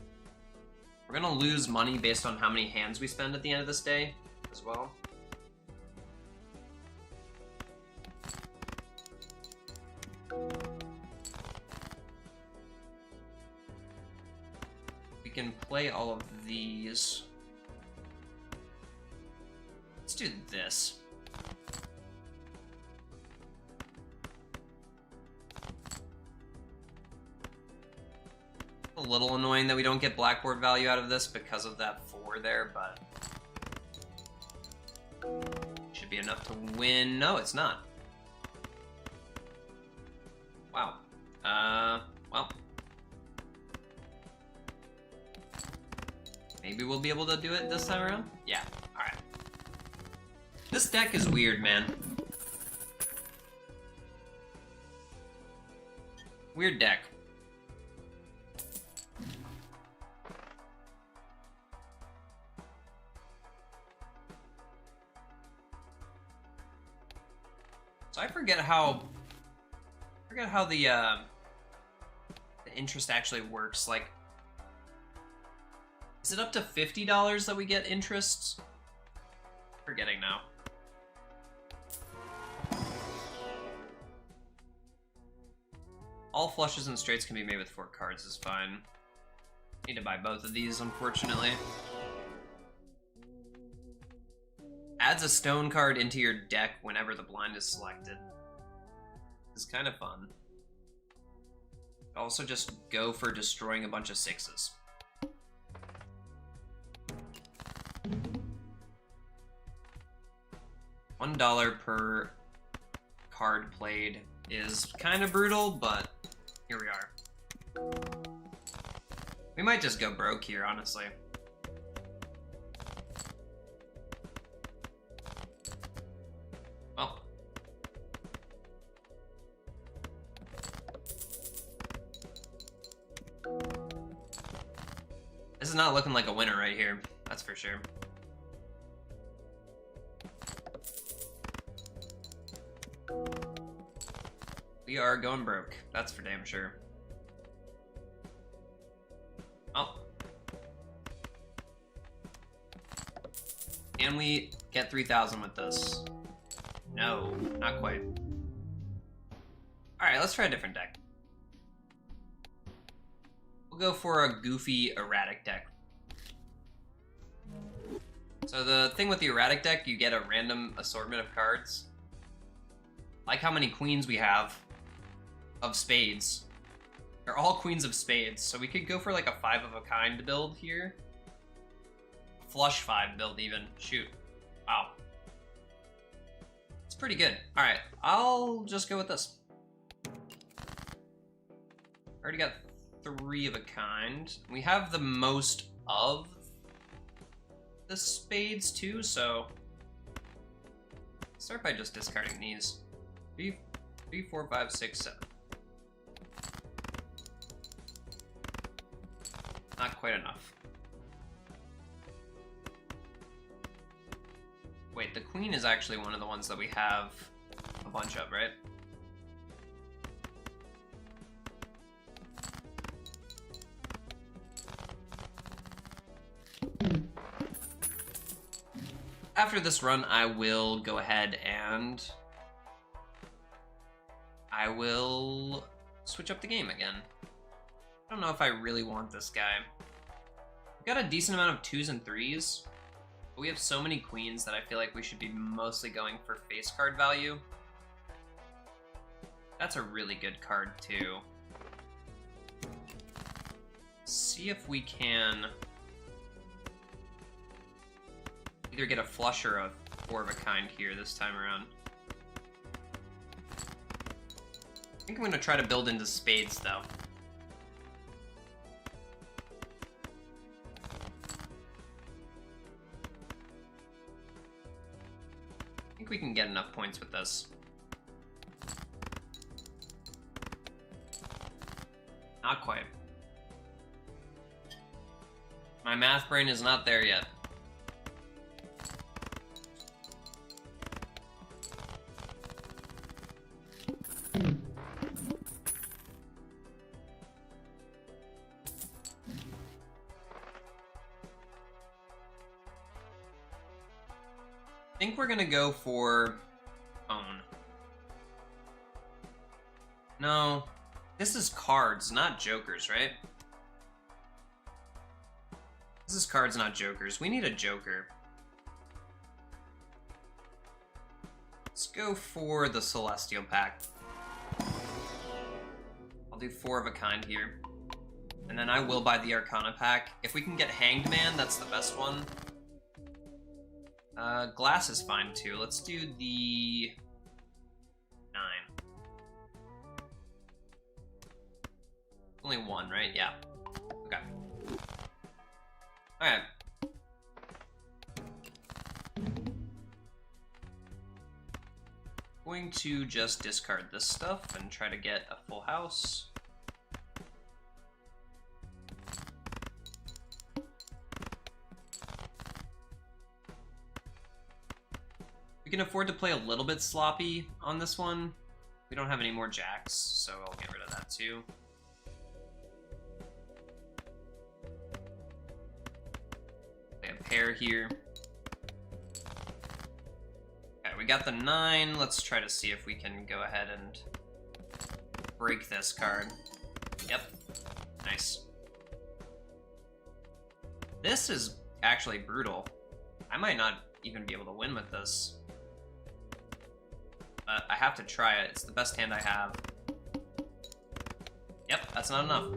A: We're gonna lose money based on how many hands we spend at the end of this day, as well. We can play all of these. Let's do this. A little annoying that we don't get Blackboard value out of this because of that 4 there, but should be enough to win. No, it's not. Wow. Well. Maybe we'll be able to do it this time around? Yeah, alright. This deck is weird, man. Weird deck. So I forget how the interest actually works. Like, Is it up to $50 that we get interest? Forgetting now. All flushes and straights can be made with 4 cards is fine. Need to buy both of these, unfortunately. Adds a stone card into your deck whenever the blind is selected. It's kind of fun. Also just go for destroying a bunch of 6s. $1 per card played is kind of brutal, but here we are. We might just go broke here, honestly. Well. This is not looking like a winner right here, that's for sure. We are going broke, that's for damn sure. Oh. Can we get 3,000 with this? No, not quite. Alright, let's try a different deck. We'll go for a goofy, erratic deck. So the thing with the erratic deck, you get a random assortment of cards. Like how many queens we have of spades. They're all queens of spades, so we could go for like a 5 of a kind build here. Flush 5 build even. Shoot. Wow. It's pretty good. Alright, I'll just go with this. Already got 3 of a kind. We have the most of the spades too, so start by just discarding these. 3, 4, 5, 6, 7. Not quite enough. Wait, the queen is actually one of the ones that we have a bunch of, right? After this run, I will go ahead and I will switch up the game again. I don't know if I really want this guy. We've got a decent amount of 2s and 3s, but we have so many queens that I feel like we should be mostly going for face card value. That's a really good card too. See if we can either get a flush or a 4 of a kind here this time around. I think I'm gonna try to build into spades though. I think we can get enough points with this. Not quite. My math brain is not there yet. I think we're gonna go for own. No, this is cards, not jokers, right? This is cards, not jokers. We need a joker. Let's go for the Celestial Pack. I'll do 4 of a kind here. And then I will buy the Arcana Pack. If we can get Hanged Man, that's the best one. Glass is fine too. Let's do the 9. Only 1, right? Yeah. Okay. Alright. Going to just discard this stuff and try to get a full house. We can afford to play a little bit sloppy on this one. We don't have any more jacks, so I'll get rid of that too. compare here. Okay, we got the 9. Let's try to see if we can go ahead and break this card. Yep. Nice. This is actually brutal. I might not even be able to win with this. But I have to try it. It's the best hand I have. Yep, that's not enough.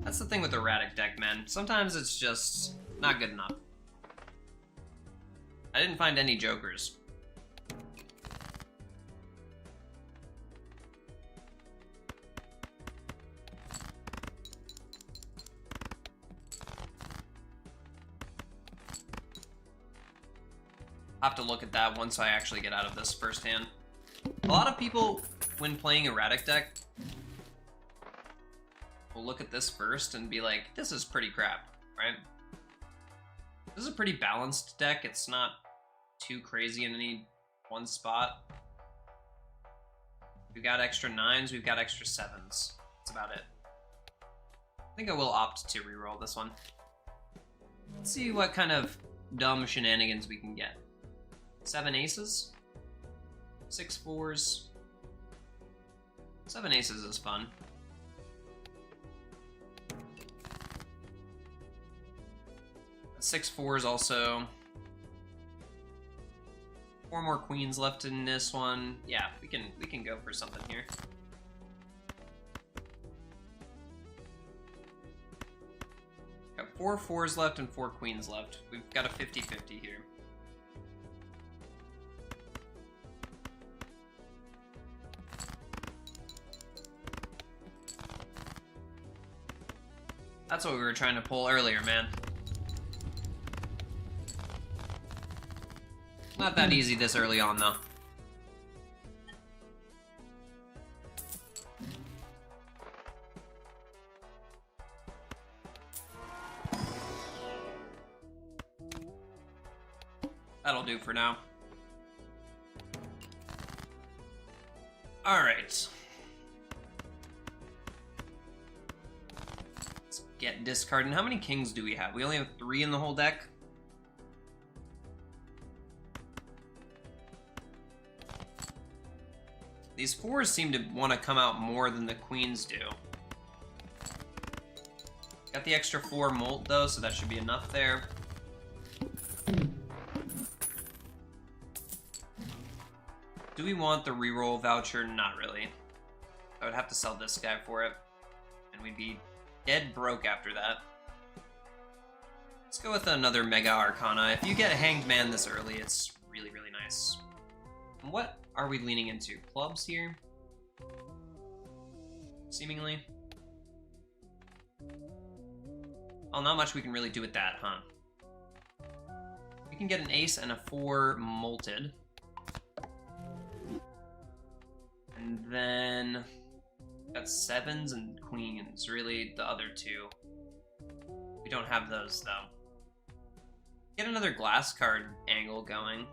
A: That's the thing with the erratic deck, man. Sometimes it's just not good enough. I didn't find any jokers. I'll have to look at that once I actually get out of this first hand. A lot of people, when playing erratic deck, will look at this first and be like, this is pretty crap, right? This is a pretty balanced deck. It's not too crazy in any one spot. We've got extra 9s, we've got extra 7s. That's about it. I think I will opt to reroll this one. Let's see what kind of dumb shenanigans we can get. 7 aces? 6 4s? 7 aces is fun. 6 4s also. 4 more queens left in this one. Yeah, we can go for something here. Got 4 4s left and 4 queens left. We've got a 50-50 here. That's what we were trying to pull earlier, man. Not that easy this early on, though. That'll do for now. Alright. Let's get discarding. How many kings do we have? We only have 3 in the whole deck. These 4s seem to want to come out more than the queens do. Got the extra 4 molt though, so that should be enough there. Do we want the reroll voucher? Not really. I would have to sell this guy for it, and we'd be dead broke after that. Let's go with another Mega Arcana. If you get a Hanged Man this early, it's really, really nice. And what are we leaning into? Clubs here? Seemingly. Oh, not much we can really do with that, huh? We can get an ace and a 4 molted. And then got 7s and queens, really the other 2. We don't have those though. Get another glass card angle going.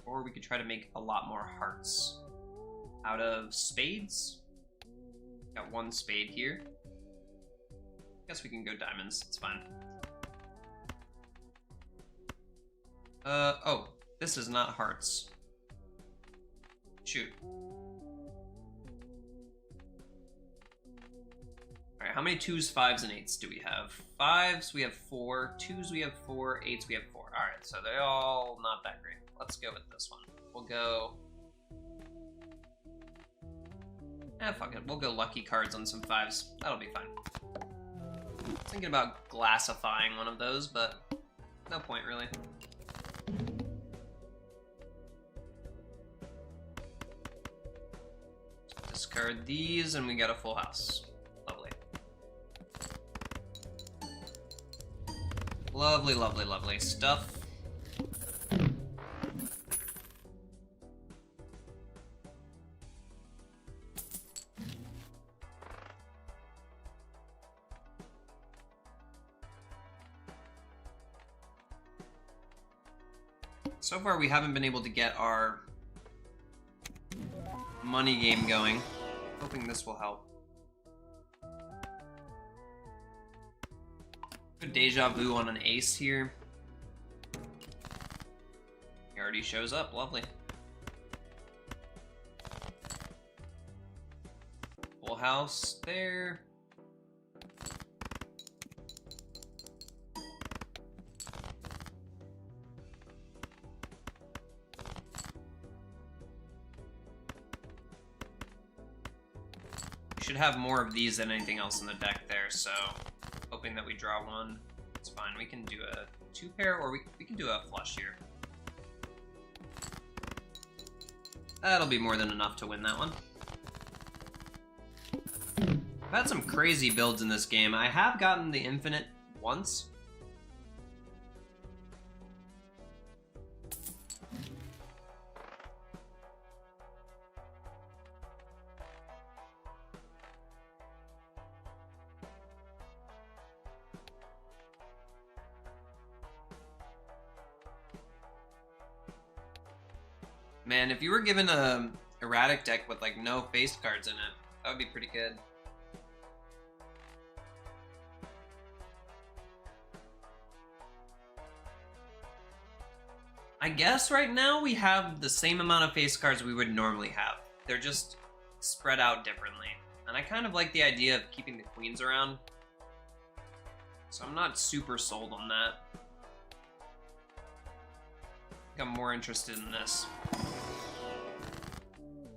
A: Or we could try to make a lot more hearts. Out of spades. Got 1 spade here. Guess we can go diamonds, it's fine. Oh, this is not hearts. Shoot. Alright, how many 2s, 5s, and 8s do we have? 5s, we have 4. 2s, we have 4. 8s, we have 4. Alright, so they're all not that great. Let's go with this one. We'll go... fuck it. We'll go lucky cards on some 5s. That'll be fine. I was thinking about glassifying one of those, but no point, really. Discard these, and we got a full house. Lovely. Lovely, lovely, lovely stuff. So far, we haven't been able to get our money game going. Hoping this will help. Good deja vu on an ace here. He already shows up, lovely. Full house there. We should have more of these than anything else in the deck there, so hoping that we draw one. It's fine. We can do a 2-pair, or we can do a flush here. That'll be more than enough to win that one. I've had some crazy builds in this game. I have gotten the infinite once. Man, if you were given a erratic deck with like no face cards in it, that would be pretty good. I guess right now we have the same amount of face cards we would normally have. They're just spread out differently. And I kind of like the idea of keeping the queens around. So I'm not super sold on that. I think I'm more interested in this.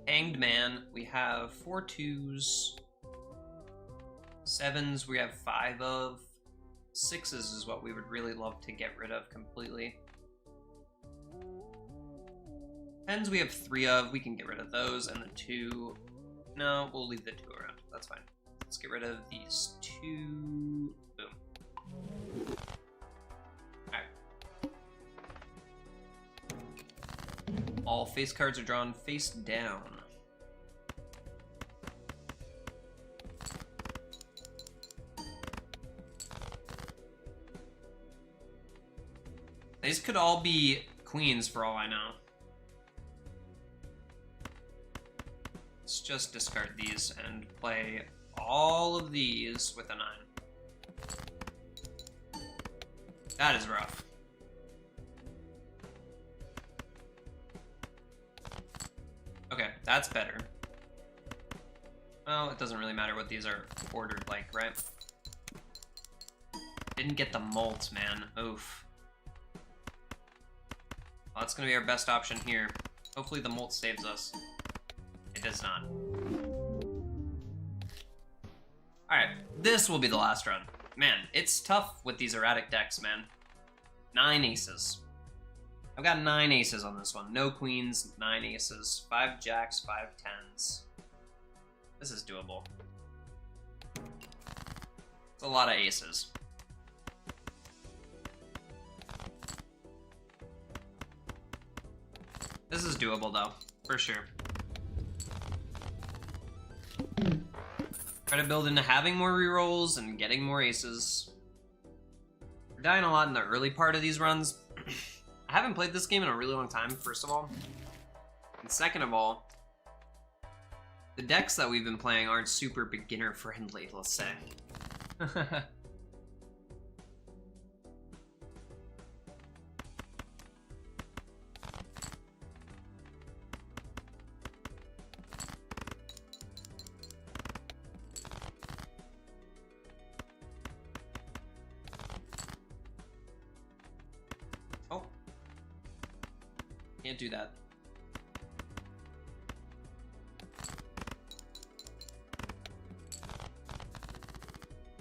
A: Hanged Man, we have 4 2s. 7s we have 5 of. 6s is what we would really love to get rid of completely. 10s we have 3 of, we can get rid of those, and the 2... No, we'll leave the 2 around, that's fine. Let's get rid of these 2... Boom. Alright. All face cards are drawn face down. These could all be queens for all I know. Let's just discard these and play all of these with a 9. That is rough. Okay, that's better. Well, it doesn't really matter what these are ordered like, right? Didn't get the molt, man. Oof. Well, that's gonna be our best option here. Hopefully the molt saves us. It does not. Alright, this will be the last run. Man, it's tough with these erratic decks, man. 9 aces. I've got 9 aces on this one. No queens, 9 aces. 5 jacks, 5 10s. This is doable. It's a lot of aces. This is doable, though, for sure. Try to build into having more rerolls and getting more aces. We're dying a lot in the early part of these runs. I haven't played this game in a really long time, first of all. And second of all, the decks that we've been playing aren't super beginner-friendly, let's say. Oh. Can't do that.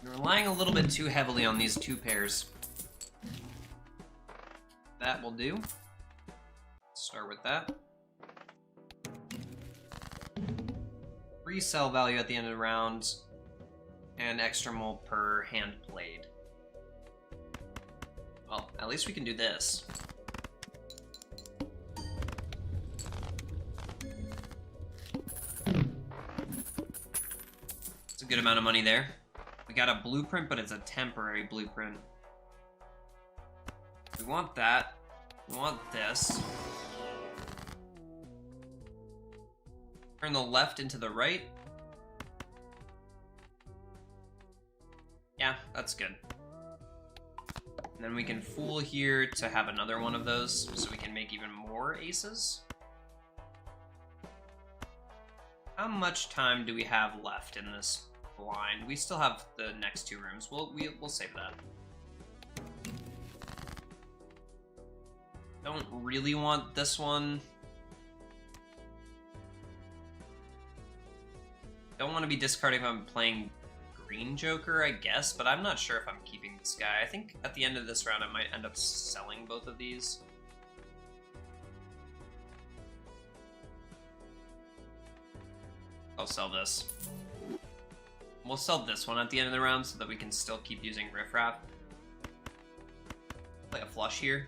A: You're relying a little bit too heavily on these 2 pairs. That will do. Start with that. Free sell value at the end of the round, and extra mult per hand played. Well, at least we can do this. It's a good amount of money there. We got a blueprint, but it's a temporary blueprint. We want that. We want this. Turn the left into the right. Yeah, that's good. And then we can fool here to have another one of those, so we can make even more aces. How much time do we have left in this blind? We still have the next two rooms. We'll save that. Don't really want this one. Don't want to be discarding if I'm playing Green Joker, I guess, but I'm not sure if I'm keeping this guy. I think at the end of this round I might end up selling both of these. I'll sell this. We'll sell this one at the end of the round so that we can still keep using Riff Raff. Play a flush here.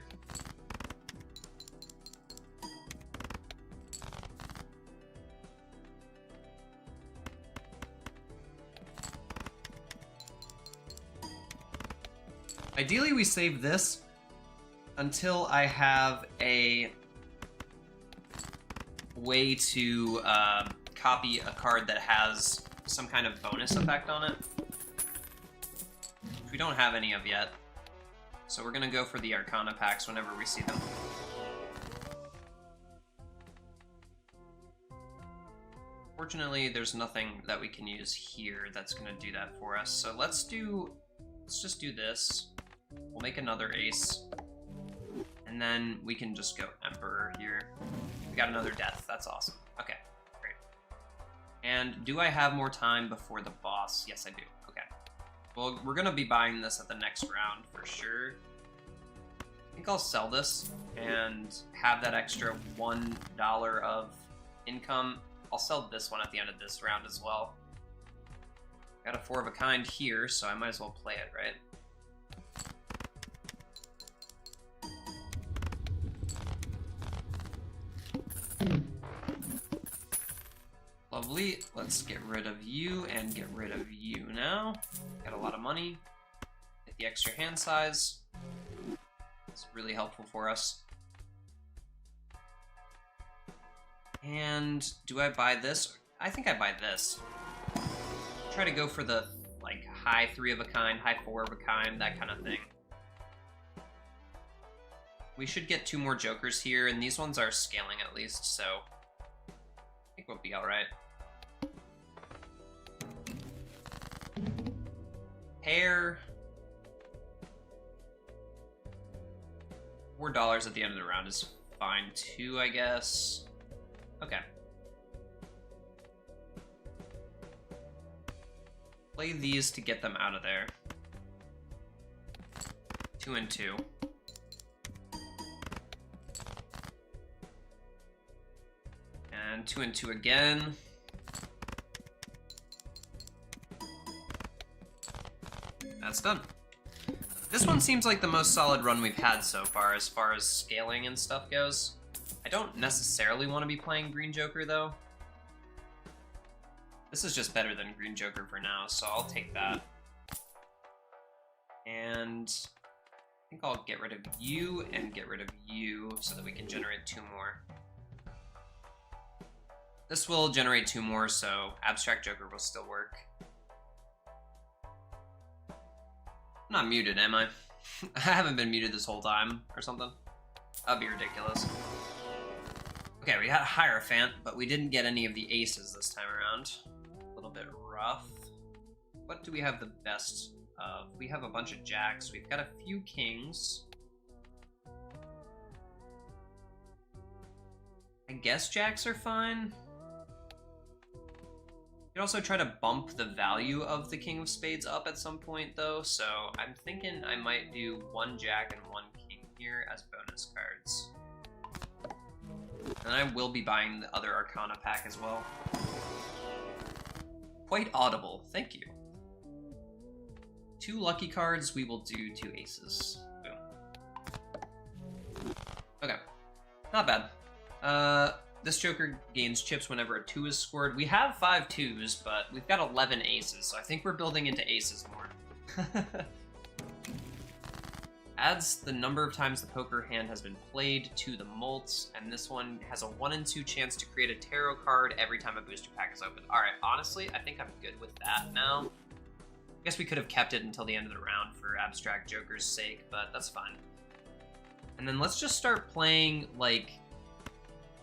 A: Ideally, we save this until I have a way to copy a card that has some kind of bonus effect on it, which we don't have any of yet. So we're gonna go for the Arcana packs whenever we see them. Fortunately, there's nothing that we can use here that's gonna do that for us. So let's just do this. We'll make another ace. And then we can just go Emperor here. We got another death. That's awesome. Okay, great. And do I have more time before the boss? Yes, I do. Okay. Well, we're going to be buying this at the next round for sure. I think I'll sell this and have that extra $1 of income. I'll sell this one at the end of this round as well. Got a 4 of a kind here, so I might as well play it, right? Lovely. Let's get rid of you and get rid of you now. Got a lot of money. Get the extra hand size. It's really helpful for us. And do I buy this? I think I buy this. Try to go for the like high 3 of a kind, high 4 of a kind, that kind of thing. We should get 2 more jokers here, and these ones are scaling at least, so I think we'll be alright. Hair. $4 at the end of the round is fine too, I guess. Okay. Play these to get them out of there. 2 and 2. And 2 and 2 again. That's done. This one seems like the most solid run we've had so far as scaling and stuff goes. I don't necessarily want to be playing Green Joker, though. This is just better than Green Joker for now, so I'll take that. And I think I'll get rid of you and get rid of you so that we can generate 2 more. This will generate 2 more, so Abstract Joker will still work. I'm not muted, am I? I haven't been muted this whole time, or something. That'd be ridiculous. Okay, we got Hierophant, but we didn't get any of the aces this time around. A little bit rough. What do we have the best of? We have a bunch of jacks. We've got a few kings. I guess jacks are fine. You could also try to bump the value of the King of Spades up at some point, though, so I'm thinking I might do 1 jack and 1 king here as bonus cards. And I will be buying the other Arcana pack as well. Quite audible, thank you. 2 lucky cards, we will do 2 aces. Boom. Okay, not bad. This Joker gains chips whenever a 2 is scored. We have 5 2s, but we've got 11 aces, so I think we're building into aces more. Adds the number of times the poker hand has been played to the mults, and this one has a 1 in 2 chance to create a tarot card every time a booster pack is opened. Alright, honestly, I think I'm good with that now. I guess we could have kept it until the end of the round for Abstract Joker's sake, but that's fine. And then let's just start playing, like,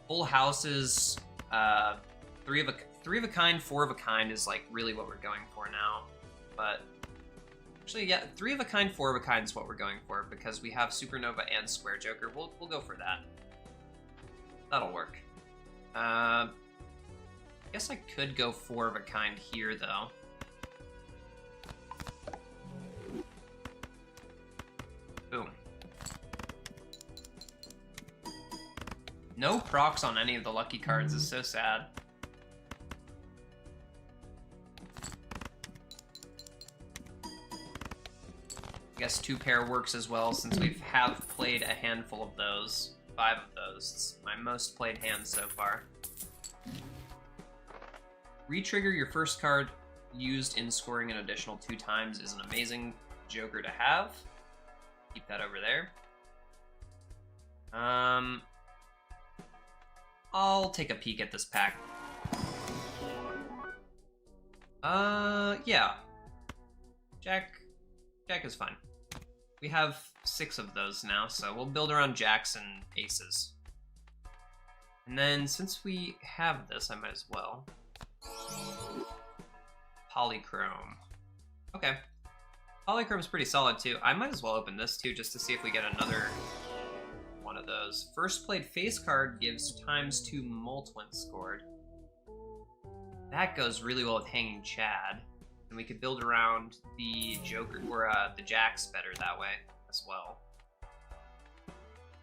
A: full houses, three of a kind, four of a kind is, like, really what we're going for now. But, actually, yeah, three of a kind, four of a kind is what we're going for, because we have Supernova and Square Joker. We'll go for that. That'll work. I guess I could go four of a kind here, though. Boom. No procs on any of the lucky cards is so sad. I guess 2-pair works as well since we have played a handful of those. 5 of those. It's my most played hand so far. Retrigger your first card used in scoring an additional 2 times is an amazing Joker to have. Keep that over there. I'll take a peek at this pack. Yeah. Jack is fine. We have 6 of those now, so we'll build around jacks and aces. And then, since we have this, I might as well. Polychrome. Okay. Polychrome's pretty solid, too. I might as well open this, too, just to see if we get another one of those. First played face card gives ×2 mult when scored. That goes really well with Hanging Chad. And we could build around the Joker, or the jacks better that way, as well.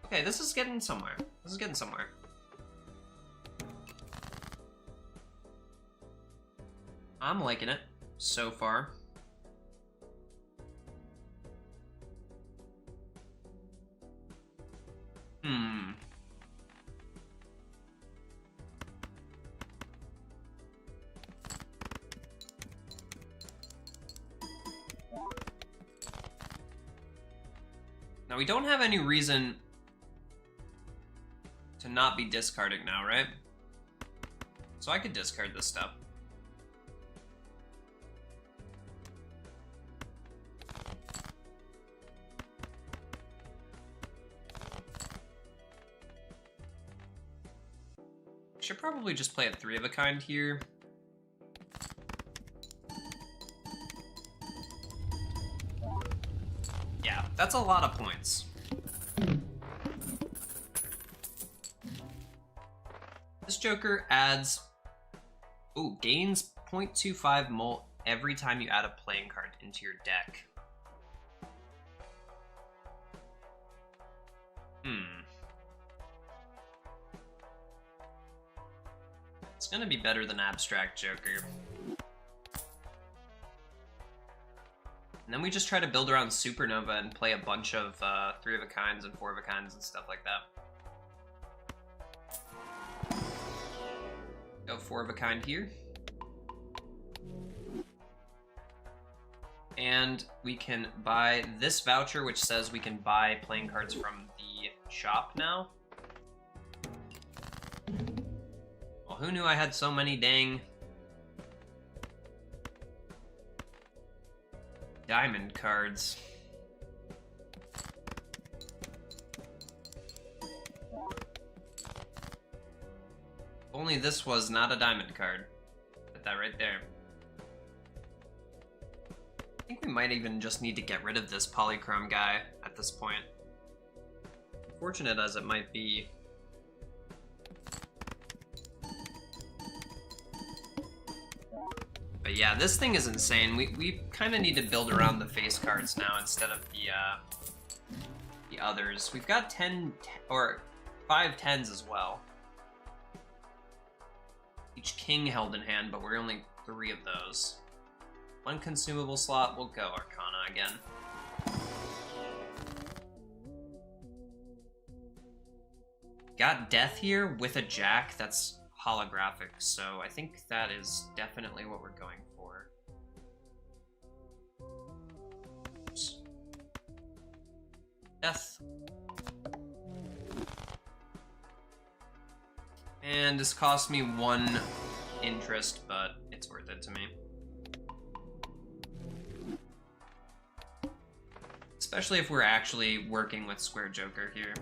A: Okay, this is getting somewhere. This is getting somewhere. I'm liking it, so far. Now, we don't have any reason to not be discarding now, right? So I could discard this stuff. Should probably just play a 3 of a kind here. Yeah, that's a lot of points. This Joker adds... Ooh, gains 0.25 mult every time you add a playing card into your deck. It's gonna be better than Abstract Joker. And then we just try to build around Supernova and play a bunch of 3 of a kinds and 4 of a kinds and stuff like that. Go 4 of a kind here. And we can buy this voucher, which says we can buy playing cards from the shop now. Well, who knew I had so many dang diamond cards? Only this was not a diamond card. Put that right there. I think we might even just need to get rid of this Polychrome guy at this point. Unfortunate as it might be. But yeah, this thing is insane. We kind of need to build around the face cards now instead of the others. We've got 10 or 5 10s as well. Each king held in hand, but we're only 3 of those. 1 consumable slot, we'll go Arcana again. Got Death here with a Jack, that's holographic, so I think that is definitely what we're going for. Oops. Death. And this cost me 1 interest, but it's worth it to me. Especially if we're actually working with Square Joker here.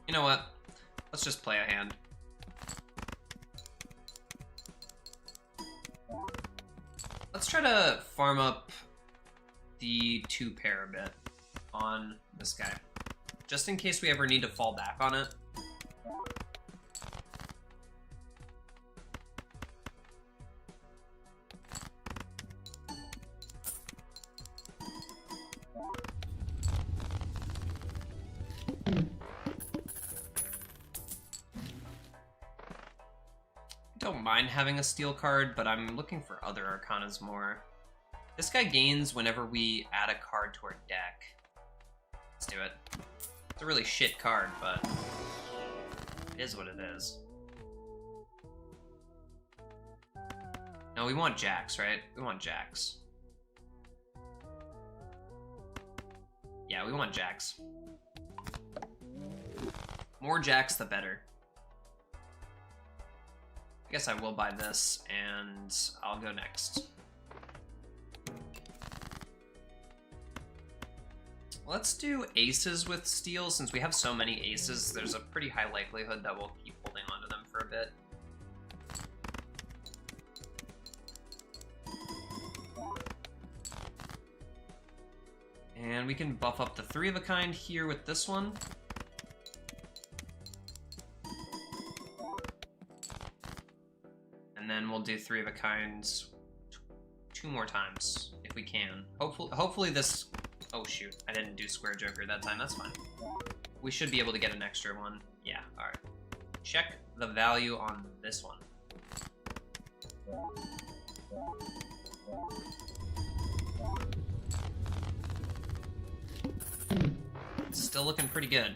A: You know what? Let's just play a hand. Let's try to farm up the 2-pair a bit on this guy. Just in case we ever need to fall back on it. Don't mind having a steel card, but I'm looking for other Arcanas more. This guy gains whenever we add a card to our deck. Let's do it. It's a really shit card, but it is what it is. No, we want jacks, right? We want jacks. Yeah, we want jacks. More jacks, the better. I guess I will buy this, and I'll go next. Let's do aces with steel. Since we have so many aces, there's a pretty high likelihood that we'll keep holding onto them for a bit. And we can buff up the 3 of a kind here with this one. And then we'll do 3 of a kinds 2 more times if we can. Hopefully this. Oh shoot, I didn't do Square Joker that time. That's fine. We should be able to get an extra one. Yeah. All right. Check the value on this one. Still looking pretty good.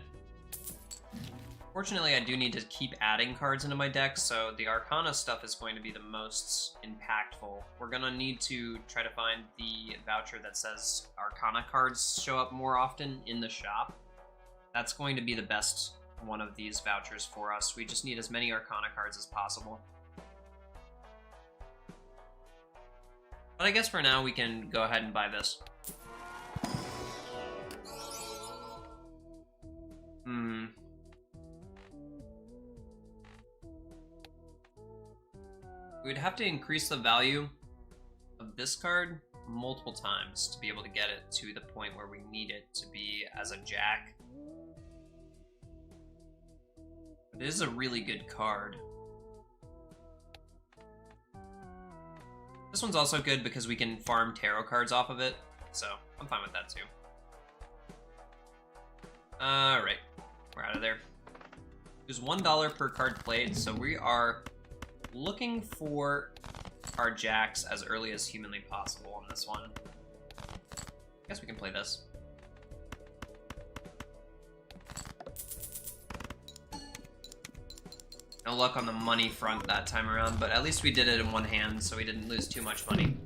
A: Fortunately, I do need to keep adding cards into my deck, so the Arcana stuff is going to be the most impactful. We're gonna need to try to find the voucher that says Arcana cards show up more often in the shop. That's going to be the best one of these vouchers for us. We just need as many Arcana cards as possible. But I guess for now we can go ahead and buy this. We'd have to increase the value of this card multiple times to be able to get it to the point where we need it to be as a jack. It is a really good card. This one's also good because we can farm tarot cards off of it, so I'm fine with that too. Alright, we're out of there. There's $1 per card played, so we are looking for our jacks as early as humanly possible on this one. I guess we can play this. No luck on the money front that time around, but at least we did it in one hand, so we didn't lose too much money.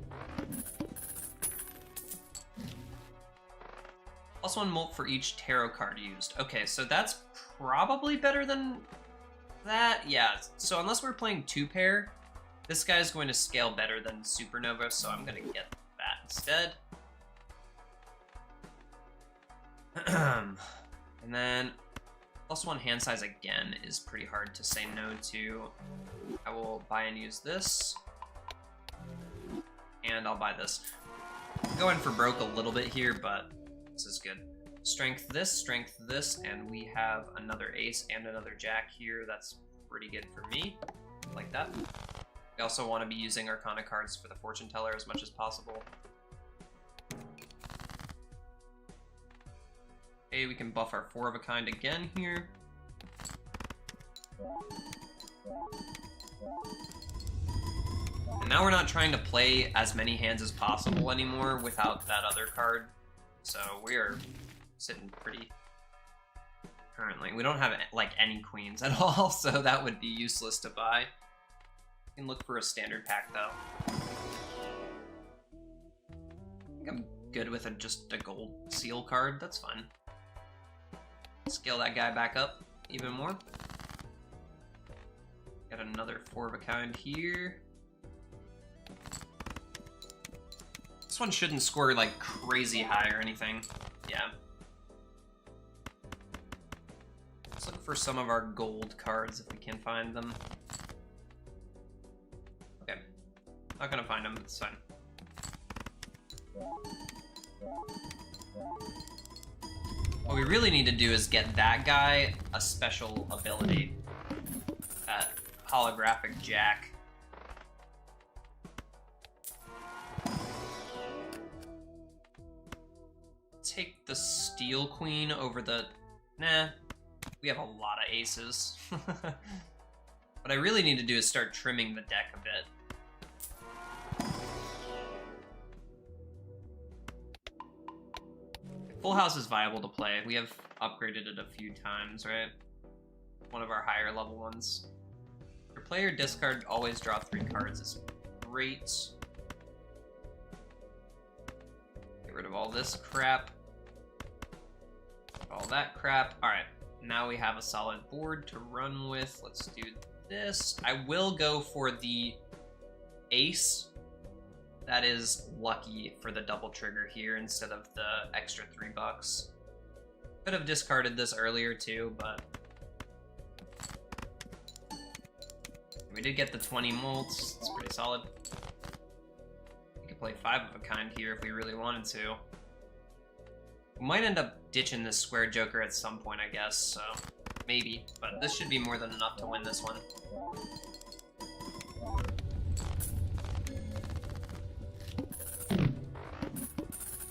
A: Plus 1 molt for each tarot card used. Okay, so that's probably better than that. Yeah, so unless we're playing 2-pair, this guy's going to scale better than Supernova, so I'm gonna get that instead. And then plus 1 hand size again is pretty hard to say no to. I will buy and use this. And I'll buy this. I'm going for broke a little bit here, but this is good. Strength this, and we have another ace and another jack here. That's pretty good for me. Like that. We also want to be using Arcana cards for the fortune teller as much as possible. Okay, we can buff our 4 of a kind again here. And now we're not trying to play as many hands as possible anymore without that other card. So we are sitting pretty currently. We don't have like any queens at all, so that would be useless to buy. We can look for a standard pack though. I think I'm good with just a gold seal card. That's fine. Scale that guy back up even more. Got another 4 of a kind here. This one shouldn't score like crazy high or anything. Yeah. Let's look for some of our gold cards if we can find them. Okay. Not gonna find them, it's fine. What we really need to do is get that guy a special ability. That holographic jack. Take the Steel Queen over the... Nah, we have a lot of aces. What I really need to do is start trimming the deck a bit. Full House is viable to play. We have upgraded it a few times, right? One of our higher level ones. Your player discard always draw 3 cards is great. Get rid of all this crap. All that crap. Alright, now we have a solid board to run with. Let's do this. I will go for the ace. That is lucky for the double trigger here instead of the extra $3. Could have discarded this earlier too, but we did get the 20 molts. It's pretty solid. We could play 5 of a kind here if we really wanted to. We might end up ditching this square joker at some point, I guess, so maybe. But this should be more than enough to win this one.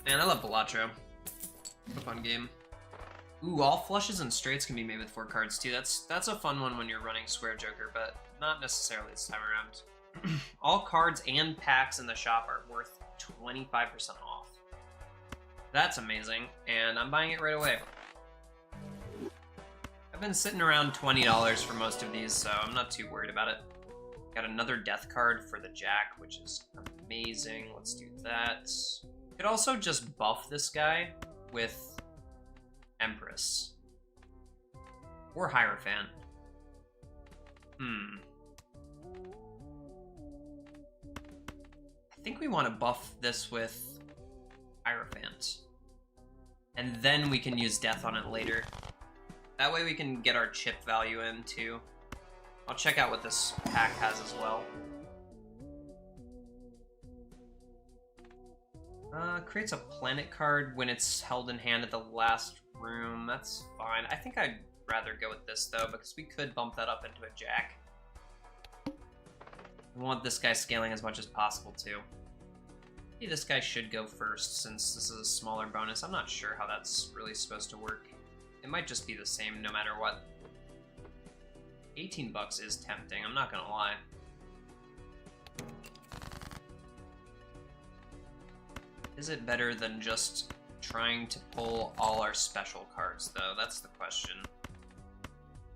A: Man, I love Balatro. What a fun game. Ooh, all flushes and straights can be made with 4 cards too. That's a fun one when you're running square joker, but not necessarily this time around. All cards and packs in the shop are worth 25% off. That's amazing, and I'm buying it right away. I've been sitting around $20 for most of these, so I'm not too worried about it. Got another death card for the jack, which is amazing. Let's do that. Could also just buff this guy with Empress. Or Hierophant. I think we want to buff this with Hierophant. And then we can use death on it later. That way we can get our chip value in too. I'll check out what this pack has as well. Creates a planet card when it's held in hand at the last room. That's fine. I think I'd rather go with this though, because we could bump that up into a jack. We want this guy scaling as much as possible too. Maybe this guy should go first since this is a smaller bonus. I'm not sure how that's really supposed to work. It might just be the same no matter what. $18 is tempting, I'm not gonna lie. Is it better than just trying to pull all our special cards though? That's the question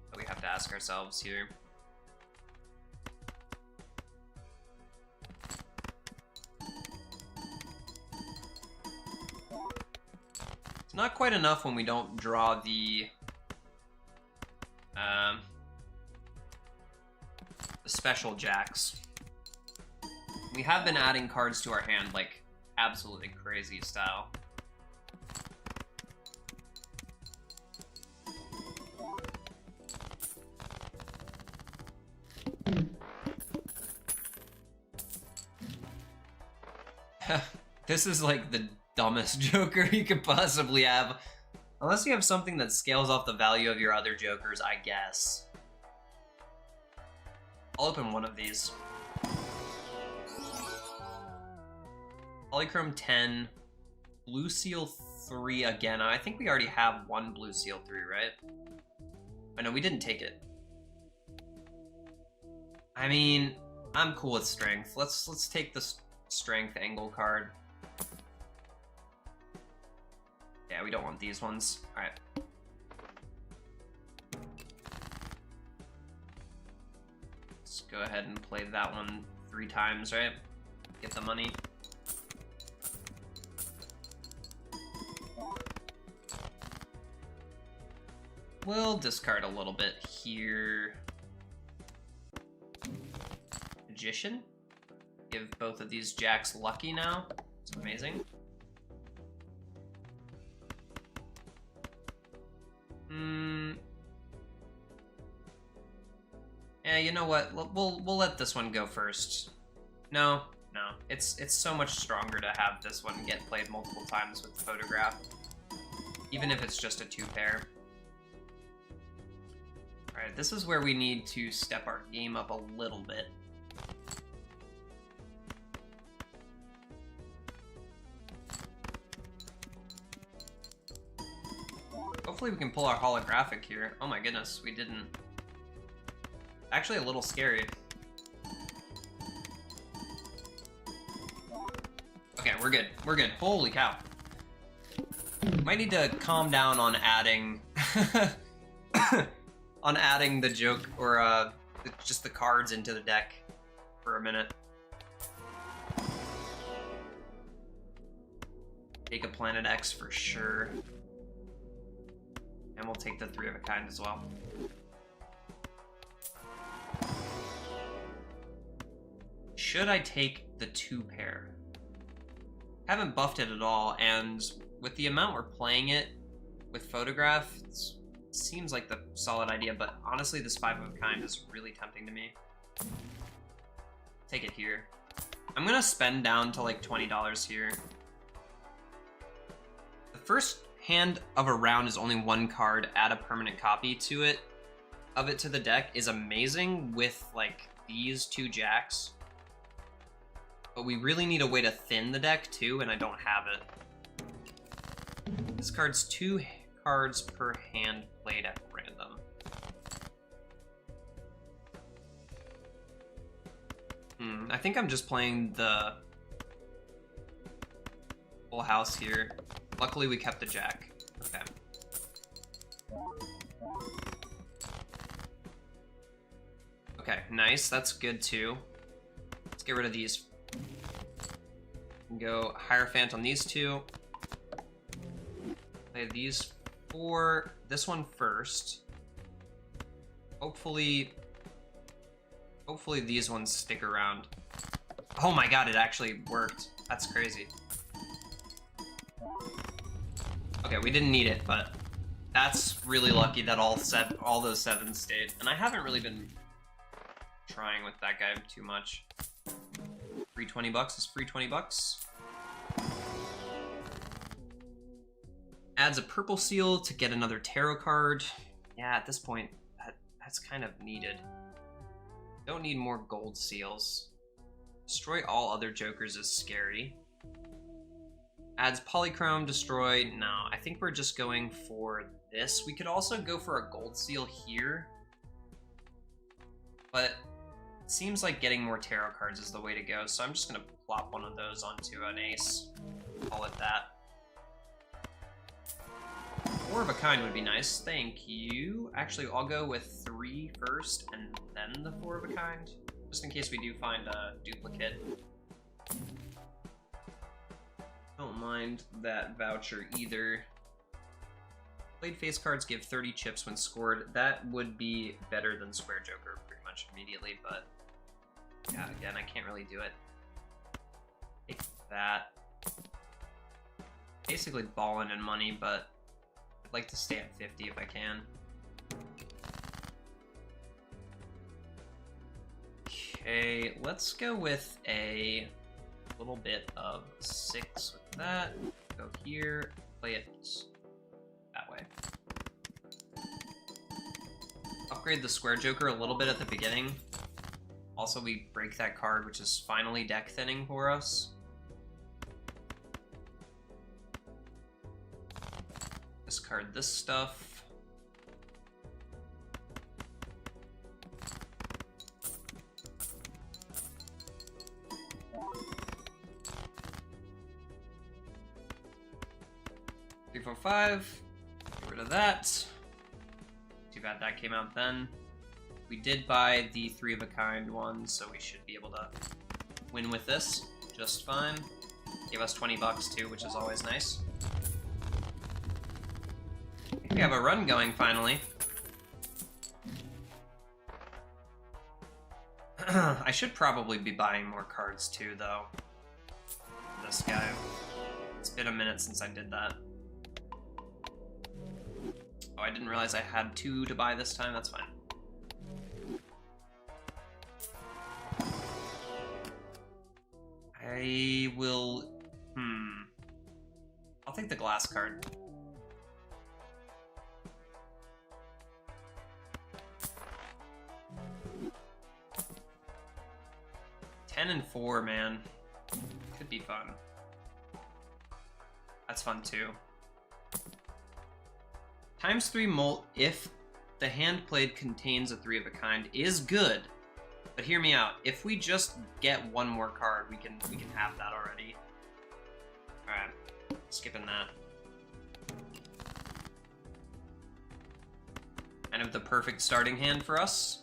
A: that we have to ask ourselves here. Not quite enough when we don't draw the special jacks. We have been adding cards to our hand like absolutely crazy style. This is like the dumbest joker you could possibly have. Unless you have something that scales off the value of your other jokers, I guess. I'll open one of these. Polychrome 10, Blue Seal 3 again. I think we already have one Blue Seal 3, right? I know we didn't take it. I mean, I'm cool with strength. Let's take the strength angle card. Yeah, we don't want these ones. Alright. Let's go ahead and play that one 3 times, right? Get the money. We'll discard a little bit here. Magician. Give both of these jacks lucky now. It's amazing. Yeah, you know what? We'll let this one go first. No. It's so much stronger to have this one get played multiple times with the photograph. Even if it's just a 2-pair. Alright, this is where we need to step our game up a little bit. Hopefully we can pull our holographic here. Oh my goodness, we didn't. Actually a little scary. Okay, we're good. We're good. Holy cow. Might need to calm down on adding on adding the joke or just the cards into the deck for a minute. Take a Planet X for sure. And we'll take the 3 of a kind as well. Should I take the 2-pair? Haven't buffed it at all, and with the amount we're playing it with photograph, it seems like the solid idea, but honestly this 5 of a kind is really tempting to me. Take it here. I'm gonna spend down to like $20 here. The first hand of a round is only 1 card, add a permanent copy to it, of it to the deck is amazing with like these 2 jacks. But we really need a way to thin the deck too, and I don't have it. This card's 2 cards per hand played at random. I think I'm just playing the full house here. Luckily we kept the jack. Okay. Okay, nice. That's good too. Let's get rid of these. Go Hierophant on these 2. Play these 4. This one first. Hopefully these ones stick around. Oh my god, it actually worked. That's crazy. Okay, we didn't need it, but that's really lucky that all those 7s stayed. And I haven't really been trying with that guy too much. Free $20 is free $20. Adds a purple seal to get another tarot card. Yeah, at this point, that's kind of needed. Don't need more gold seals. Destroy all other jokers is scary. Adds polychrome, destroy. No, I think we're just going for this. We could also go for a gold seal here. But it seems like getting more tarot cards is the way to go, so I'm just gonna plop one of those onto an ace. Call it that. 4 of a kind would be nice, thank you. Actually, I'll go with 3 first and then the 4 of a kind, just in case we do find a duplicate. Don't mind that voucher either. Played face cards give 30 chips when scored. That would be better than Square Joker pretty much immediately, but yeah, again, I can't really do it. Take that. Basically balling in money, but I'd like to stay at 50 if I can. Okay, let's go with a little bit of 6 with that. Go here, play it that way. Upgrade the Square Joker a little bit at the beginning. Also, we break that card, which is finally deck thinning for us. Discard this stuff. Three, 4, 5. Get rid of that. Too bad that came out then. We did buy the 3 of a kind one, so we should be able to win with this just fine. Gave us $20 too, which is always nice. I think we have a run going finally. I should probably be buying more cards too, though. This guy. It's been a minute since I did that. Oh, I didn't realize I had 2 to buy this time. That's fine. I will... I'll take the glass card. $10 and 4, man. Could be fun. That's fun too. ×3 molt if the hand played contains a 3 of a kind is good. But hear me out. If we just get 1 more card, we can have that already. Alright. Skipping that. Kind of the perfect starting hand for us.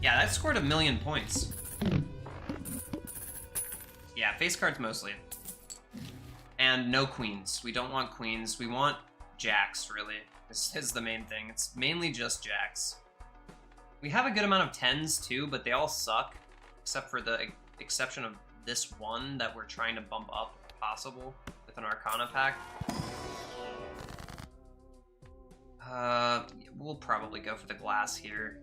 A: Yeah, that scored 1,000,000 points. Yeah, face cards mostly. And no queens. We don't want queens. We want jacks, really. This is the main thing. It's mainly just jacks. We have a good amount of 10s, too, but they all suck. Except for the exception of this one that we're trying to bump up, if possible, with an Arcana pack. We'll probably go for the glass here.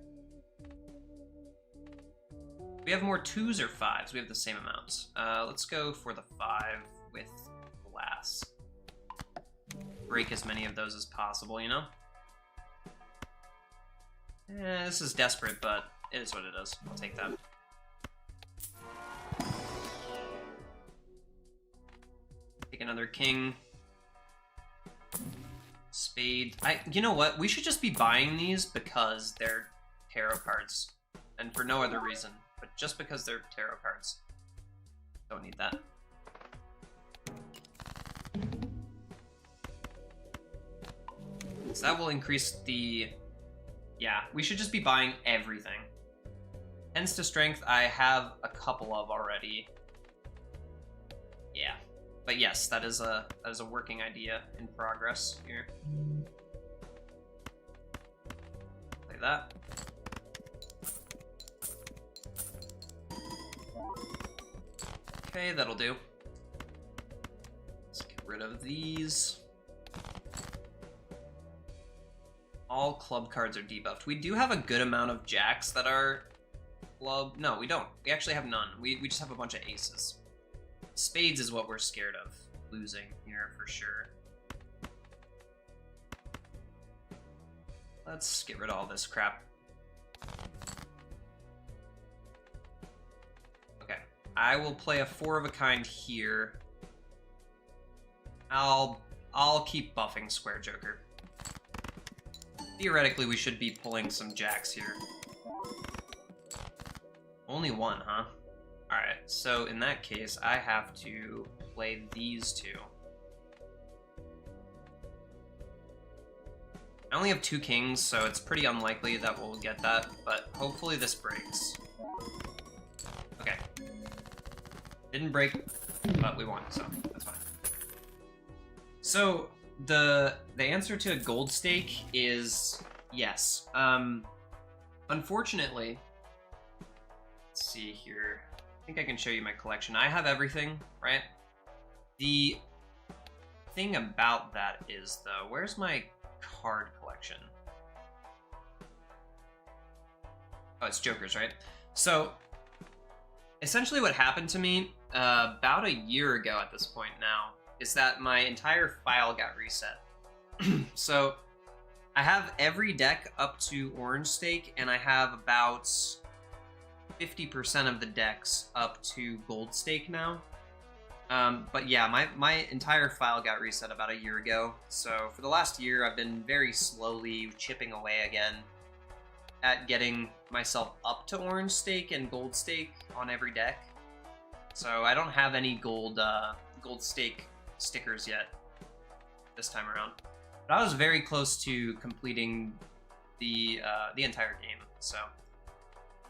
A: We have more 2s or 5s. We have the same amounts. Let's go for the 5 with glass. Break as many of those as possible, you know? This is desperate, but it is what it is. I'll take that. Take another king. Spade. You know what? We should just be buying these because they're tarot cards. And for no other reason. But just because they're tarot cards. Don't need that. So that will increase the... Yeah, we should just be buying everything. 10s to strength, I have a couple of already. Yeah. But yes, that is a working idea in progress here. Play that. Okay, that'll do. Let's get rid of these. All club cards are debuffed. We do have a good amount of jacks that are club. No, we don't. We actually have none. We just have a bunch of aces. Spades is what we're scared of losing here for sure. Let's get rid of all this crap. Okay, I will play a 4 of a kind here. I'll keep buffing Square Joker. Theoretically, we should be pulling some jacks here. Only 1, huh? Alright, so in that case, I have to play these 2. I only have 2 kings, so it's pretty unlikely that we'll get that, but hopefully this breaks. Okay. Didn't break, but we won, so that's fine. So, the answer to a gold stake is yes. Unfortunately, let's see here. I think I can show you my collection. I have everything, right? The thing about that is, though, where's my card collection? Oh, it's Jokers, right? So, essentially what happened to me about a year ago at this point now is that my entire file got reset. So, I have every deck up to Orange Stake, and I have about 50% of the decks up to Gold Stake now. But yeah, my entire file got reset about a year ago. So for the last year, I've been very slowly chipping away again at getting myself up to Orange Stake and Gold Stake on every deck. So I don't have any Gold Stake stickers yet this time around. But I was very close to completing the entire game. So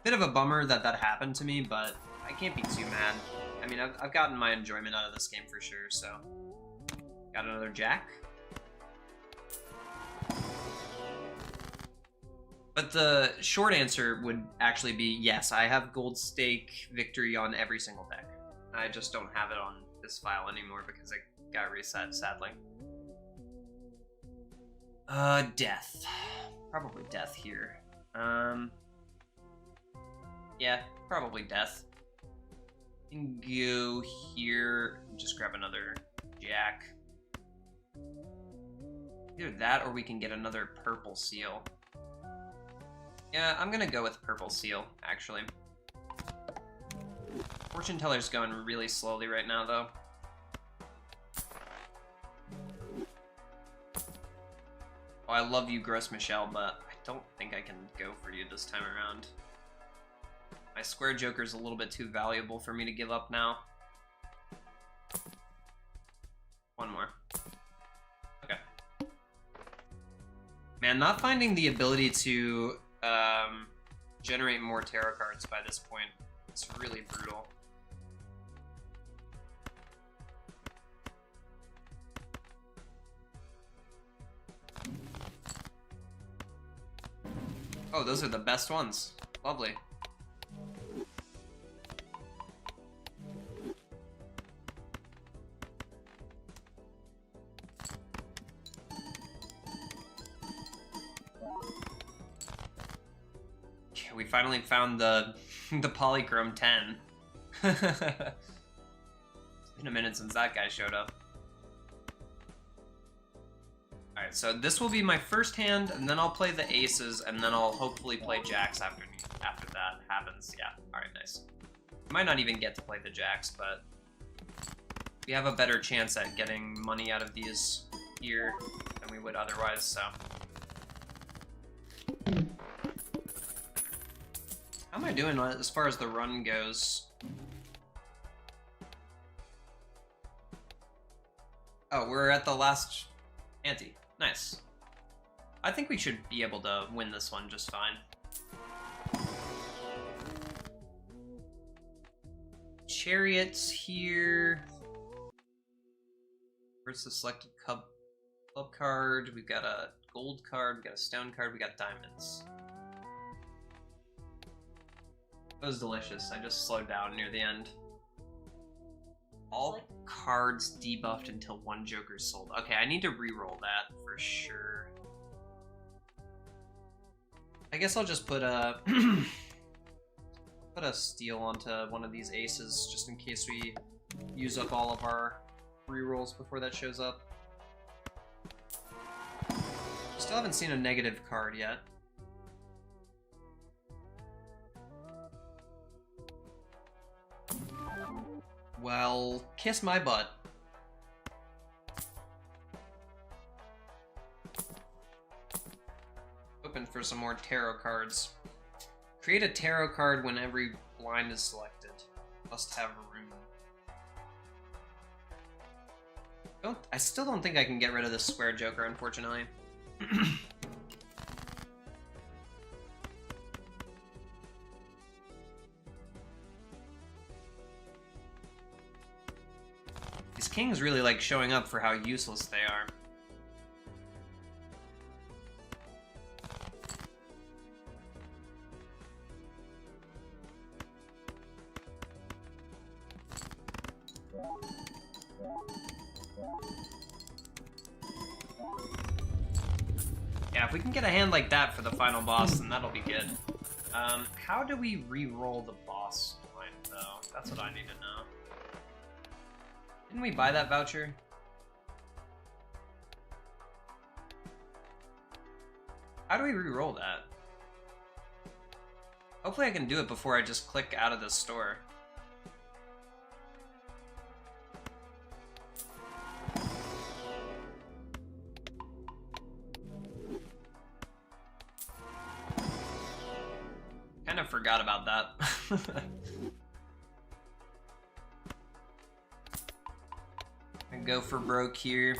A: bit of a bummer that happened to me, but I can't be too mad. I mean, I've gotten my enjoyment out of this game for sure, so. Got another jack. But the short answer would actually be yes, I have gold stake victory on every single deck. I just don't have it on this file anymore because it got reset, sadly. Death. Probably death here. Yeah, probably death. Can go here, just grab another jack. Either that or we can get another purple seal. Yeah, I'm gonna go with purple seal, actually. Fortune teller's going really slowly right now, though. Oh, I love you, Gross Michelle, but I don't think I can go for you this time around. My square joker's a little bit too valuable for me to give up now. One more. Okay. Man, not finding the ability to generate more tarot cards by this point is really brutal. Oh, those are the best ones. Lovely. We finally found the polychrome 10. It's been a minute since that guy showed up. Alright, so this will be my first hand, and then I'll play the aces, and then I'll hopefully play jacks after that happens. Yeah, alright, nice. I might not even get to play the jacks, but we have a better chance at getting money out of these here than we would otherwise, so. How am I doing as far as the run goes? Oh, we're at the last ante. Nice. I think we should be able to win this one just fine. Chariots here. Where's the selected club card? We've got a gold card, we've got a stone card, we got diamonds. That was delicious. I just slowed down near the end. All cards debuffed until one joker is sold. Okay, I need to re-roll that for sure. I guess I'll just put a put a steal onto one of these aces just in case we use up all of our re-rolls before that shows up. Still haven't seen a negative card yet. Well, kiss my butt. Open for some more tarot cards. Create a tarot card when every blind is selected. Must have room. I still don't think I can get rid of this square joker, unfortunately. These kings really like showing up for how useless they are. Yeah, if we can get a hand like that for the final boss, then that'll be good. How do we re-roll the boss line, though? That's what I need to know. Didn't we buy that voucher? How do we re-roll that? Hopefully I can do it before I just click out of the store. Kind of forgot about that. And go for broke here.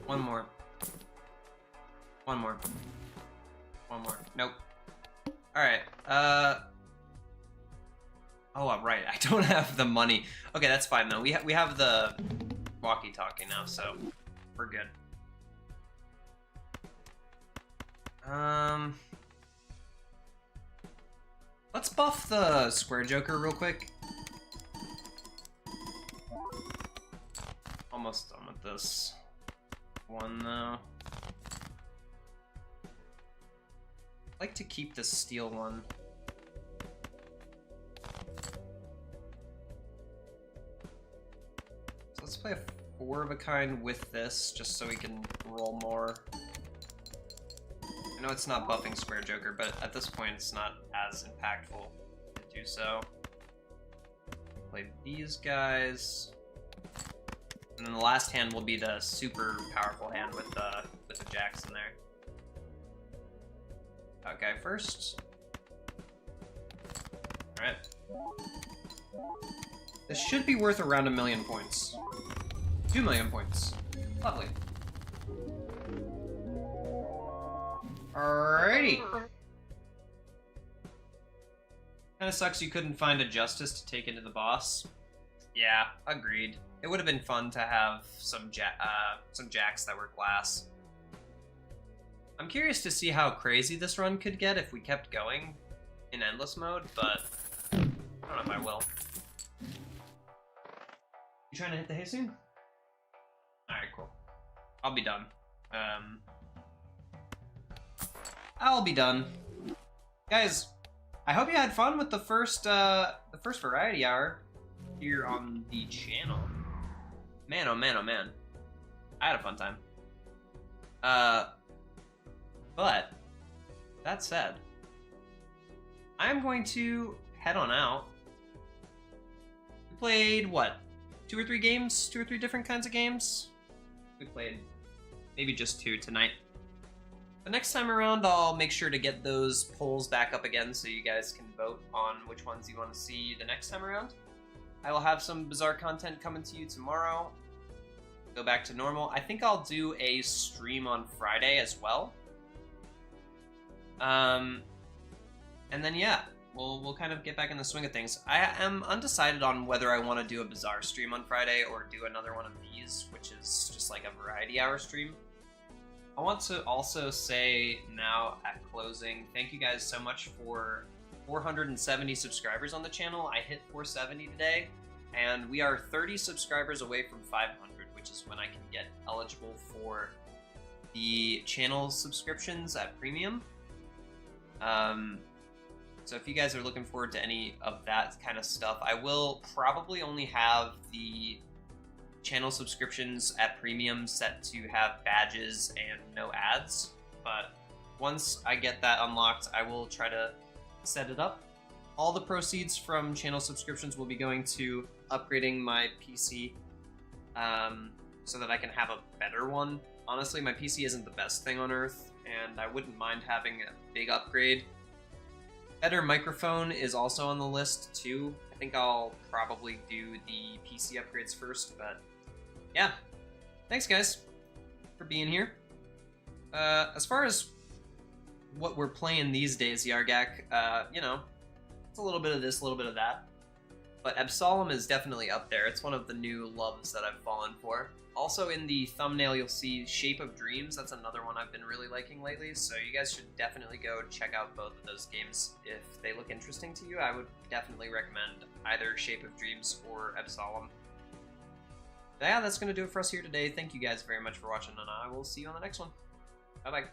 A: One more. One more. One more. Nope. Alright, Oh, right. I don't have the money. Okay, that's fine though. We have the walkie-talkie now, so we're good. Let's buff the Square Joker real quick. Almost done with this one though. I'd like to keep the steel one. So let's play a 4 of a kind with this, just so we can roll more. I know it's not buffing Square Joker, but at this point it's not as impactful to do so. Play these guys. And then the last hand will be the super powerful hand with the jacks in there. Okay, first. Alright. This should be worth around 1 million points. 2 million points. Lovely. Alrighty. Kinda sucks you couldn't find a Justice to take into the boss. Yeah, agreed. It would have been fun to have some jacks that were glass. I'm curious to see how crazy this run could get if we kept going in endless mode, but I don't know if I will. You trying to hit the hay soon? Alright, cool. I'll be done. I'll be done. Guys, I hope you had fun with the first variety hour here on the channel. Man, oh man, oh man. I had a fun time. But, that said, I'm going to head on out. We played, what, 2 or 3 games? 2 or 3 different kinds of games? We played maybe just 2 tonight. The next time around, I'll make sure to get those polls back up again so you guys can vote on which ones you want to see the next time around. I will have some bizarre content coming to you tomorrow. Go back to normal. I think I'll do a stream on Friday as well. And then yeah, we'll kind of get back in the swing of things. I am undecided on whether I want to do a bizarre stream on Friday or do another one of these, which is just like a variety hour stream. I want to also say now at closing, thank you guys so much for 470 subscribers on the channel. I hit 470 today, and we are 30 subscribers away from 500, which is when I can get eligible for the channel subscriptions at premium. So if you guys are looking forward to any of that kind of stuff, I will probably only have the channel subscriptions at premium set to have badges and no ads, but once I get that unlocked, I will try to set it up. All the proceeds from channel subscriptions will be going to upgrading my PC so that I can have a better one. Honestly, my PC isn't the best thing on earth, and I wouldn't mind having a big upgrade. Better microphone is also on the list too. I think I'll probably do the PC upgrades first, but yeah. Thanks guys for being here. As far as what we're playing these days, Yargak, you know, it's a little bit of this, a little bit of that. But Absolem is definitely up there. It's one of the new loves that I've fallen for. Also in the thumbnail you'll see Shape of Dreams. That's another one I've been really liking lately, so you guys should definitely go check out both of those games. If they look interesting to you, I would definitely recommend either Shape of Dreams or Absolem. Yeah, that's going to do it for us here today. Thank you guys very much for watching, and I will see you on the next one. Bye-bye.